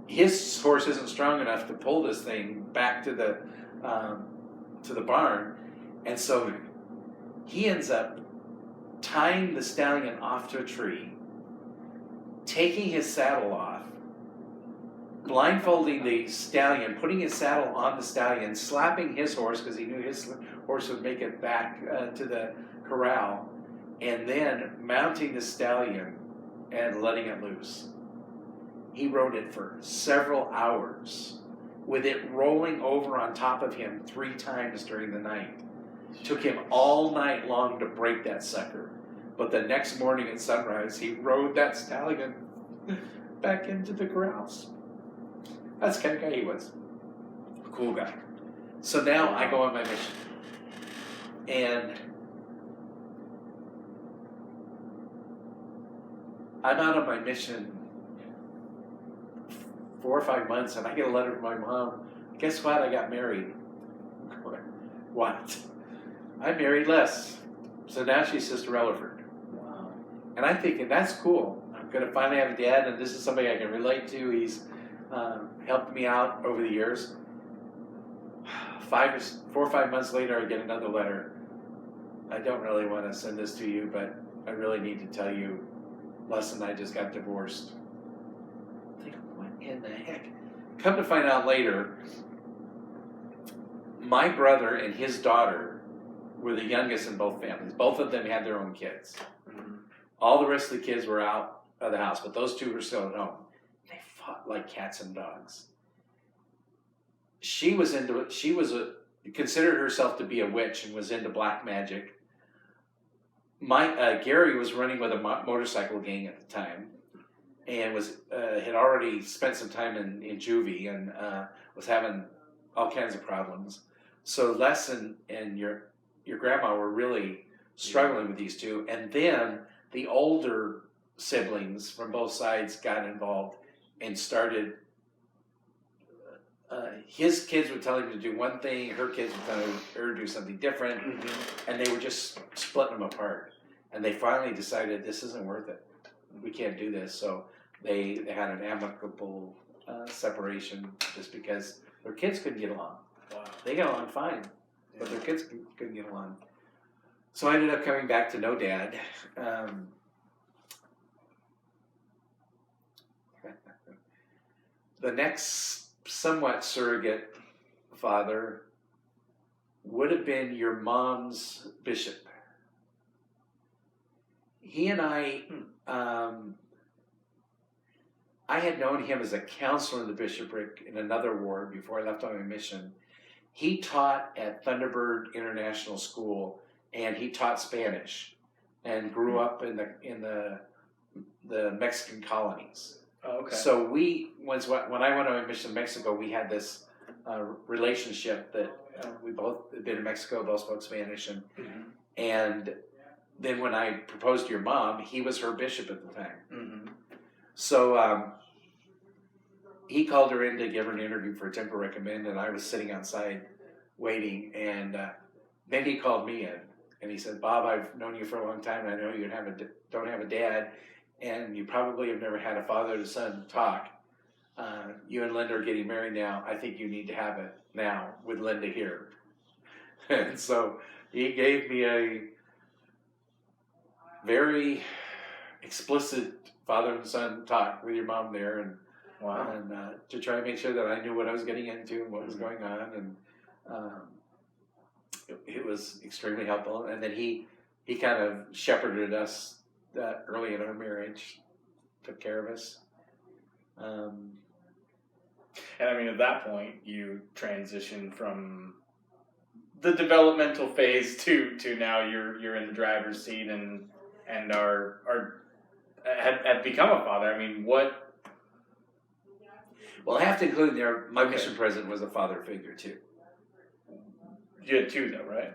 His horse isn't strong enough to pull this thing back to the barn, and so he ends up tying the stallion off to a tree, taking his saddle off, blindfolding the stallion, putting his saddle on the stallion, slapping his horse because he knew his horse would make it back to the corral, and then mounting the stallion and letting it loose. He rode it for several hours, with it rolling over on top of him 3 times during the night. Took him all night long to break that sucker. But the next morning at sunrise, he rode that stallion back into the corrals. That's the kind of guy he was. A cool guy. So now I go on my mission. And I'm out on my mission 4 or 5 months, and I get a letter from my mom. Guess what? I got married. I'm going, what? I married Les. So now she's Sister Relaford. Wow. And I'm thinking, that's cool. I'm going to finally have a dad, and this is somebody I can relate to. He's helped me out over the years. 4 or 5 months later, I get another letter. I don't really want to send this to you, but I really need to tell you, Les and I just got divorced. I think, what in the heck? Come to find out later, my brother and his daughter were the youngest in both families. Both of them had their own kids. All the rest of the kids were out of the house, but those two were still at home. They fought like cats and dogs. She considered herself to be a witch and was into black magic. Gary was running with a motorcycle gang at the time, and had already spent some time in juvie and was having all kinds of problems. So Les and your grandma were really struggling with these two, and then the older siblings from both sides got involved and started. His kids would tell him to do one thing, her kids would tell her to do something different, and they were just splitting them apart. And they finally decided this isn't worth it. We can't do this. So they had an amicable separation just because their kids couldn't get along. Wow. They got along fine, but their kids couldn't get along. So I ended up coming back to no dad. The next somewhat surrogate father would have been your mom's bishop. He and I had known him as a counselor in the bishopric in another ward before I left on my mission. He taught at Thunderbird International School, and he taught Spanish, and grew up in the Mexican colonies. Oh, okay. So when I went on my mission in Mexico, we had this relationship that we both had been in Mexico, both spoke Spanish, and then when I proposed to your mom, he was her bishop at the time. So he called her in to give her an interview for a temple recommend, and I was sitting outside waiting, and then he called me in, and he said, "Bob, I've known you for a long time, and I know you don't have a dad, and you probably have never had a father to son talk. You and Linda are getting married now. I think you need to have it now with Linda here." And so he gave me a very explicit father and son talk with your mom there, and wow. And to try to make sure that I knew what I was getting into and what was going on, and it was extremely helpful. And then he kind of shepherded us early in our marriage, took care of us. And I mean, at that point, you transitioned from the developmental phase to now you're in the driver's seat and had become a father. I mean, what? Well, I have to include there, my mission president was a father figure too. You had two, though, right?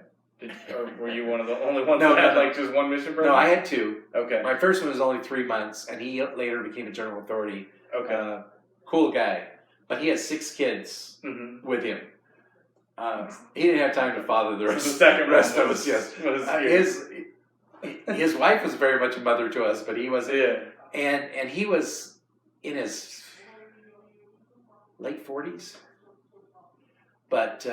Or were you one of the only ones No, that had no. like just one mission president? No, I had two. Okay. My first one was only 3 months, and he later became a general authority. Okay. Cool guy. But he has 6 kids with him. He didn't have time to father the rest, rest of us. Yes. His wife was very much a mother to us, but he was, and he was in his late 40s. But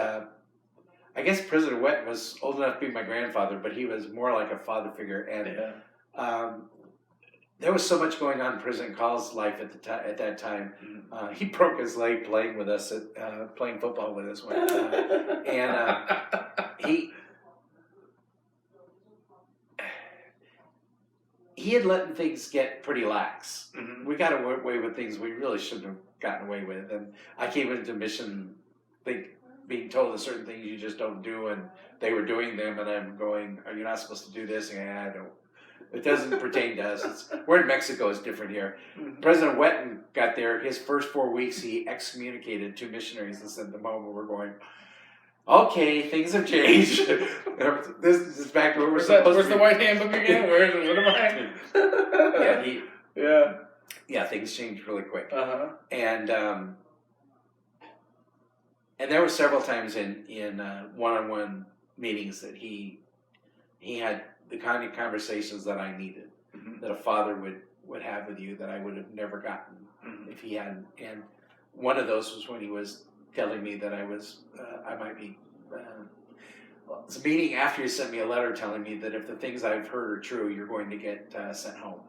I guess President Wetton was old enough to be my grandfather, but he was more like a father figure. And there was so much going on in President Call's life at that time. He broke his leg playing with us, playing football with us. He had let things get pretty lax. We got away with things we really shouldn't have gotten away with. And I came into mission being told that certain things you just don't do, and they were doing them, and I'm going, "Are you not supposed to do this?" And I don't. It doesn't pertain to us. We're in Mexico. It's different here. President Wetton got there. His first 4 weeks, he excommunicated 2 missionaries and sent them home. And we're going, okay, things have changed. This is back to where we're supposed to be. Where's the White Handbook again? What am I? Yeah, things changed really quick. And there were several times in one-on-one meetings that he had the kind of conversations that I needed, that a father would have with you that I would have never gotten if he hadn't. And one of those was when he was telling me that I might be It's a meeting after you sent me a letter telling me that if the things I've heard are true, you're going to get sent home.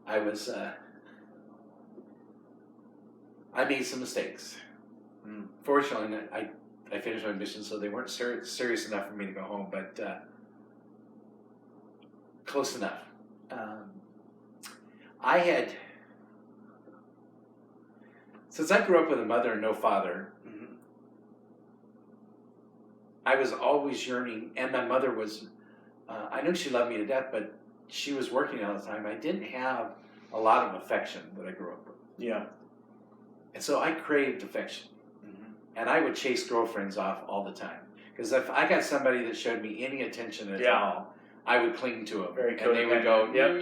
I was, I made some mistakes. Fortunately, I finished my mission, so they weren't serious enough for me to go home, but close enough. Since I grew up with a mother and no father, I was always yearning, and my mother was, I knew she loved me to death, but she was working all the time. I didn't have a lot of affection that I grew up with. Yeah. And so I craved affection. And I would chase girlfriends off all the time. Because if I got somebody that showed me any attention at all, I would cling to them. Very and they would go, Yep.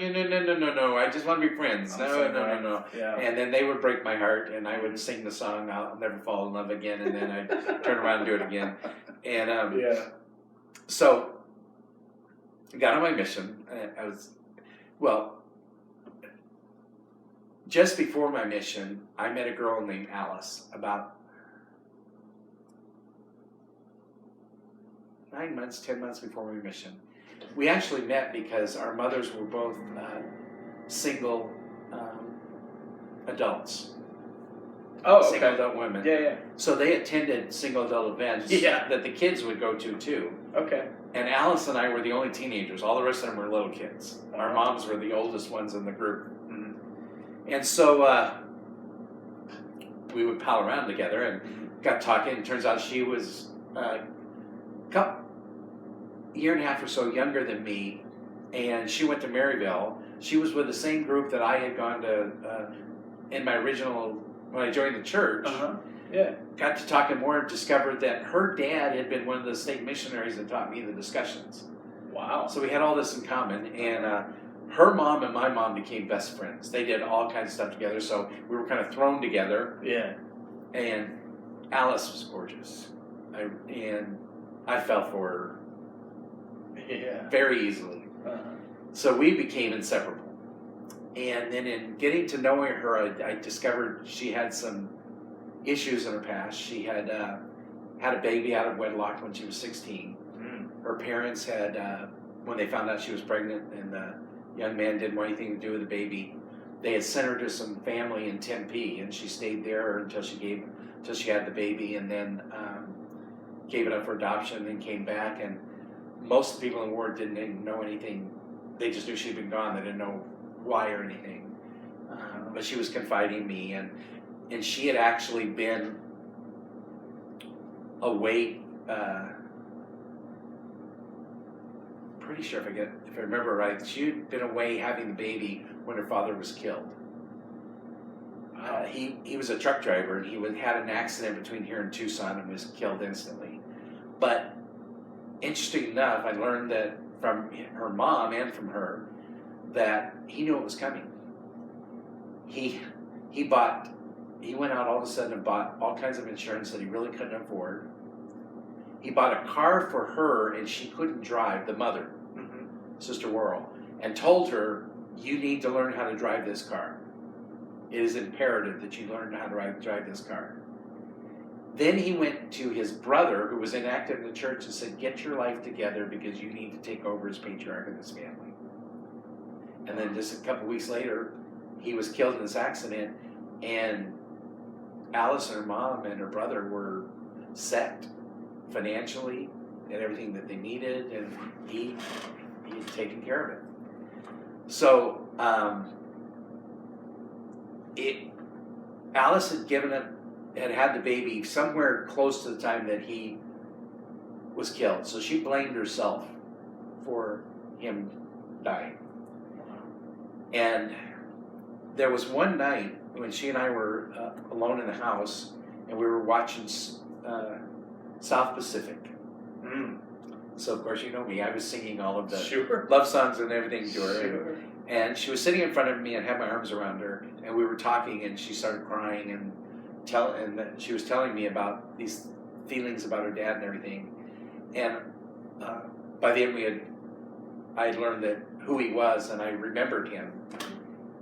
no, I just want to be friends. No. Yeah. And then they would break my heart, and I would sing the song, I'll never fall in love again, and then I'd turn around and do it again. And so I got on my mission. Just before my mission, I met a girl named Alice about 9 months, 10 months before my mission. We actually met because our mothers were both single adults. Oh, okay. Single adult women. Yeah. So they attended single adult events that the kids would go to too. Okay. And Alice and I were the only teenagers. All the rest of them were little kids. Our moms were the oldest ones in the group. And so we would pal around together and got talking. And it turns out she was a year and a half or so younger than me, and she went to Maryville. She was with the same group that I had gone to in my original, when I joined the church. Yeah. Got to talking more and discovered that her dad had been one of the state missionaries that taught me the discussions. Wow. So we had all this in common, and her mom and my mom became best friends. They did all kinds of stuff together, so we were kind of thrown together. Yeah. And Alice was gorgeous. I fell for her very easily. So we became inseparable. And then in getting to knowing her, I discovered she had some issues in her past. She had had a baby out of wedlock when she was 16. Her parents had, when they found out she was pregnant and the young man didn't want anything to do with the baby, they had sent her to some family in Tempe, and she stayed there until she had the baby, and then gave it up for adoption, and then came back. And most of the people in the ward didn't even know anything. They just knew she'd been gone. They didn't know why or anything. But she was confiding in me, and she had actually been away. Pretty sure if I remember right, she had been away having the baby when her father was killed. He was a truck driver, and he had an accident between here and Tucson and was killed instantly. But interesting enough, I learned that from her mom and from her that he knew it was coming. He went out all of a sudden and bought all kinds of insurance that he really couldn't afford. He bought a car for her, and she couldn't drive, the mother, Sister Worrell, and told her, you need to learn how to drive this car. It is imperative that you learn how to drive this car. Then he went to his brother, who was inactive in the church, and said, get your life together because you need to take over as patriarch of this family. And then just a couple weeks later, he was killed in this accident, and Alice and her mom and her brother were set financially and everything that they needed, and he had taken care of it. So Alice had had the baby somewhere close to the time that he was killed. So she blamed herself for him dying. And there was one night when she and I were alone in the house, and we were watching South Pacific. So of course, you know me, I was singing all of the love songs and everything to her. And she was sitting in front of me and had my arms around her, and we were talking, and she started crying and she was telling me about these feelings about her dad and everything. And by the end, I had learned who he was, and I remembered him.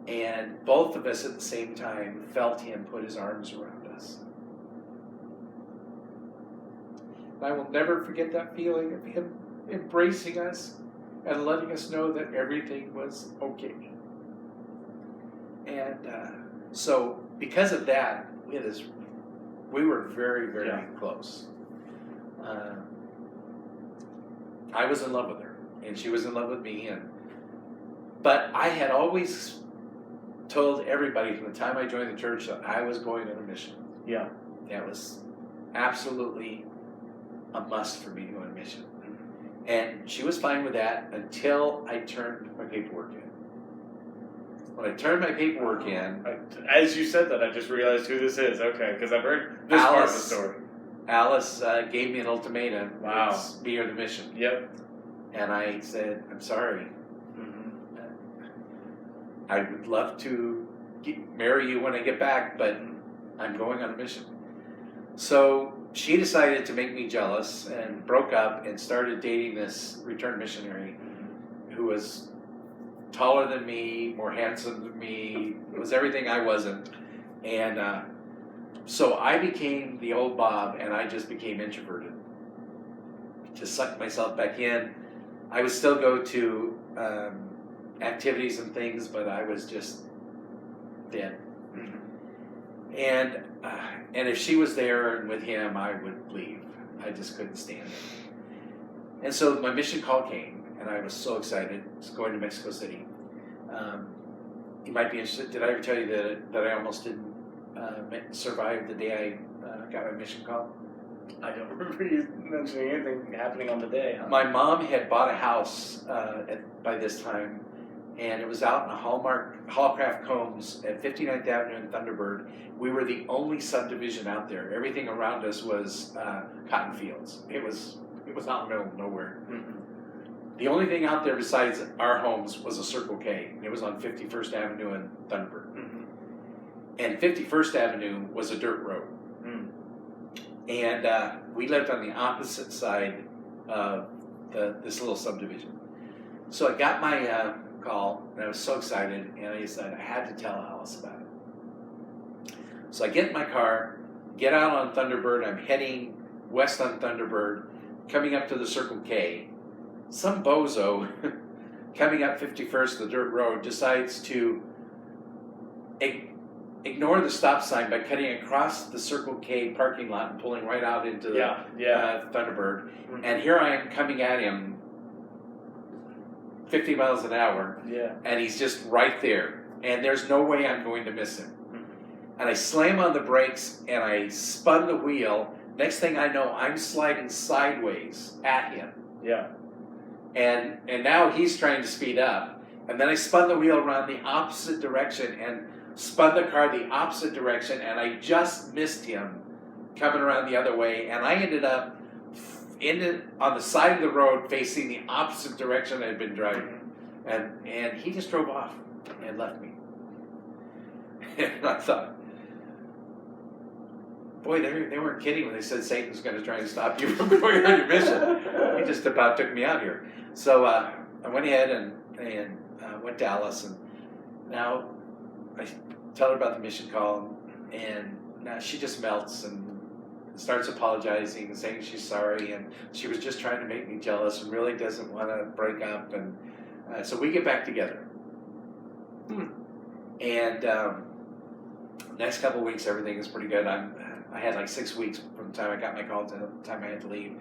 And both of us at the same time felt him put his arms around us. And I will never forget that feeling of him embracing us and letting us know that everything was okay. And so because of that, we were very, very close. I was in love with her, and she was in love with me. But I had always told everybody from the time I joined the church that I was going on a mission. Yeah. That was absolutely a must for me to go on a mission. And she was fine with that until I turned my paperwork in. When I turned my paperwork in... As you said that, I just realized who this is. Okay, because I've heard this part of the story. Alice gave me an ultimatum. Wow. It's be on a mission. Yep. And I said, I'm sorry. Mm-hmm. I would love to marry you when I get back, but I'm going on a mission. So she decided to make me jealous and broke up and started dating this return missionary who was taller than me, more handsome than me, was everything I wasn't. And so I became the old Bob, and I just became introverted. To suck myself back in. I would still go to activities and things, but I was just dead. And if she was there and with him, I would leave. I just couldn't stand it. And so my mission call came, and I was so excited. I was going to Mexico City. You might be interested. Did I ever tell you that I almost didn't survive the day I got my mission call? I don't remember you mentioning anything happening on the day. Huh? My mom had bought a house by this time, and it was out in a Hallcraft Combs at 59th Avenue in Thunderbird. We were the only subdivision out there. Everything around us was cotton fields. It was out in the middle of nowhere. Mm-hmm. The only thing out there besides our homes was a Circle K. It was on 51st Avenue in Thunderbird. Mm-hmm. And 51st Avenue was a dirt road. Mm. And we lived on the opposite side of this little subdivision. So I got my call, and I was so excited, and I decided I had to tell Alice about it. So I get in my car, get out on Thunderbird. I'm heading west on Thunderbird, coming up to the Circle K. Some bozo coming up 51st, the dirt road, decides to ignore the stop sign by cutting across the Circle K parking lot and pulling right out into the Thunderbird. Mm-hmm. And here I am coming at him 50 miles an hour, and he's just right there. And there's no way I'm going to miss him. Mm-hmm. And I slam on the brakes, and I spun the wheel. Next thing I know, I'm sliding sideways at him. Yeah. And now he's trying to speed up. And then I spun the wheel around the opposite direction and spun the car the opposite direction, and I just missed him coming around the other way, and I ended up on the side of the road facing the opposite direction I'd been driving. And he just drove off and left me. And I thought, boy, they weren't kidding when they said Satan's going to try and stop you from going on your mission. He just about took me out here. So I went ahead and went to Alice, and now I tell her about the mission call, and now she just melts and starts apologizing and saying she's sorry, and she was just trying to make me jealous and really doesn't want to break up. And so we get back together. And next couple of weeks, everything is pretty good. I had like 6 weeks from the time I got my call to the time I had to leave.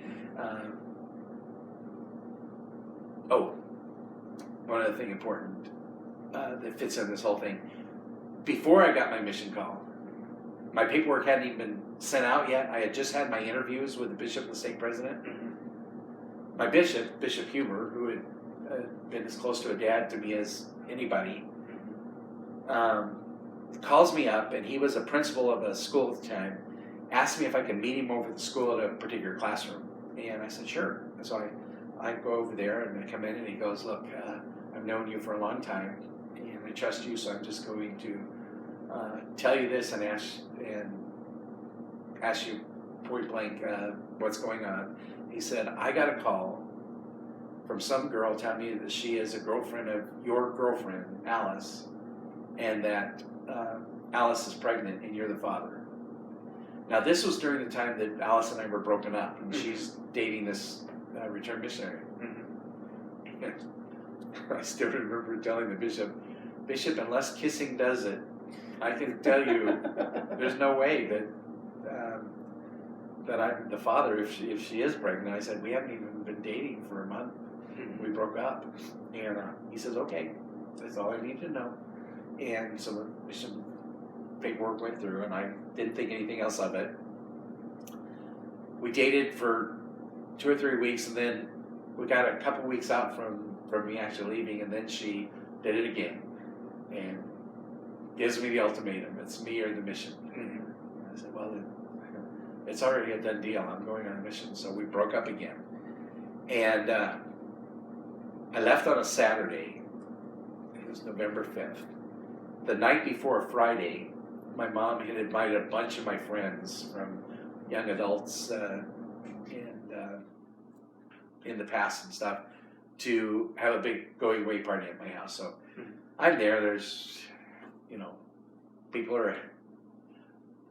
One other thing important that fits in this whole thing. Before I got my mission call, my paperwork hadn't even been sent out yet. I had just had my interviews with the bishop and the stake president. Mm-hmm. My bishop, Bishop Huber, who had been as close to a dad to me as anybody, calls me up, and he was a principal of a school at the time, asked me if I could meet him over at the school at a particular classroom. And I said, sure. And so I go over there, and I come in, and he goes, look, I've known you for a long time, and I trust you, so I'm just going to tell you this and ask you point blank what's going on. He said, I got a call from some girl telling me that she is a girlfriend of your girlfriend, Alice, and that Alice is pregnant and you're the father. Now, this was during the time that Alice and I were broken up, and she's dating this return missionary. I still remember telling the bishop, unless kissing does it, I can tell you there's no way that I'm the father if she is pregnant. I said, we haven't even been dating for a month. We broke up. And he says, okay, that's all I need to know. And so the bishop paperwork went through, and I didn't think anything else of it. We dated for 2 or 3 weeks, and then we got a couple weeks out from me actually leaving, and then she did it again and gives me the ultimatum. It's me or the mission. I said, well, then, it's already a done deal. I'm going on a mission. So we broke up again. And I left on a Saturday. It was November 5th. The night before Friday, my mom had invited a bunch of my friends from young adults and in the past and stuff to have a big going away party at my house. So I'm there. There's, people are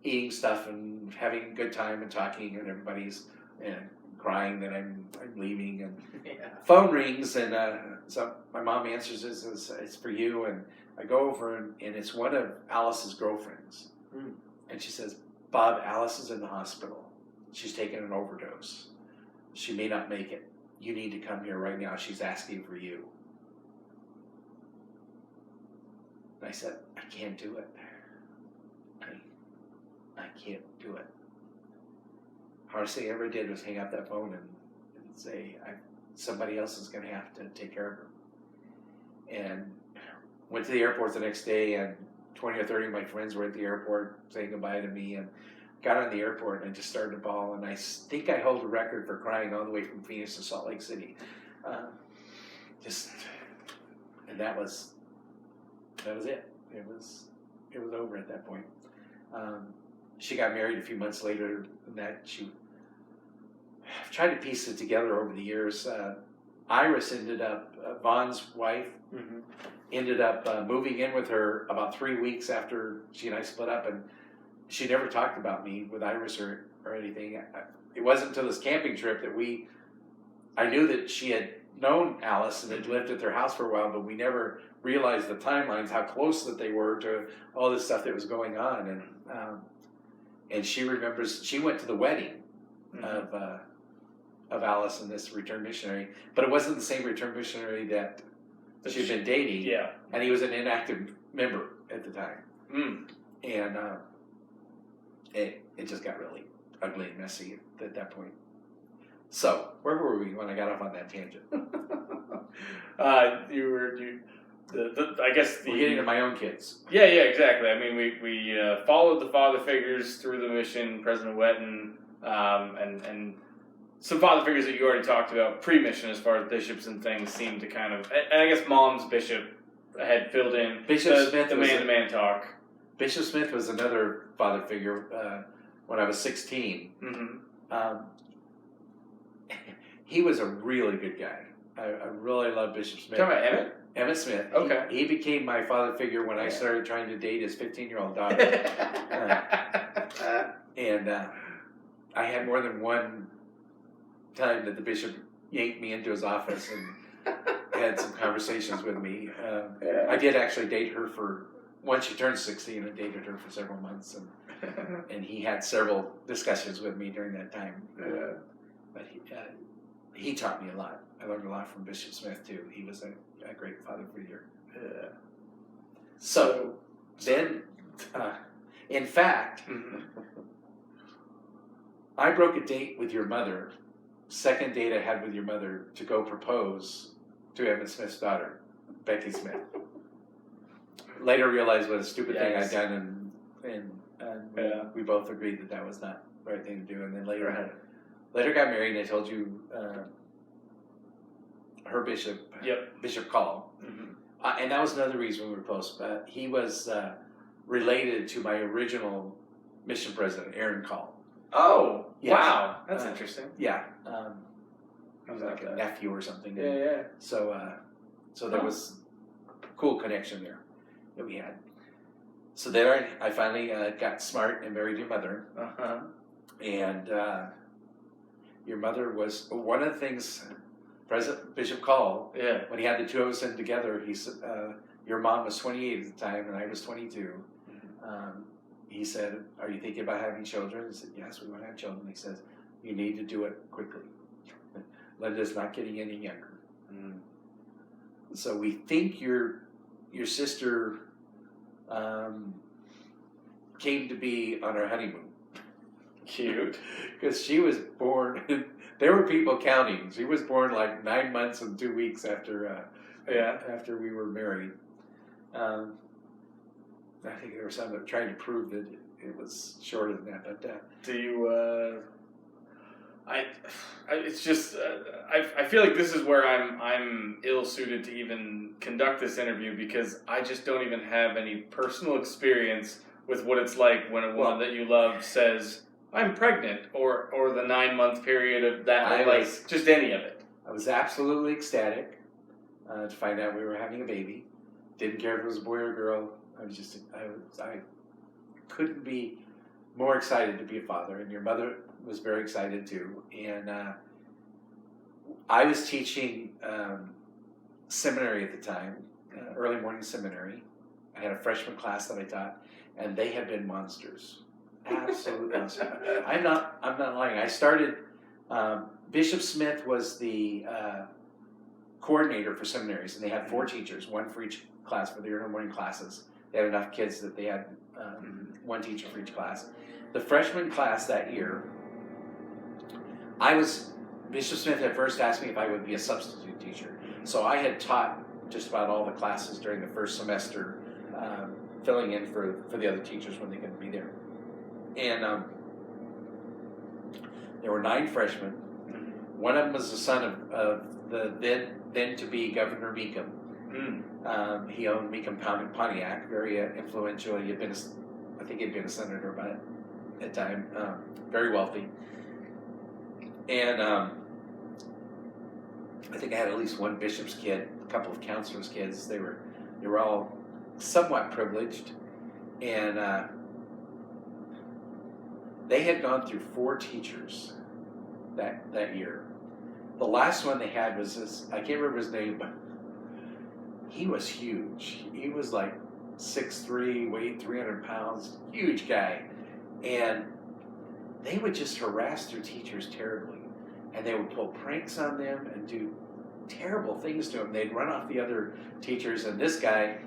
eating stuff and having a good time and talking, and everybody's crying that I'm leaving. And phone rings, and so my mom answers it, says, it's for you. And I go over, and it's one of Alice's girlfriends. And she says, Bob, Alice is in the hospital. She's taken an overdose. She may not make it. You need to come here right now. She's asking for you. And I said, I can't do it. I can't do it. Hardest thing I ever did was hang up that phone and say, somebody else is going to have to take care of her. And went to the airport the next day, and 20 or 30 of my friends were at the airport saying goodbye to me, and got on the airport, and I just started to bawl, and I think I hold a record for crying all the way from Phoenix to Salt Lake City. And that was it. It was over at that point. She got married a few months later, and I've tried to piece it together over the years. Iris ended up, Vaughn's wife, ended up moving in with her about 3 weeks after she and I split up, and she never talked about me with Iris or anything. It wasn't until this camping trip that I knew that she had known Alice and had lived at their house for a while, but we never realized the timelines, how close that they were to all this stuff that was going on. And she remembers, she went to the wedding of Alice and this return missionary, but it wasn't the same return missionary that she'd been dating. Yeah. And he was an inactive member at the time. And it just got really ugly and messy at that point. So, where were we when I got off on that tangent? We're getting to my own kids. Yeah, exactly. I mean, we followed the father figures through the mission, President Wetton, and some father figures that you already talked about pre-mission as far as bishops and things seemed to kind of, and I guess Mom's bishop had filled in Bishop Smith the man-to-man talk. Bishop Smith was another father figure when I was 16. He was a really good guy. I really love Bishop Smith. Talking about Emmett? Emmett Smith. Okay. He became my father figure when I started trying to date his 15-year-old daughter. And I had more than one time that the bishop yanked me into his office and had some conversations with me. I did actually date her once she turned 16, I dated her for several months, and he had several discussions with me during that time. But he taught me a lot. I learned a lot from Bishop Smith too. He was a great father figure. So then, in fact, I broke a date with your mother, second date I had with your mother, to go propose to Emmett Smith's daughter, Becky Smith. Later realized what a stupid thing I'd done, and we both agreed that was not the right thing to do. And then later got married, and I told you her bishop, Bishop Call. And that was another reason we were close. He was related to my original mission president, Aaron Call. Oh, yes. Wow. That's interesting. Yeah. He was like a nephew or something. Yeah. So there was a cool connection there that we had. So then I finally got smart and married your mother. Uh-huh. And your mother was one of the things President Bishop called Yeah. when he had the two of us in together. He said, "Your mom was 28 at the time, and I was 22." He said, "Are you thinking about having children?" I said, "Yes, we want to have children." He says, "You need to do it quickly. Linda's not getting any younger." So we think your sister came to be on her honeymoon. Cute. Because she was born, there were people counting. She was born like 9 months and 2 weeks after after we were married. I think there were some that were trying to prove that it was shorter than that. But Do you? It's just I feel like this is where I'm ill suited to even conduct this interview because I just don't even have any personal experience with what it's like when a woman that you love says I'm pregnant or the 9-month period of that just any of it. I was absolutely ecstatic to find out we were having a baby. Didn't care if it was a boy or a girl. I couldn't be more excited to be a father, and your mother was very excited too. And I was teaching seminary at the time, early morning seminary. I had a freshman class that I taught, and they had been monsters, absolute monsters. I'm not lying. I started. Bishop Smith was the coordinator for seminaries, and they had 4 teachers, one for each class for the early morning classes. They had enough kids that they had one teacher for each class. The freshman class that year, Bishop Smith had first asked me if I would be a substitute teacher. So I had taught just about all the classes during the first semester, filling in for the other teachers when they couldn't be there. And there were 9 freshmen. One of them was the son of the then to be Governor Meekum. He owned Meekum Pontiac, very influential. I think he'd been a senator by that time, very wealthy. And I think I had at least one bishop's kid, a couple of counselors' kids. They were all somewhat privileged, and they had gone through 4 teachers that year. The last one they had was this, I can't remember his name, but he was huge. He was like 6'3", weighed 300 pounds, huge guy. And they would just harass their teachers terribly. And they would pull pranks on them and do terrible things to them. They'd run off the other teachers. And this guy,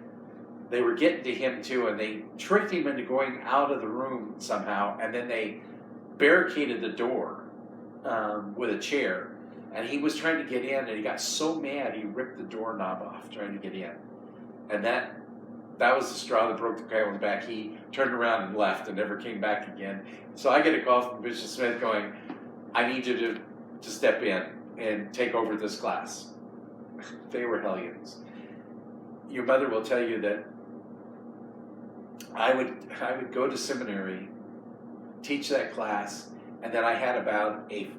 they were getting to him too, and they tricked him into going out of the room somehow. And then they barricaded the door with a chair. And he was trying to get in, and he got so mad he ripped the doorknob off trying to get in. And that was the straw that broke the camel's back. He turned around and left and never came back again. So I get a call from Bishop Smith going, "I need you to step in and take over this class." They were hellions. Your mother will tell you that I would go to seminary, teach that class, and then I had about a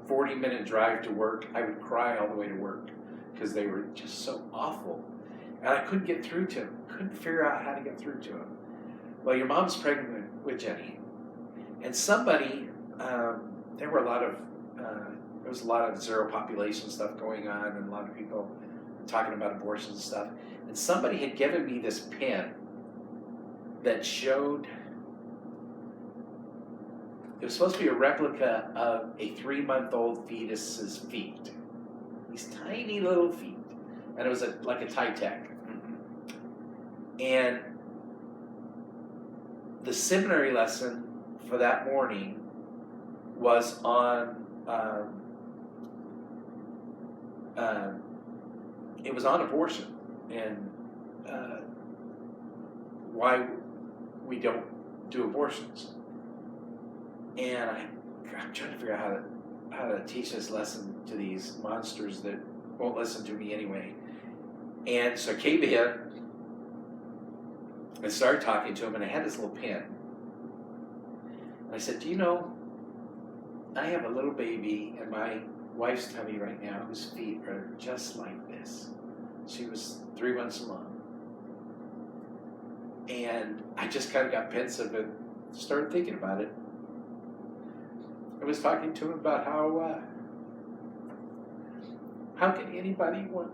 40-minute drive to work. I would cry all the way to work because they were just so awful. And I couldn't get through to him. Couldn't figure out how to get through to him. Well, your mom's pregnant with Jenny. And somebody, there was a lot of zero population stuff going on and a lot of people talking about abortions and stuff. And somebody had given me this pen that showed, it was supposed to be a replica of a 3-month-old fetus's feet. These tiny little feet. And it was like a Titech. And the seminary lesson for that morning was on, it was on abortion and why we don't do abortions. And I'm trying to figure out how to teach this lesson to these monsters that won't listen to me anyway. And so I came in and started talking to him, and I had this little pen. And I said, "Do you know, I have a little baby in my wife's tummy right now whose feet are just like this." She was 3 months along. And I just kind of got pensive and started thinking about it. I was talking to him about how can anybody want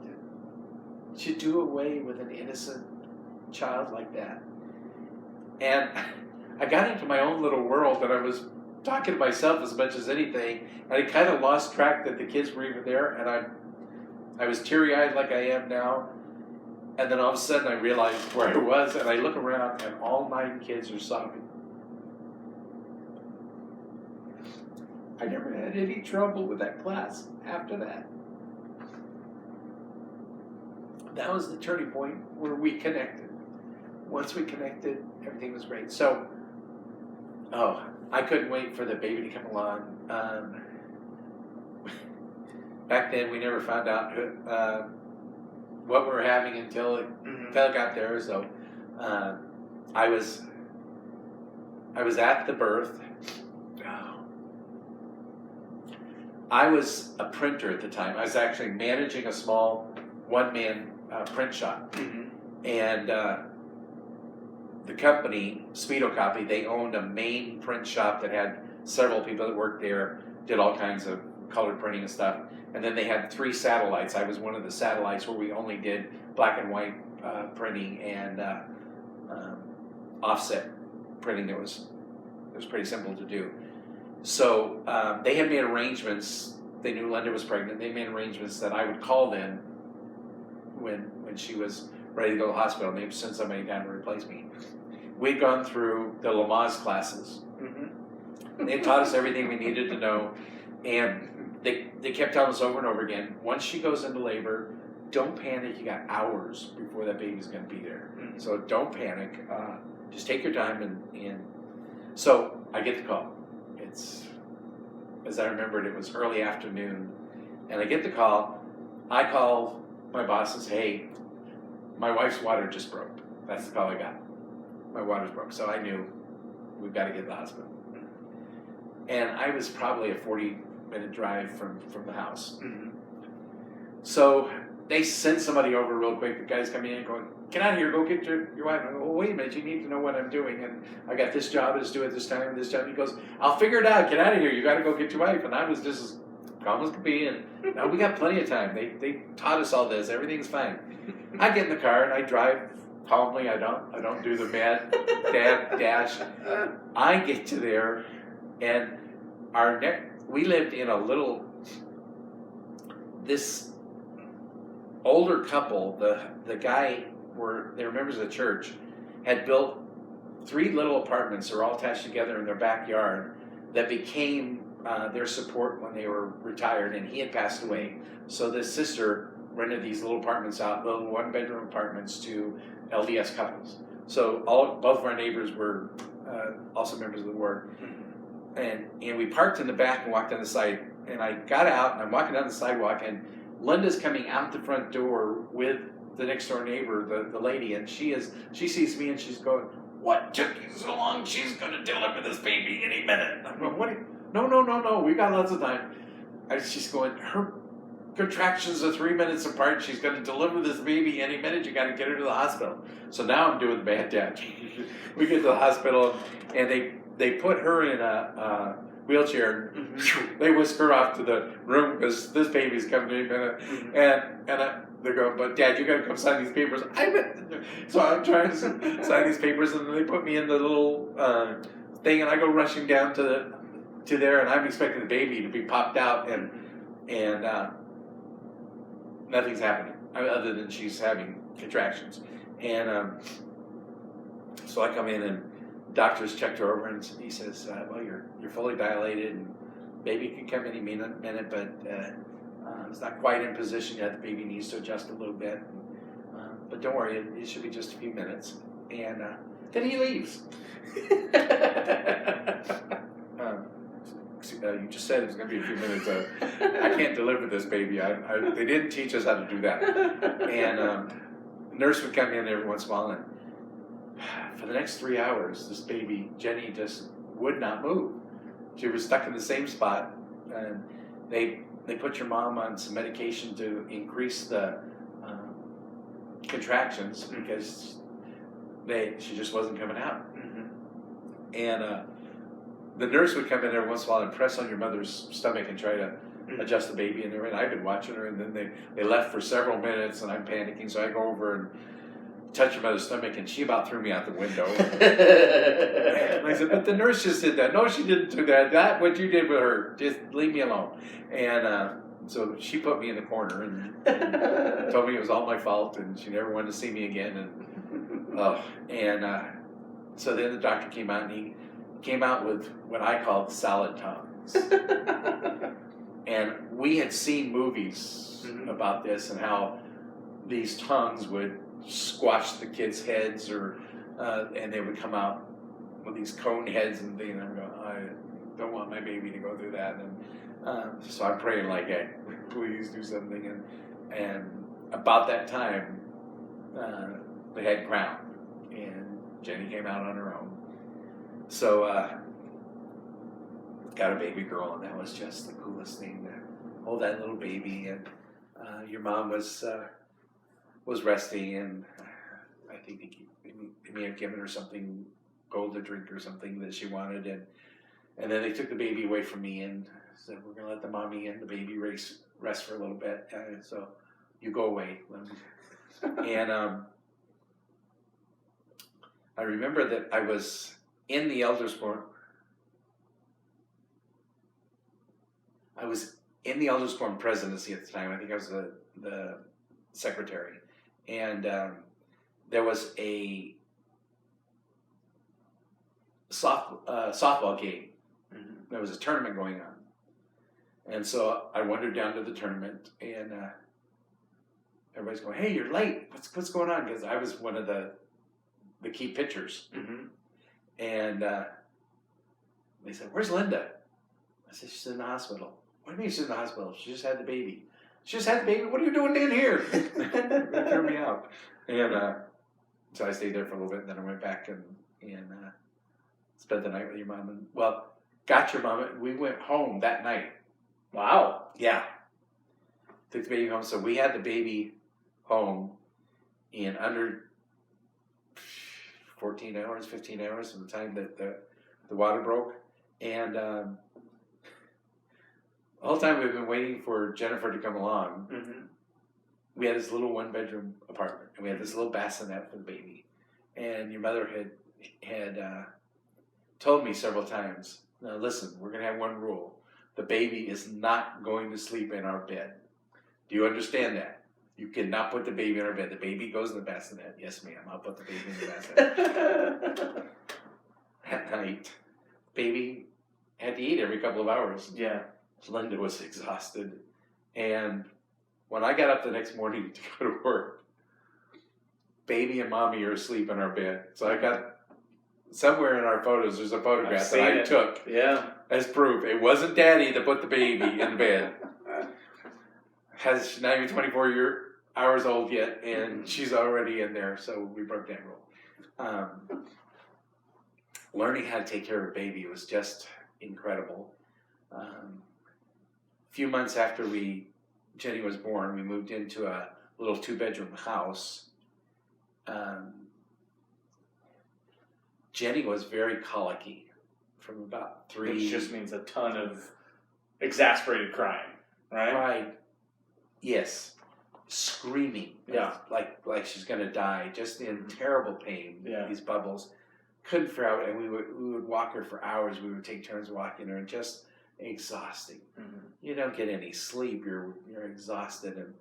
to do away with an innocent child like that? And I got into my own little world, and I was talking to myself as much as anything, and I kind of lost track that the kids were even there, and I was teary-eyed like I am now, and then all of a sudden I realized where I was, and I look around, and all 9 kids are sobbing. I never had any trouble with that class after that. That was the turning point where we connected. Once we connected, everything was great. So, I couldn't wait for the baby to come along. Back then, we never found out what we were having until it got there. So, I was at the birth. I was a printer at the time. I was actually managing a small one-man print shop. And the company, Speedo Copy, they owned a main print shop that had several people that worked there, did all kinds of color printing and stuff. And then they had 3 satellites. I was one of the satellites where we only did black and white printing and offset printing. It was pretty simple to do. So they had made arrangements. They knew Linda was pregnant. They made arrangements that I would call them when she was ready to go to the hospital, and they'd send somebody down to replace me. We'd gone through the Lamaze classes. They taught us everything we needed to know, and they kept telling us over and over again, once she goes into labor, don't panic. You got hours before that baby's going to be there. So don't panic. Just take your time. And so I get the call. It's, as I remembered, it was early afternoon, and I get the call. I call my boss and say, hey, my wife's water just broke. That's the call I got. My water's broke. So I knew we've got to get to the hospital. And I was probably a 40-minute drive from the house. So they send somebody over real quick. The guy's coming in going, get out of here, go get your wife. I go, well, wait a minute, you need to know what I'm doing. And I got this job to do at this time and this job. He goes, I'll figure it out. Get out of here. You got to go get your wife. And I was just as calm as could be. And now we got plenty of time. They taught us all this. Everything's fine. I get in the car and I drive calmly. I don't do the mad dad dash. I get to there, and we lived in a little, this older couple, the guy, they were members of the church, had built 3 little apartments. They're all attached together in their backyard that became their support when they were retired, and he had passed away. So this sister rented these little apartments out, little 1-bedroom apartments to LDS couples. So both of our neighbors were also members of the ward. And we parked in the back and walked down the side. And I got out, and I'm walking down the sidewalk, and Linda's coming out the front door with the next door neighbor, the lady, and she sees me and she's going, what took you so long? She's going to deliver this baby any minute. I'm going, what? No, we've got lots of time. And she's going, her contractions are 3 minutes apart. She's going to deliver this baby any minute. You got to get her to the hospital. So now I'm doing the bad dad. We get to the hospital, and they put her in a wheelchair. They whisk her off to the room because this baby's coming any minute. And they're going, but Dad, you got to come sign these papers. So I'm trying to sign these papers, and then they put me in the little thing, and I go rushing down to there, and I'm expecting the baby to be popped out, and nothing's happening other than she's having contractions. And so I come in, and doctors checked her over, and he says, well, you're fully dilated, and baby can come any minute, but it's not quite in position yet. The baby needs to adjust a little bit, but don't worry, it should be just a few minutes. And then he leaves. You just said it was going to be a few minutes. I can't deliver this baby. They didn't teach us how to do that. And the nurse would come in every once in a while, and for the next 3 hours, this baby, Jenny, just would not move. She was stuck in the same spot, and they put your mom on some medication to increase the contractions because she just wasn't coming out. Mhm. And the nurse would come in every once in a while and press on your mother's stomach and try to adjust the baby and everything. I've been watching her, and then they left for several minutes, and I'm panicking, so I go over and touch your mother's stomach, and she about threw me out the window. And I said, but the nurse just did that. No, she didn't do that. That what you did with her. Just leave me alone. And so she put me in the corner and told me it was all my fault, and she never wanted to see me again. And so then the doctor came out, and he came out with what I called salad tongues. And we had seen movies about this and how these tongues would squash the kids' heads, and they would come out with these cone heads and things. And I'm going, I don't want my baby to go through that. And so I'm praying like, hey, please do something. And about that time, they had crown, and Jenny came out on her own. So got a baby girl, and that was just the coolest thing to hold that little baby. And your mom was resting, and I think they may have given her something, gold to drink or something that she wanted, and then they took the baby away from me and said, we're going to let the mommy and the baby rest for a little bit, so you go away. And I remember that I was in the elders quorum. I was in the elders quorum presidency at the time. I think I was the secretary. And there was a softball game. There was a tournament going on. And so I wandered down to the tournament, and everybody's going, hey, you're late. What's going on? Because I was one of the key pitchers. And they said, where's Linda? I said, she's in the hospital. What do you mean she's in the hospital? She just had the baby. She just had the baby? What are you doing in here? They threw me out. And so I stayed there for a little bit, and then I went back and spent the night with your mom. And, well, got your mom. We went home that night. Wow. Yeah. Took the baby home. So we had the baby home in under 14 hours, 15 hours from the time that the water broke. And the whole time we've been waiting for Jennifer to come along. We had this little one-bedroom apartment, and we had this little bassinet for the baby. And your mother had told me several times, now listen, we're going to have one rule. The baby is not going to sleep in our bed. Do you understand that? You cannot put the baby in our bed. The baby goes in the bassinet. Yes, ma'am, I'll put the baby in the bassinet. At night, baby had to eat every couple of hours. Yeah. Linda was exhausted. And when I got up the next morning to go to work, baby and mommy are asleep in our bed. So I got, somewhere in our photos, there's a photograph that I took as proof. It wasn't daddy that put the baby in bed. She's not even 24 hours old yet, and she's already in there, so we broke that rule. Learning how to take care of a baby was just incredible. A few months after Jenny was born, we moved into a little 2-bedroom house. Jenny was very colicky from about 3. Which just means a ton of exasperated crying, right? Cried, yes, screaming, Yeah. like she's gonna die, just in terrible pain. Yeah. These bubbles, couldn't figure out, and we would walk her for hours. We would take turns walking her, and just exhausting. You don't get any sleep. You're exhausted, and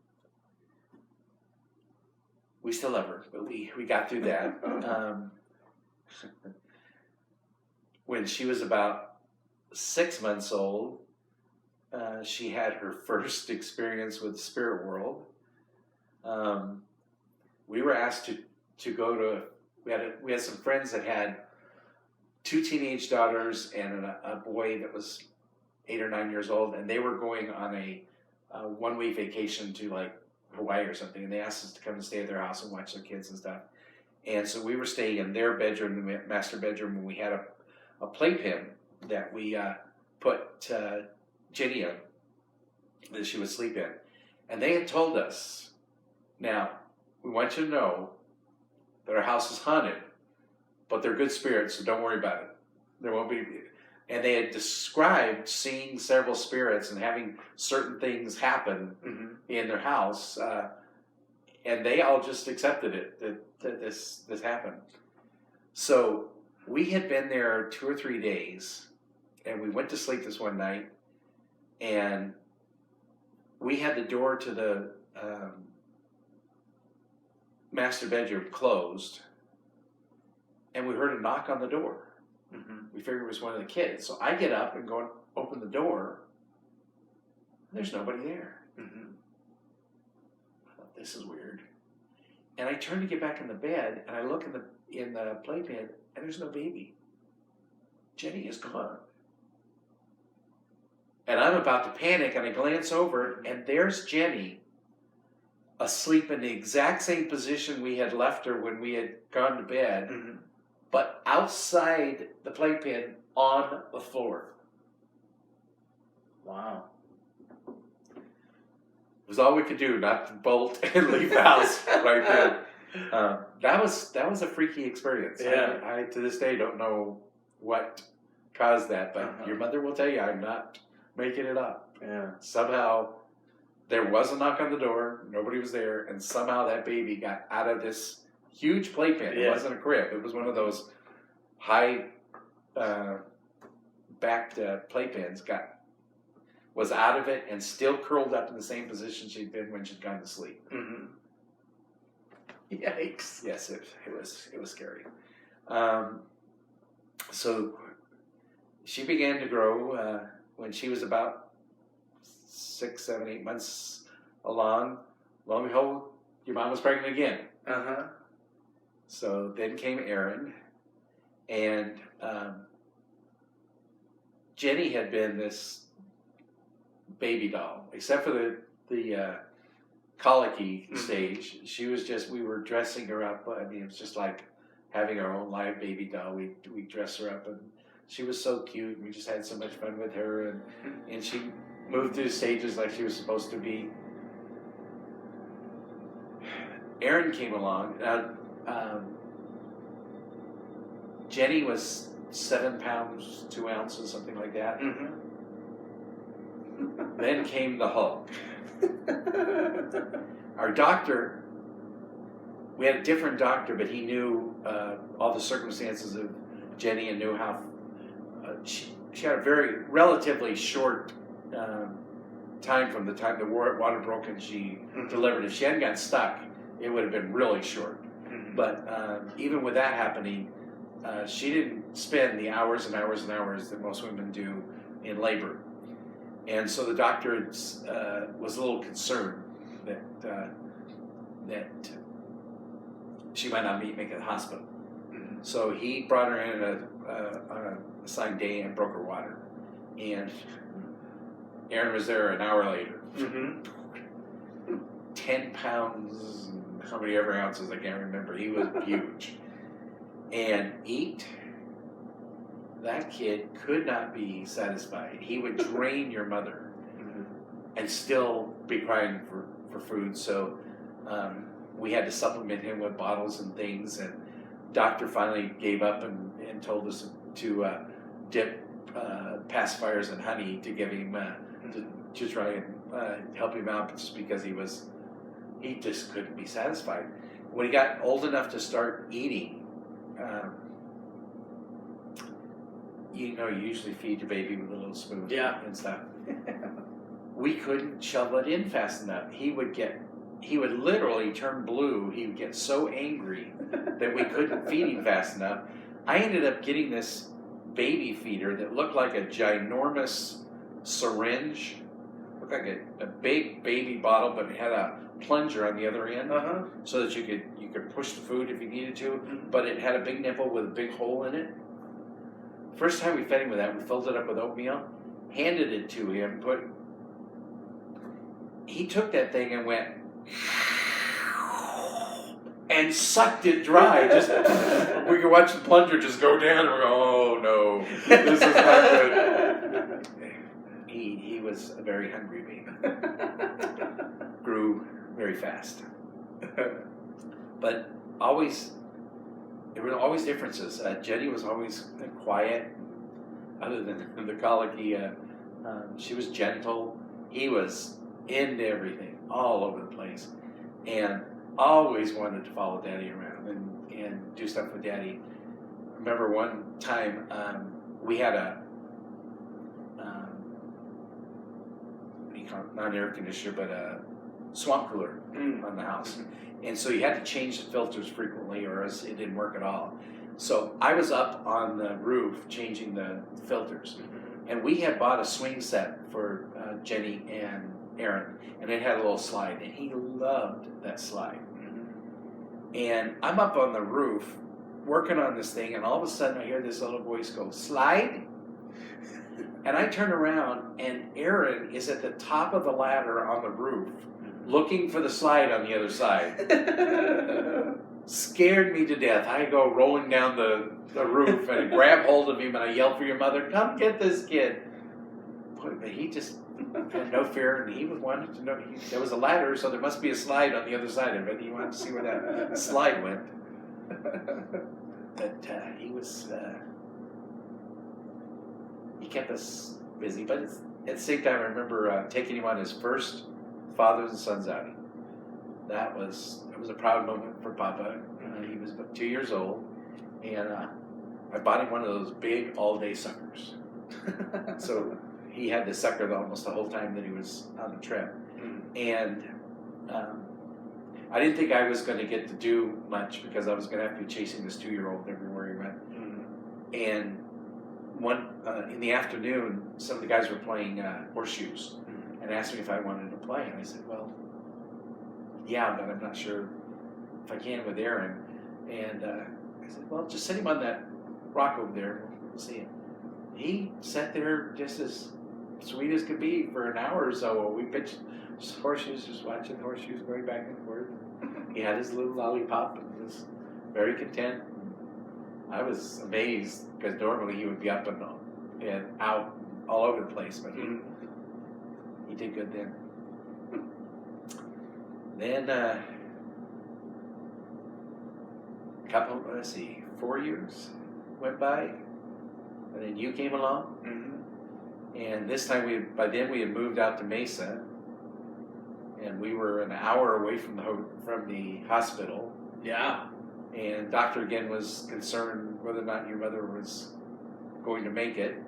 we still love her, but we got through that. When she was about 6 months old, she had her first experience with the spirit world. We were asked to go to. We had some friends that had 2 teenage daughters and a boy that was 8 or 9 years old, and they were going on a 1-week vacation to like Hawaii or something, and they asked us to come and stay at their house and watch their kids and stuff. And so we were staying in their bedroom, the master bedroom, and we had a playpen that we put Jenny in, that she would sleep in. And they had told us, now, we want you to know that our house is haunted. but they're good spirits, so don't worry about it. There won't be. And they had described seeing several spirits and having certain things happen in their house, and they all just accepted it that this happened. So we had been there 2 or 3 days, and we went to sleep this one night, and we had the door to the master bedroom closed, and we heard a knock on the door. We figured it was one of the kids. So I get up and go and open the door. There's nobody there. I thought, this is weird. And I turn to get back in the bed, and I look in the playpen, and there's no baby. Jenny is gone. And I'm about to panic, and I glance over, and there's Jenny asleep in the exact same position we had left her when we had gone to bed, but outside the playpen on the floor. Wow. It was all we could do, not to bolt and leave the house right then. That was a freaky experience. Yeah. I to this day don't know what caused that, but your mother will tell you I'm not making it up. Yeah. Somehow there was a knock on the door, nobody was there, and somehow that baby got out of this huge playpen. It wasn't a crib. It was one of those high backed playpens. Was out of it and still curled up in the same position she'd been when she'd gone to sleep. Yikes. Yes, it was scary. So she began to grow when she was about 6, 7, 8 months along. Lo and behold, your mom was pregnant again. So then came Aaron, and Jenny had been this baby doll, except for the colicky stage. She was just, we were dressing her up. I mean, it was just like having our own live baby doll. We dress her up, and she was so cute. We just had so much fun with her, and she moved through the stages like she was supposed to be. Aaron came along. Jenny was 7 pounds 2 ounces, something like that. Then came the Hulk. Our doctor, we had a different doctor, but he knew all the circumstances of Jenny and knew how she had a very relatively short time from the time the water broke and she delivered. If she hadn't gotten stuck, it would have been really short. But even with that happening, she didn't spend the hours and hours and hours that most women do in labor. And so the doctor was a little concerned that she might not make it to the hospital. So he brought her in on a assigned day and broke her water. And Aaron was there an hour later. 10 pounds, how many ever ounces, I can't remember. He was huge. And that kid could not be satisfied. He would drain your mother and still be crying for food. So we had to supplement him with bottles and things. And doctor finally gave up and told us to dip pacifiers in honey to give him to try and help him out, just because he just couldn't be satisfied. When he got old enough to start eating, you usually feed your baby with a little spoon and stuff. We couldn't shovel it in fast enough. He would literally turn blue. He would get so angry that we couldn't feed him fast enough. I ended up getting this baby feeder that looked like a ginormous syringe. Looked like a big baby bottle, but it had a plunger on the other end, so that you could push the food if you needed to. But it had a big nipple with a big hole in it. First time we fed him with that, we filled it up with oatmeal, handed it to him. He took that thing and went and sucked it dry. Just we could watch the plunger just go down, and we go, "Oh no, this is not good." He was a very hungry baby. Grew very fast, but always there were always differences. Jenny was always quiet, other than the colicky. She was gentle. He was into everything, all over the place, and always wanted to follow Daddy around and do stuff with Daddy. I remember one time we had a what do you call it? Not an air conditioner, but a swamp cooler on the house. And so you had to change the filters frequently or else it didn't work at all. So I was up on the roof changing the filters. And we had bought a swing set for Jenny and Aaron. And it had a little slide. And he loved that slide. And I'm up on the roof working on this thing. And all of a sudden I hear this little voice go, "Slide?" And I turn around and Aaron is at the top of the ladder on the roof looking for the slide on the other side. Scared me to death. I go rolling down the roof and grab hold of him and I yell for your mother, "Come get this kid." Boy, but he just had no fear and he wanted to know. There was a ladder, so there must be a slide on the other side of it. He wanted to see where that slide went. But he was... he kept us busy, but at the same time I remember taking him on his first Fathers and Sons outing. It was a proud moment for Papa. He was about 2 years old, and I bought him one of those big all-day suckers. So he had the sucker almost the whole time that he was on the trip. And I didn't think I was going to get to do much because I was going to have to be chasing this 2-year-old everywhere he went. And in the afternoon, some of the guys were playing horseshoes and asked me if I wanted to play. And I said, well, yeah, but I'm not sure if I can with Aaron. And I said, well, just set him on that rock over there. We'll see him. He sat there just as sweet as could be for an hour or so. We pitched horseshoes, just watching the horseshoes going back and forth. He had his little lollipop and was very content. I was amazed because normally he would be up and out all over the place, but he did good then. Then 4 years went by, and then you came along, and this time by then we had moved out to Mesa, and we were an hour away from the hospital. Yeah. And doctor again was concerned whether or not your mother was going to make it,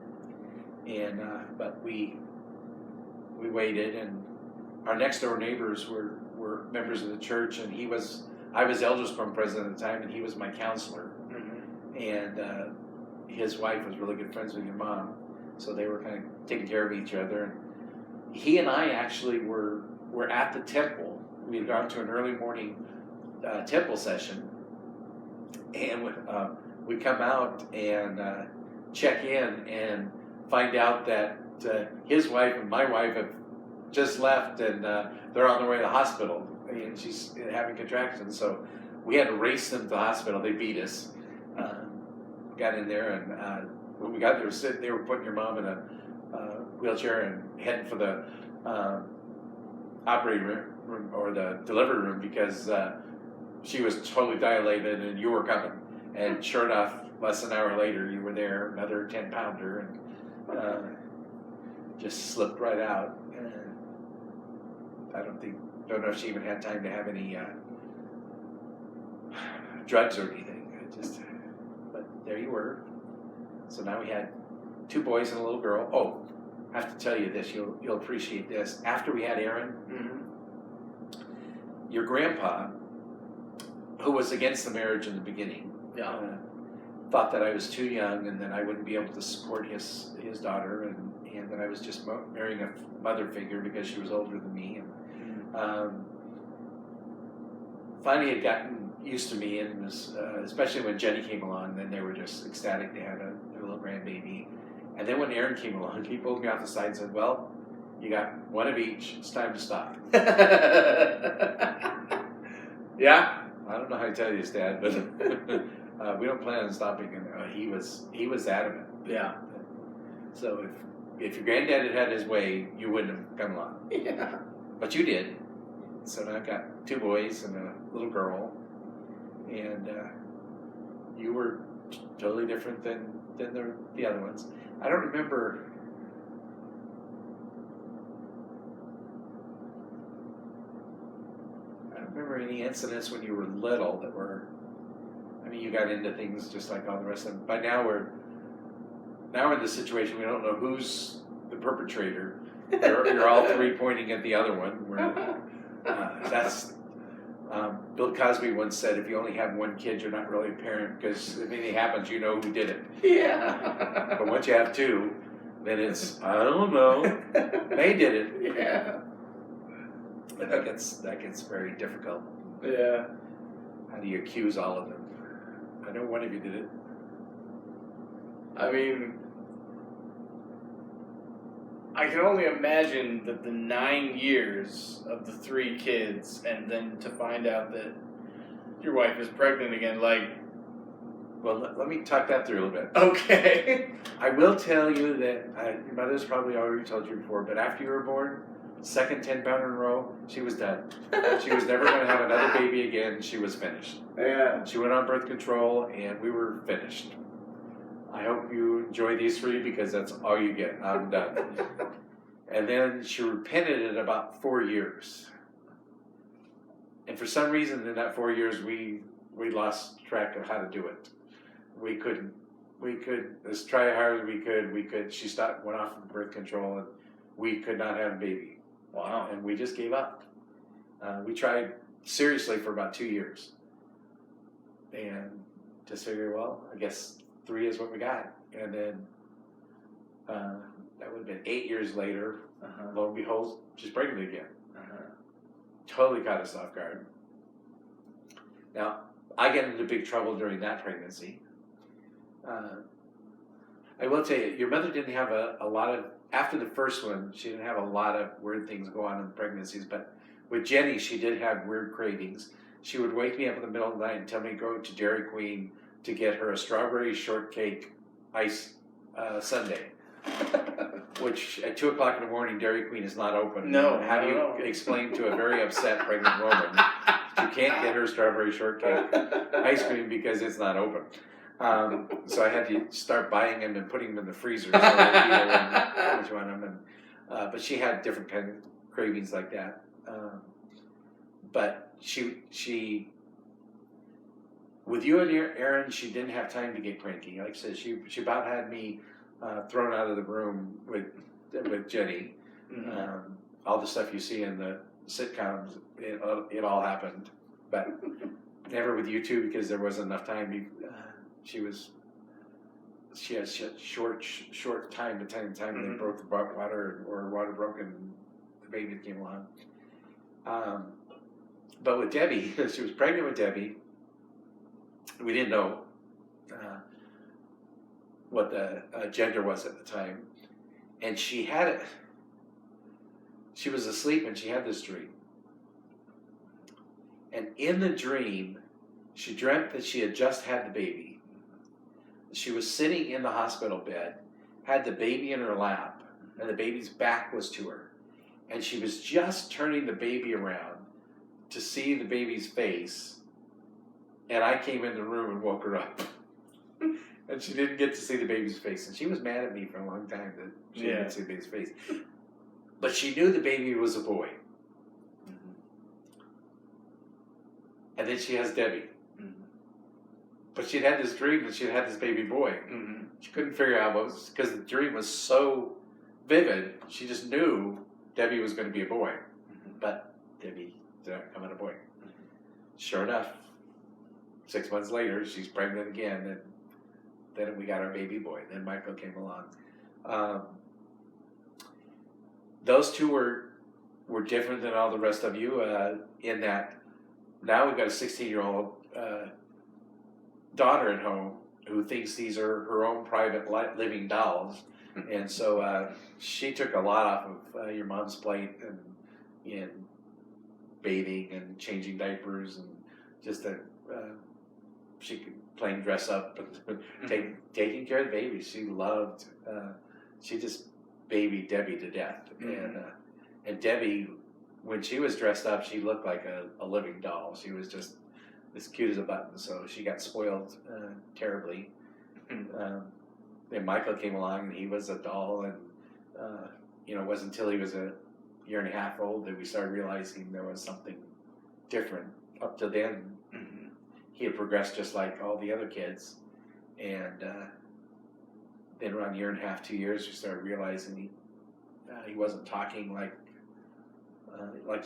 and but we waited, and our next door neighbors were members of the church, and I was elders quorum president at the time, and he was my counselor, and his wife was really good friends with your mom, so they were kind of taking care of each other. And he and I actually were at the temple. We had gone to an early morning temple session. And we come out and check in and find out that his wife and my wife have just left and they're on their way to the hospital. And she's having contractions. So we had to race them to the hospital. They beat us. Got in there and when we got there, they were putting your mom in a wheelchair and heading for the operating room or the delivery room because she was totally dilated and you were coming. And sure enough, less than an hour later, you were there, another 10-pounder, and just slipped right out. I don't know if she even had time to have any drugs or anything. But there you were. So now we had 2 boys and a little girl. Oh, I have to tell you this, you'll appreciate this. After we had Aaron, your grandpa, who was against the marriage in the beginning, thought that I was too young and that I wouldn't be able to support his daughter and that I was just marrying a mother figure because she was older than me. And finally had gotten used to me and was, especially when Jenny came along, then they were just ecstatic to have a little grandbaby. And then when Aaron came along, he pulled me off the side and said, well, you got one of each, it's time to stop. Yeah. I don't know how to tell you this, Dad, but we don't plan on stopping. And he was adamant. Yeah. So if your granddad had his way, you wouldn't have come along. Yeah. But you did. So now I've got 2 boys and a little girl, and you were totally different than the other ones. I don't remember. I don't remember any incidents when you were little that were. I mean, you got into things just like all the rest of them. But now we're in the situation we don't know who's the perpetrator. You're all three pointing at the other one. That's Bill Cosby once said, if you only have one kid, you're not really a parent, because if anything happens, you know who did it. Yeah. But once you have two, then it's, I don't know, they did it. Yeah. But that gets very difficult. Yeah. How do you accuse all of them? I know one of you did it. I mean, I can only imagine that the 9 years of the 3 kids, and then to find out that your wife is pregnant again, like... Well, let me talk that through a little bit. Okay. I will tell you that your mother's probably already told you before, but after you were born, second 10-pounder in a row, she was done. She was never going to have another baby again. She was finished. Yeah. She went on birth control, and we were finished. I hope you enjoy these 3 because that's all you get. I'm done. And then she repented in about 4 years. And for some reason in that 4 years, we lost track of how to do it. We couldn't. Let's try as hard as we could. She went off of birth control, and we could not have a baby. Wow. And we just gave up. We tried seriously for about 2 years. And just figured, well, I guess 3 is what we got. And then that would have been 8 years later. Lo and behold, she's pregnant again. Totally caught us off guard. Now, I get into big trouble during that pregnancy. I will tell you, your mother didn't have a lot of, after the first one, she didn't have a lot of weird things go on in pregnancies, but with Jenny, she did have weird cravings. She would wake me up in the middle of the night and tell me to go to Dairy Queen to get her a strawberry shortcake ice sundae, which at 2 o'clock in the morning, Dairy Queen is not open. No. How do you explain to a very upset pregnant woman you can't get her strawberry shortcake ice cream because it's not open? So I had to start buying them and putting them in the freezer so I would each one of them. But she had different kind of cravings like that. But she, with you and Aaron, she didn't have time to get cranky. Like I said, she about had me thrown out of the room with Jenny. Mm-hmm. All the stuff you see in the sitcoms, it all happened, but never with you two because there wasn't enough time. She had short time to time Mm-hmm. they broke the water or water broke and the baby came along. But with Debbie, she was pregnant with Debbie. We didn't know what the gender was at the time, and she had it. She was asleep and she had this dream. And in the dream, she dreamt that she had just had the baby. She was sitting in the hospital bed, had the baby in her lap, and the baby's back was to her. And she was just turning the baby around to see the baby's face. And I came in the room and woke her up. And she didn't get to see the baby's face. And she was mad at me for a long time that she didn't get to see the baby's face. But she knew the baby was a boy. Mm-hmm. And then she has Debbie. Mm-hmm. But she'd had this dream that she'd had this baby boy. Mm-hmm. She couldn't figure out what was, because the dream was so vivid, she just knew Debbie was going to be a boy. Mm-hmm. But Debbie did not come out a boy. Sure enough, 6 months later, she's pregnant again, and then we got our baby boy. Then Michael came along. Those two were different than all the rest of you in that now we've got a 16-year-old daughter at home who thinks these are her own private living dolls. And so she took a lot off of your mom's plate and in bathing and changing diapers and just she could playing dress up and taking care of the baby. She loved, she just babied Debbie to death. Mm-hmm. And Debbie, when she was dressed up, she looked like a living doll. She was just as cute as a button. So she got spoiled terribly. Then Michael came along, and he was a doll, and it wasn't until he was a year and a half old that we started realizing there was something different. Up to then, he had progressed just like all the other kids, and then around a year and a half, 2 years, we started realizing he wasn't talking like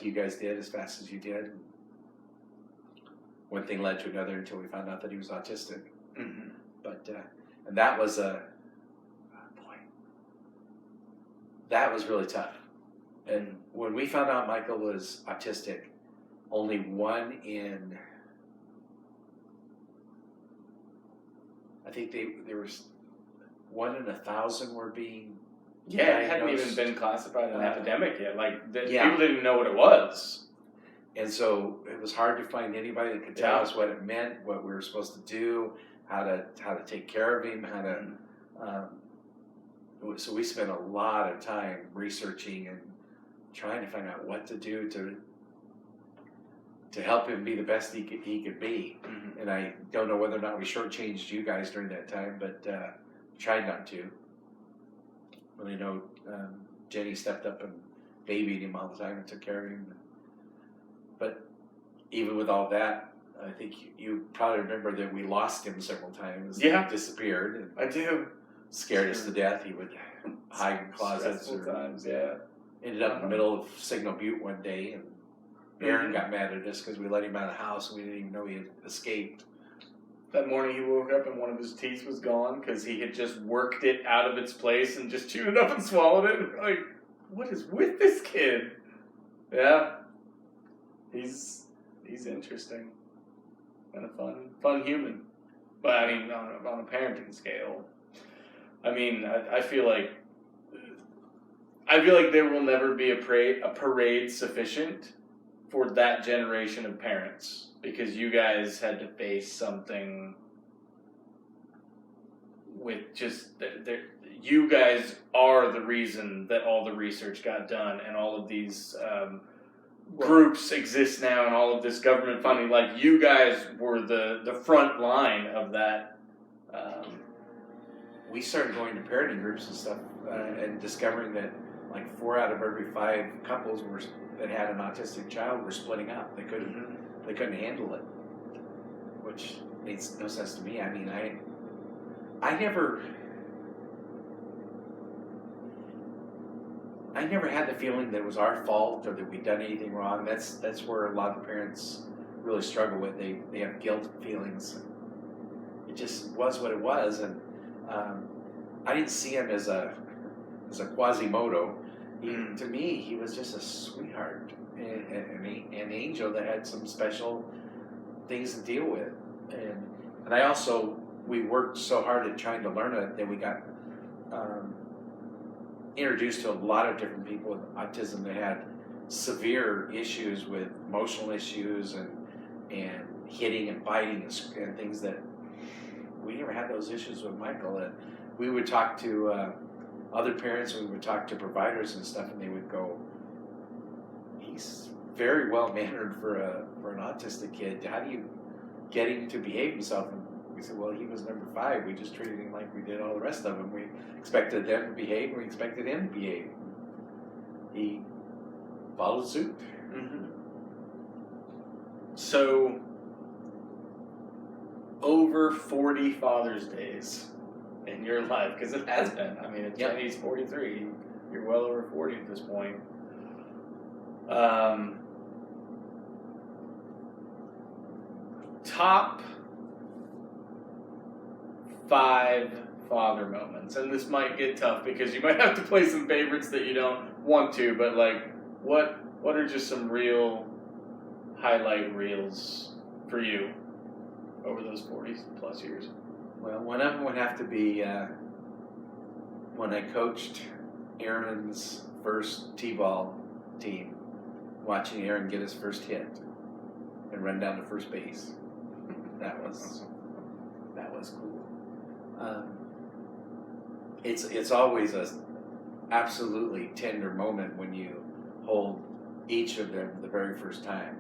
you guys did as fast as you did. One thing led to another until we found out that he was autistic. But and that was that was really tough. And when we found out Michael was autistic, only one in, I think there was 1 in 1,000 were being Yeah, it hadn't diagnosed. even been classified an epidemic yet. Like, Yeah. people didn't know what it was. And so it was hard to find anybody that could tell us what it meant, what we were supposed to do, how to take care of him, how to. So we spent a lot of time researching and trying to find out what to do to help him be the best he could be. And I don't know whether or not we shortchanged you guys during that time, but tried not to. But I know Jenny stepped up and babied him all the time and took care of him. But even with all that, I think you probably remember that we lost him several times. Yeah. He disappeared. And I do. scared us to death. He would hide in closets. Stressful times, yeah. Ended up in the middle of Signal Butte one day, and Aaron got mad at us because we let him out of the house and we didn't even know he had escaped. That morning he woke up and one of his teeth was gone because he had just worked it out of its place and just chewed it up and swallowed it. And like, what is with this kid? Yeah. He's interesting. And a fun human. But I mean, on a parenting scale, I mean, I feel like there will never be a parade sufficient for that generation of parents, because you guys had to face something with just you guys are the reason that all the research got done and all of these groups exist now and all of this government funding. Like, you guys were the front line of that. We started going to parenting groups and stuff and discovering that like 4 out of every 5 couples that had an autistic child were splitting up. They couldn't handle it, which makes no sense to me. I mean, I never had the feeling that it was our fault or that we'd done anything wrong. That's where a lot of the parents really struggle with. They have guilt feelings. It just was what it was, and I didn't see him as a Quasimodo. To me, he was just a sweetheart, an angel that had some special things to deal with. And I also, we worked so hard at trying to learn it that we got introduced to a lot of different people with autism that had severe issues with emotional issues and hitting and biting and things that we never had those issues with Michael. And we would talk to other parents, we would talk to providers and stuff, and they would go, he's very well mannered for an autistic kid. How do you get him to behave himself? And we said, well, he was number 5. We just treated him like we did all the rest of them. We expected them to behave, and we expected him to behave. He followed suit. So, over 40 Father's Days in your life, because it has been. I mean, Jenny's 43. You're well over 40 at this point. Top 5 father moments, and this might get tough because you might have to play some favorites that you don't want to, but like, what are just some real highlight reels for you over those 40 plus years? Well, one of them would have to be when I coached Aaron's first T-ball team, watching Aaron get his first hit and run down to first base. That was cool. It's always a absolutely tender moment when you hold each of them the very first time.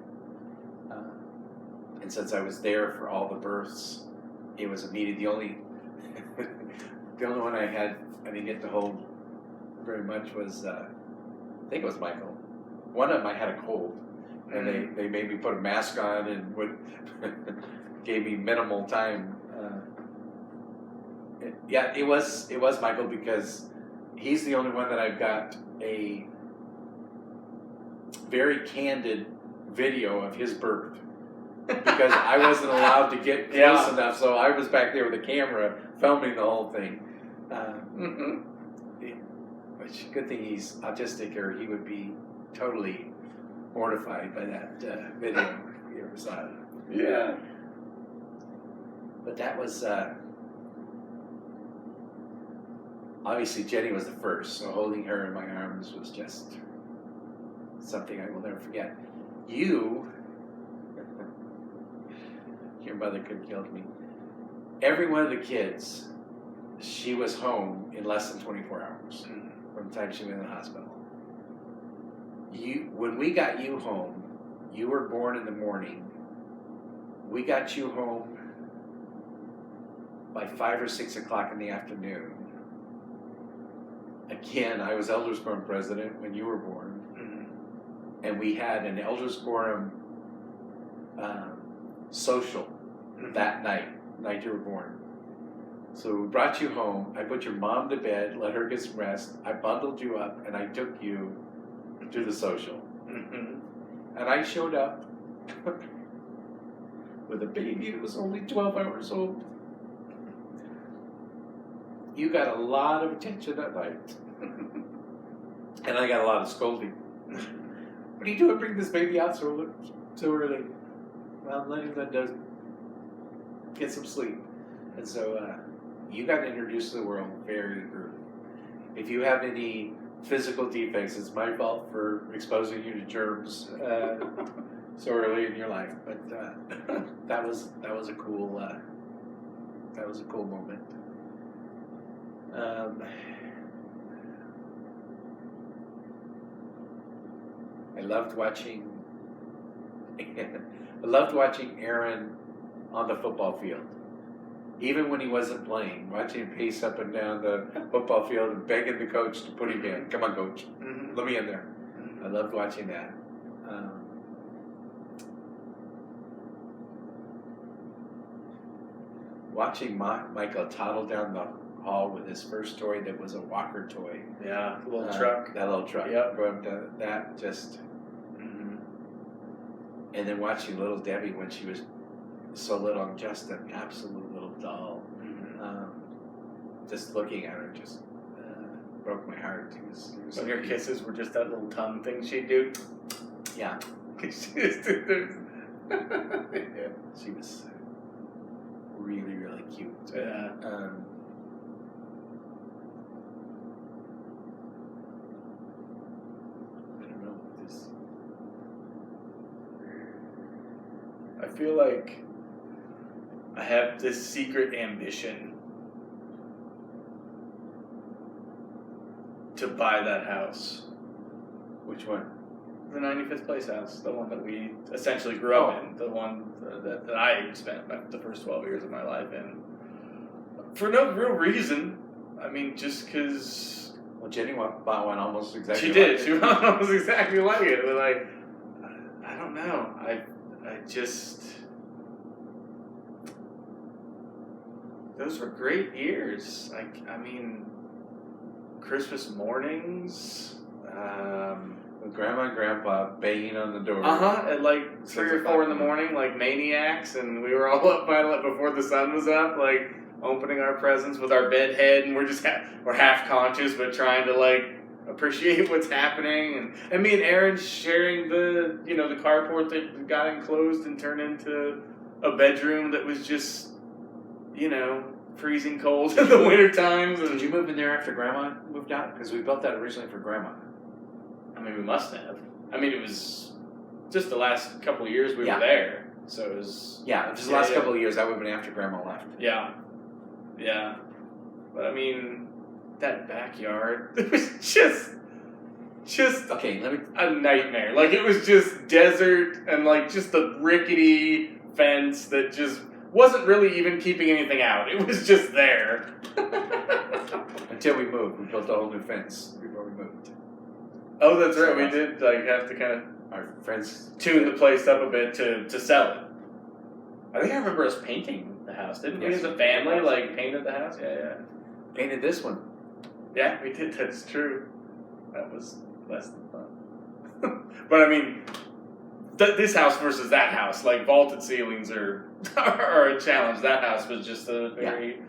And since I was there for all the births, it was immediate. The only one I didn't get to hold very much was, I think it was Michael. One of them I had a cold, and they made me put a mask on and gave me minimal time. It was Michael, because he's the only one that I've got a very candid video of his birth, because I wasn't allowed to get close enough, so I was back there with a camera filming the whole thing. Which, good thing he's autistic, or he would be totally mortified by that video if he ever saw it. Yeah. But that was obviously Jenny was the first, so holding her in my arms was just something I will never forget. Your mother could have killed me. Every one of the kids, she was home in less than 24 hours from the time she went in the hospital. When we got you home, you were born in the morning. We got you home by 5 or 6 o'clock in the afternoon. Again, I was Elders Quorum president when you were born, and we had an Elders Quorum social that night you were born. So we brought you home. I put your mom to bed, let her get some rest. I bundled you up, and I took you to the social. And I showed up with a baby that was only 12 hours old. You got a lot of attention that night. And I got a lot of scolding. What are you doing? Bring this baby out so early. Well, letting them get some sleep. And so you got introduced to the world very early. If you have any physical defects, it's my fault for exposing you to germs so early in your life. But that was a cool moment. I loved watching Aaron on the football field. Even when he wasn't playing, watching him pace up and down the football field and begging the coach to put him in. Come on, coach. Let me in there. I loved watching that. Watching Michael toddle down the hall with his first toy that was a walker toy. Yeah, the little truck. That little truck. Yep. Going up to that, just... And then watching little Debbie when she was so little, and just an absolute little doll. Just looking at her just broke my heart. It was When so your cute. kisses were just that little tongue thing she'd do. Yeah. She just did this. Yeah. She was really, really cute. Yeah. I don't know. I feel like I have this secret ambition to buy that house. Which one? The 95th Place house, the one that we essentially grew up in, the one that I spent the first 12 years of my life in. For no real reason. I mean, just because... Well, Jenny bought one almost exactly She did. like She it. was exactly like it. But like, I don't know. I just... Those were great years. I mean, Christmas mornings... With Grandma and Grandpa banging on the door. At like 3 or 4 in the morning, like maniacs, and we were all up by before the sun was up, like opening our presents with our bed head, and we're just we're half conscious, but trying to like appreciate what's happening. And me and Aaron sharing the the carport that got enclosed and turned into a bedroom that was just freezing cold in the winter times. And Did you move in there after Grandma moved out? Because we built that originally for Grandma. I mean, we must have. I mean, it was just the last couple of years we Yeah. were there. So it was... Yeah, just the last couple of years, that would have been after Grandma left. Yeah. Yeah. But I mean, that backyard, it was just Okay, let me... a nightmare. Like, it was just desert and like just a rickety fence that just wasn't really even keeping anything out. It was just there. Until we moved. We built a whole new fence before we moved. Oh, that's right. We did have to kind of Our friends tune the place up a bit to sell it. I think I remember us painting the house. Didn't we Yes. as a family painted the house? Yeah. painted this one. Yeah, we did. That's true. That was less than fun. But I mean, this house versus that house, vaulted ceilings are a challenge. That house was just a very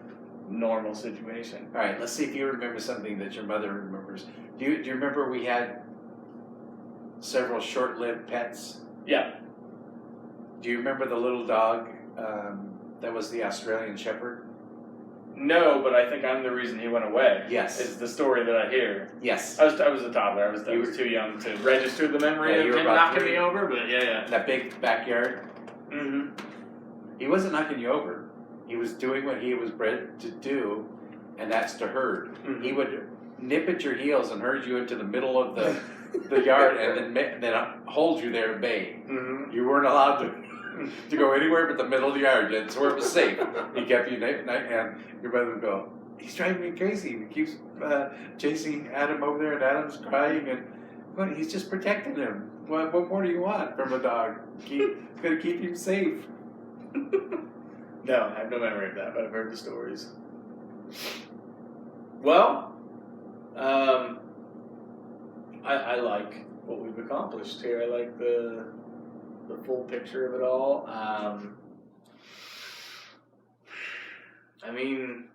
normal situation. All right, let's see if you remember something that your mother remembers. Do you remember we had several short-lived pets? Yeah. Do you remember the little dog that was the Australian Shepherd? No, but I think I'm the reason he went away. Yes. Is the story that I hear. Yes. I was a toddler. I was too young to register the memory of him knocking me over, but yeah. That big backyard. Mm-hmm. He wasn't knocking you over. He was doing what he was bred to do, and that's to herd. Mm-hmm. He would nip at your heels and herd you into the middle of the yard, and then hold you there at bay. Mm-hmm. You weren't allowed to go anywhere but the middle of the yard. That's where it was safe. He kept you night, and your mother would go, "He's driving me crazy. He keeps chasing Adam over there, and Adam's crying, and well, he's just protecting him. What more do you want from a dog? It's going to keep him safe." No, I have no memory of that, but I've heard the stories. Well, I like what we've accomplished here. I like the full picture of it all. I mean,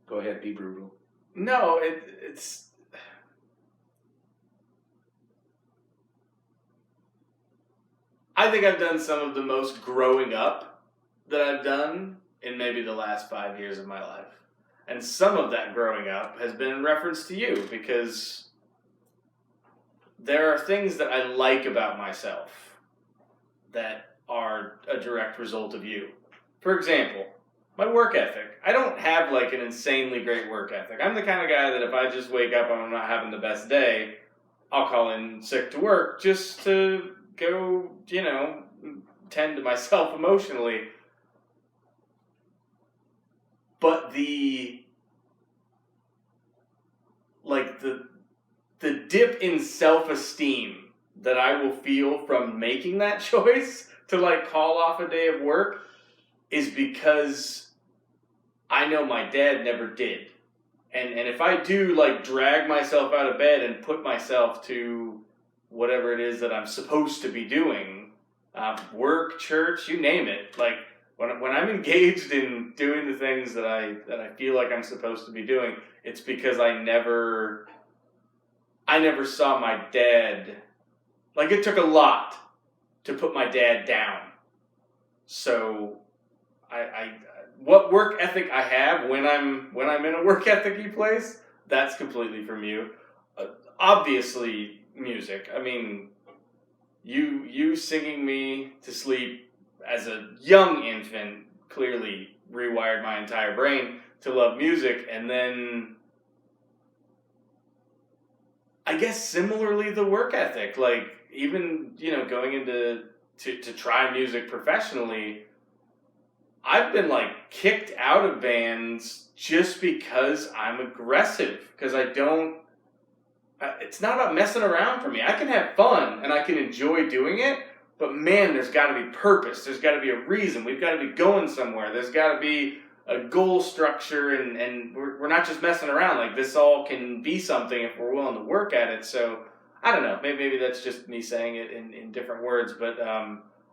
Go ahead, be brutal. no, it's. I think I've done some of the most growing up that I've done in maybe the last 5 years of my life. And some of that growing up has been in reference to you, because there are things that I like about myself that are a direct result of you. For example, my work ethic. I don't have an insanely great work ethic. I'm the kind of guy that if I just wake up and I'm not having the best day, I'll call in sick to work just to go, tend to myself emotionally. But the dip in self-esteem that I will feel from making that choice to call off a day of work is because I know my dad never did. And if I do drag myself out of bed and put myself to whatever it is that I'm supposed to be doing, work, church, you name it, when I'm engaged in doing the things that I feel like I'm supposed to be doing, it's because I never saw my dad. It took a lot to put my dad down. So what work ethic I have when I'm in a work ethic-y place, that's completely from you. Obviously, music. I mean, you singing me to sleep as a young infant clearly rewired my entire brain to love music, and then I guess similarly the work ethic. Even going into to try music professionally, I've been kicked out of bands just because I'm aggressive, because I don't. It's not about messing around for me. I can have fun and I can enjoy doing it, but man, there's got to be purpose. There's got to be a reason. We've got to be going somewhere. There's got to be a goal structure, and we're not just messing around. This all can be something if we're willing to work at it. So I don't know. Maybe that's just me saying it in different words, but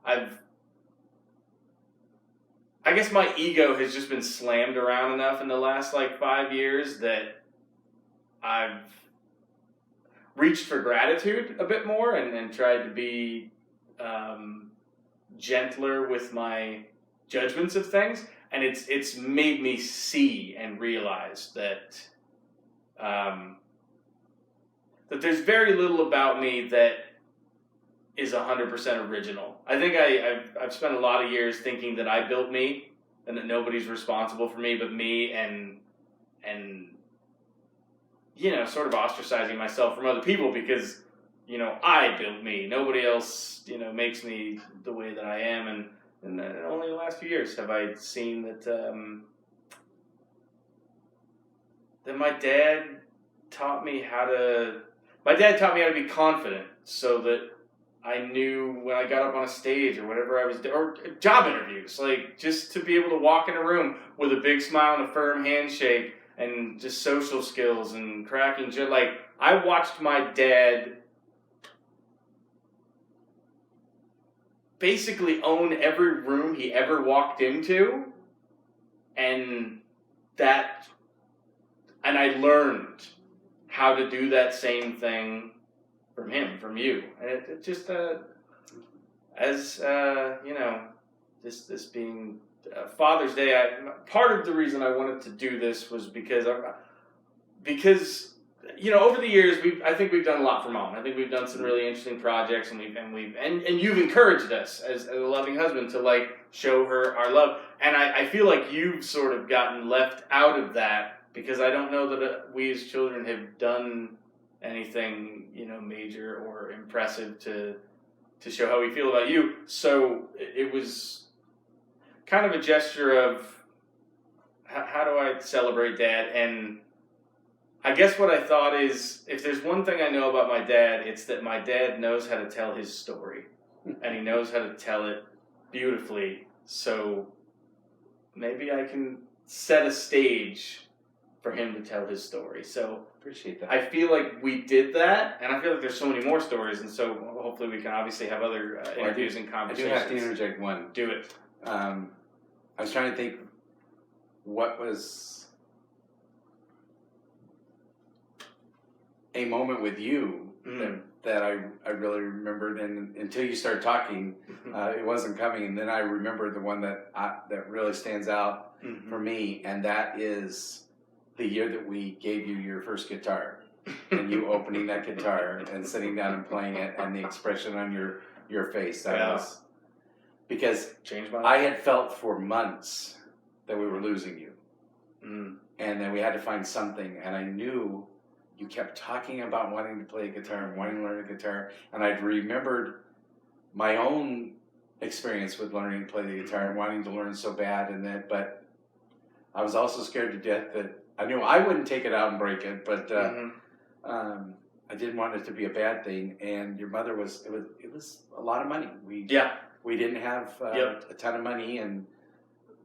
I guess my ego has just been slammed around enough in the last 5 years that I've reached for gratitude a bit more and tried to be gentler with my judgments of things, and it's made me see and realize that that there's very little about me that is 100% original. I think I've spent a lot of years thinking that I built me and that nobody's responsible for me but me, and and sort of ostracizing myself from other people because I built me. Nobody else makes me the way that I am, and only the last few years have I seen that that my dad taught me how to be confident, so that I knew when I got up on a stage or whatever I was doing, or job interviews, like just to be able to walk in a room with a big smile and a firm handshake and just social skills and cracking shit. Like, I watched my dad basically own every room he ever walked into, and I learned how to do that same thing from him, from you. And it just, this being Father's Day, part of the reason I wanted to do this was because over the years I think we've done a lot for Mom. I think we've done some really interesting projects, and you've encouraged us as a loving husband to like show her our love. And I feel like you've sort of gotten left out of that because I don't know that we as children have done anything major or impressive to show how we feel about you. So it was kind of a gesture of how do I celebrate Dad? And I guess what I thought is, if there's one thing I know about my dad, it's that my dad knows how to tell his story, and he knows how to tell it beautifully. So maybe I can set a stage for him to tell his story. So Appreciate that. I feel like we did that, and I feel like there's so many more stories, and so hopefully we can obviously have other interviews and I do conversations. have to interject one. Do it. I was trying to think what was a moment with you that I really remembered, and until you started talking, it wasn't coming. And then I remembered the one that really stands out for me, and that is the year that we gave you your first guitar, and you opening that guitar and sitting down and playing it, and the expression on your face. That was because Changed my life. I had felt for months that we were losing you, and then we had to find something, and I knew you kept talking about wanting to play guitar and wanting to learn a guitar, and I'd remembered my own experience with learning to play the guitar and wanting to learn so bad, but I was also scared to death that I knew I wouldn't take it out and break it, but I didn't want it to be a bad thing. And your mother was a lot of money. We didn't have a ton of money,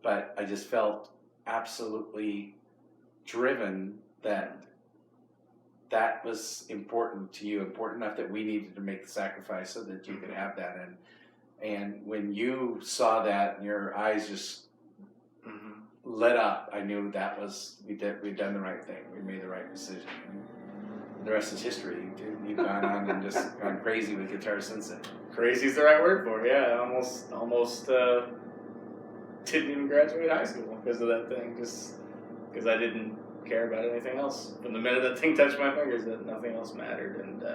but I just felt absolutely driven that was important to you, important enough that we needed to make the sacrifice so that you could have that. And when you saw that and your eyes just lit up, I knew that was we'd done the right thing. We made the right decision. And the rest is history. You've gone on and just gone crazy with guitar since then. Crazy is the right word for it. Yeah, almost didn't even graduate high school because of that thing. Just because I didn't care about anything else. From the minute that thing touched my fingers, that nothing else mattered, and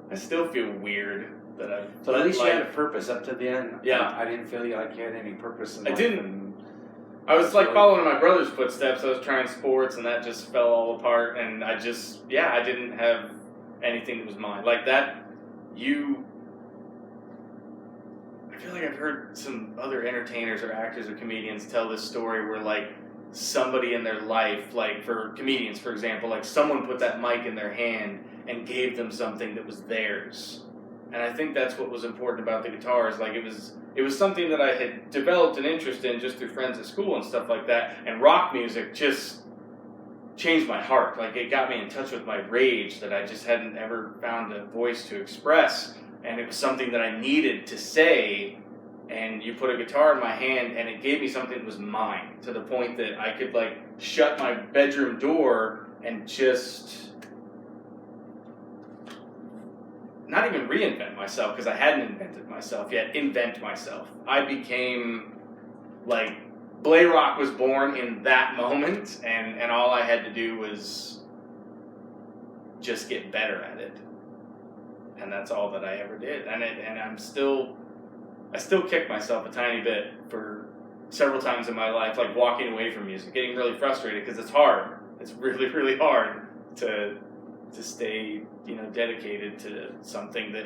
I still feel weird that I've. So at least you had a purpose up to the end. Yeah, I didn't feel like you had any purpose in life. I didn't. I was like following my brother's footsteps. I was trying sports, and that just fell all apart. And I didn't have anything that was mine. Like that, I feel like I've heard some other entertainers or actors or comedians tell this story where like somebody in their life, like for comedians, for example, like someone put that mic in their hand and gave them something that was theirs. And I think that's what was important about the guitar, is like it was something that I had developed an interest in just through friends at school and stuff like that. And rock music just changed my heart. Like it got me in touch with my rage that I just hadn't ever found a voice to express. And it was something that I needed to say. And you put a guitar in my hand and it gave me something that was mine, to the point that I could like shut my bedroom door and just not even reinvent myself, because I hadn't invented myself yet, invent myself. I became, like, Blaylock was born in that moment, and all I had to do was just get better at it. And that's all that I ever did. And I still kick myself a tiny bit for several times in my life, like walking away from music, getting really frustrated because it's hard. It's really, really hard to stay, dedicated to something that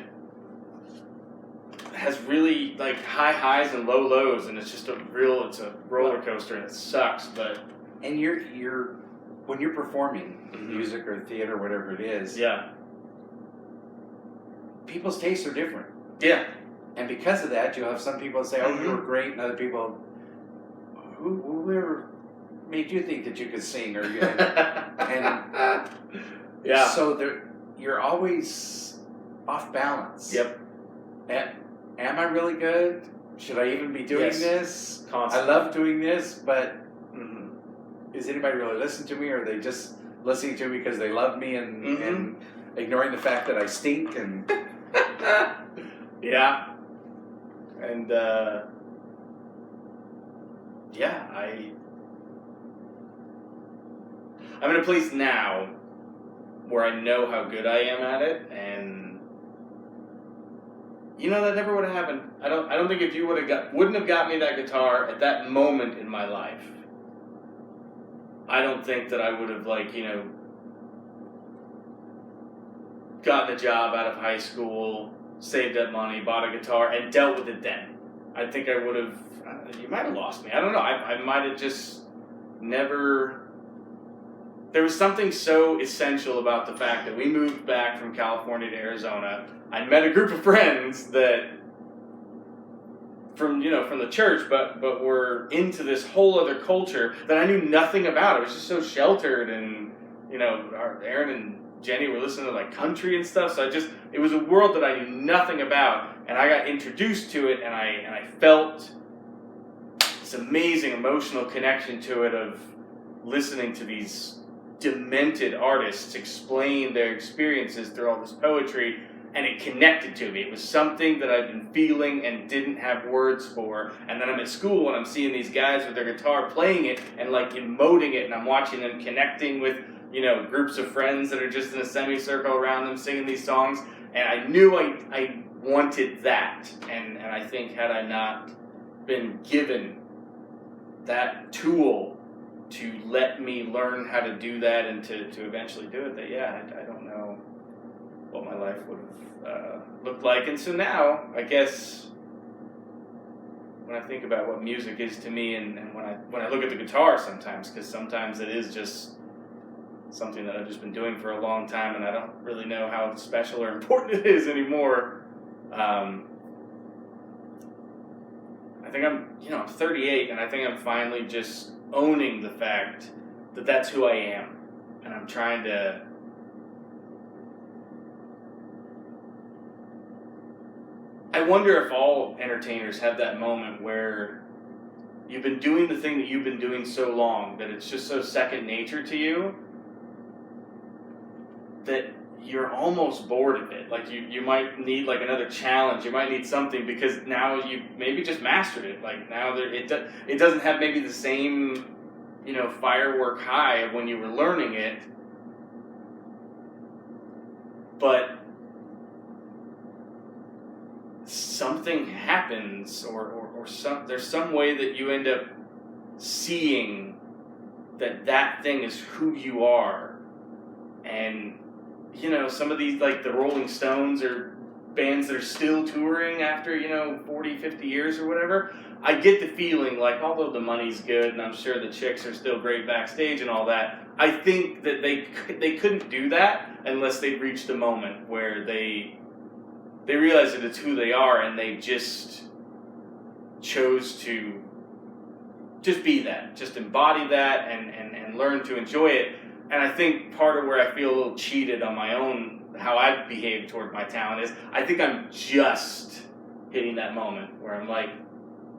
has really like high highs and low lows, and it's just it's a roller coaster, and it sucks. But and you're when you're performing music or theater, whatever it is, yeah, people's tastes are different. Yeah. And because of that, you'll have some people say, "Oh, you were great," and other people, whoever made you think that you could sing, or and yeah. So you're always off balance. Yep. Am I really good? Should I even be doing this? Constantly. I love doing this, but is anybody really listening to me, or are they just listening to me because they love me and ignoring the fact that I stink? And yeah. And I'm in a place now where I know how good I am at it, and that never would have happened. I don't think if you wouldn't have got me that guitar at that moment in my life, I don't think that I would have gotten a job out of high school, saved up money, bought a guitar, and dealt with it then. I think I would have. You might have lost me. I don't know. I might have just never. There was something so essential about the fact that we moved back from California to Arizona. I met a group of friends that from the church, but were into this whole other culture that I knew nothing about. It was just so sheltered, and Aaron and Jenny were listening to like country and stuff. So it was a world that I knew nothing about, and I got introduced to it, and I felt this amazing emotional connection to it of listening to these demented artists explain their experiences through all this poetry, and it connected to me. It was something that I've been feeling and didn't have words for. And then I'm at school and I'm seeing these guys with their guitar playing it and like emoting it, and I'm watching them connecting with groups of friends that are just in a semicircle around them singing these songs, and I knew I wanted that, and I think had I not been given that tool to let me learn how to do that and to eventually do it, I don't know what my life would have looked like. And so now, I guess, when I think about what music is to me, and when I look at the guitar sometimes, because sometimes it is just something that I've just been doing for a long time, and I don't really know how special or important it is anymore. I think I'm 38, and I think I'm finally just owning the fact that that's who I am, and I'm trying to I wonder if all entertainers have that moment where you've been doing the thing that you've been doing so long that it's just so second nature to you that you're almost bored of it. Like you might need like another challenge. You might need something because now you maybe just mastered it. Like now it doesn't have maybe the same firework high of when you were learning it, but something happens or there's some way that you end up seeing that thing is who you are. And some of these, like the Rolling Stones, or bands that are still touring after 40, 50 years or whatever, I get the feeling like, although the money's good and I'm sure the chicks are still great backstage and all that, I think that they couldn't do that unless they reached a moment where they realize that it's who they are, and they just chose to just be that, just embody that, and learn to enjoy it. And I think part of where I feel a little cheated on my own, how I behave toward my talent, is I think I'm just hitting that moment where I'm like,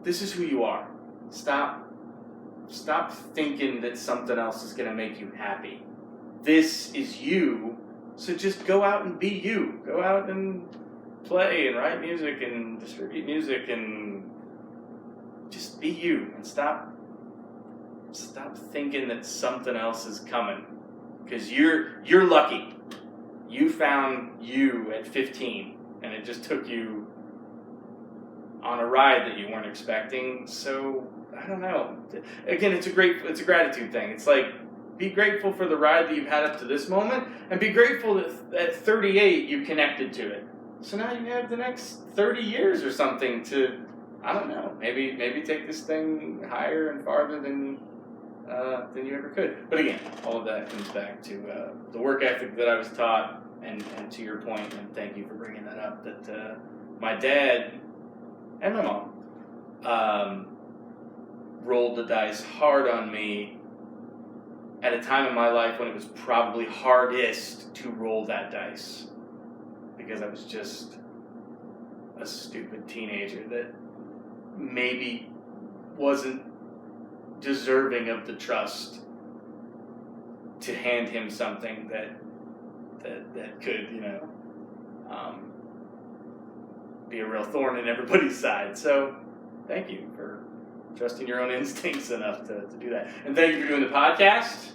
this is who you are. Stop thinking that something else is going to make you happy. This is you, so just go out and be you. Go out and play and write music and distribute music and just be you, and stop thinking that something else is coming, because you're lucky. You found you at 15, and it just took you on a ride that you weren't expecting. So I don't know. Again, it's a gratitude thing. It's like, be grateful for the ride that you've had up to this moment, and be grateful that at 38 you connected to it. So now you have the next 30 years or something to, I don't know, maybe take this thing higher and farther than you ever could. But again, all of that comes back to the work ethic that I was taught, and to your point, and thank you for bringing that up, that my dad and my mom rolled the dice hard on me at a time in my life when it was probably hardest to roll that dice, because I was just a stupid teenager that maybe wasn't deserving of the trust to hand him something that could, be a real thorn in everybody's side. So thank you for trusting your own instincts enough to do that. And thank you for doing the podcast.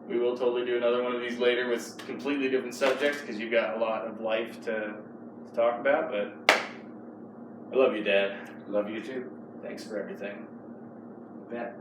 We will totally do another one of these later with completely different subjects, because you've got a lot of life to talk about. But I love you, Dad. Love you too. Thanks for everything. Bet.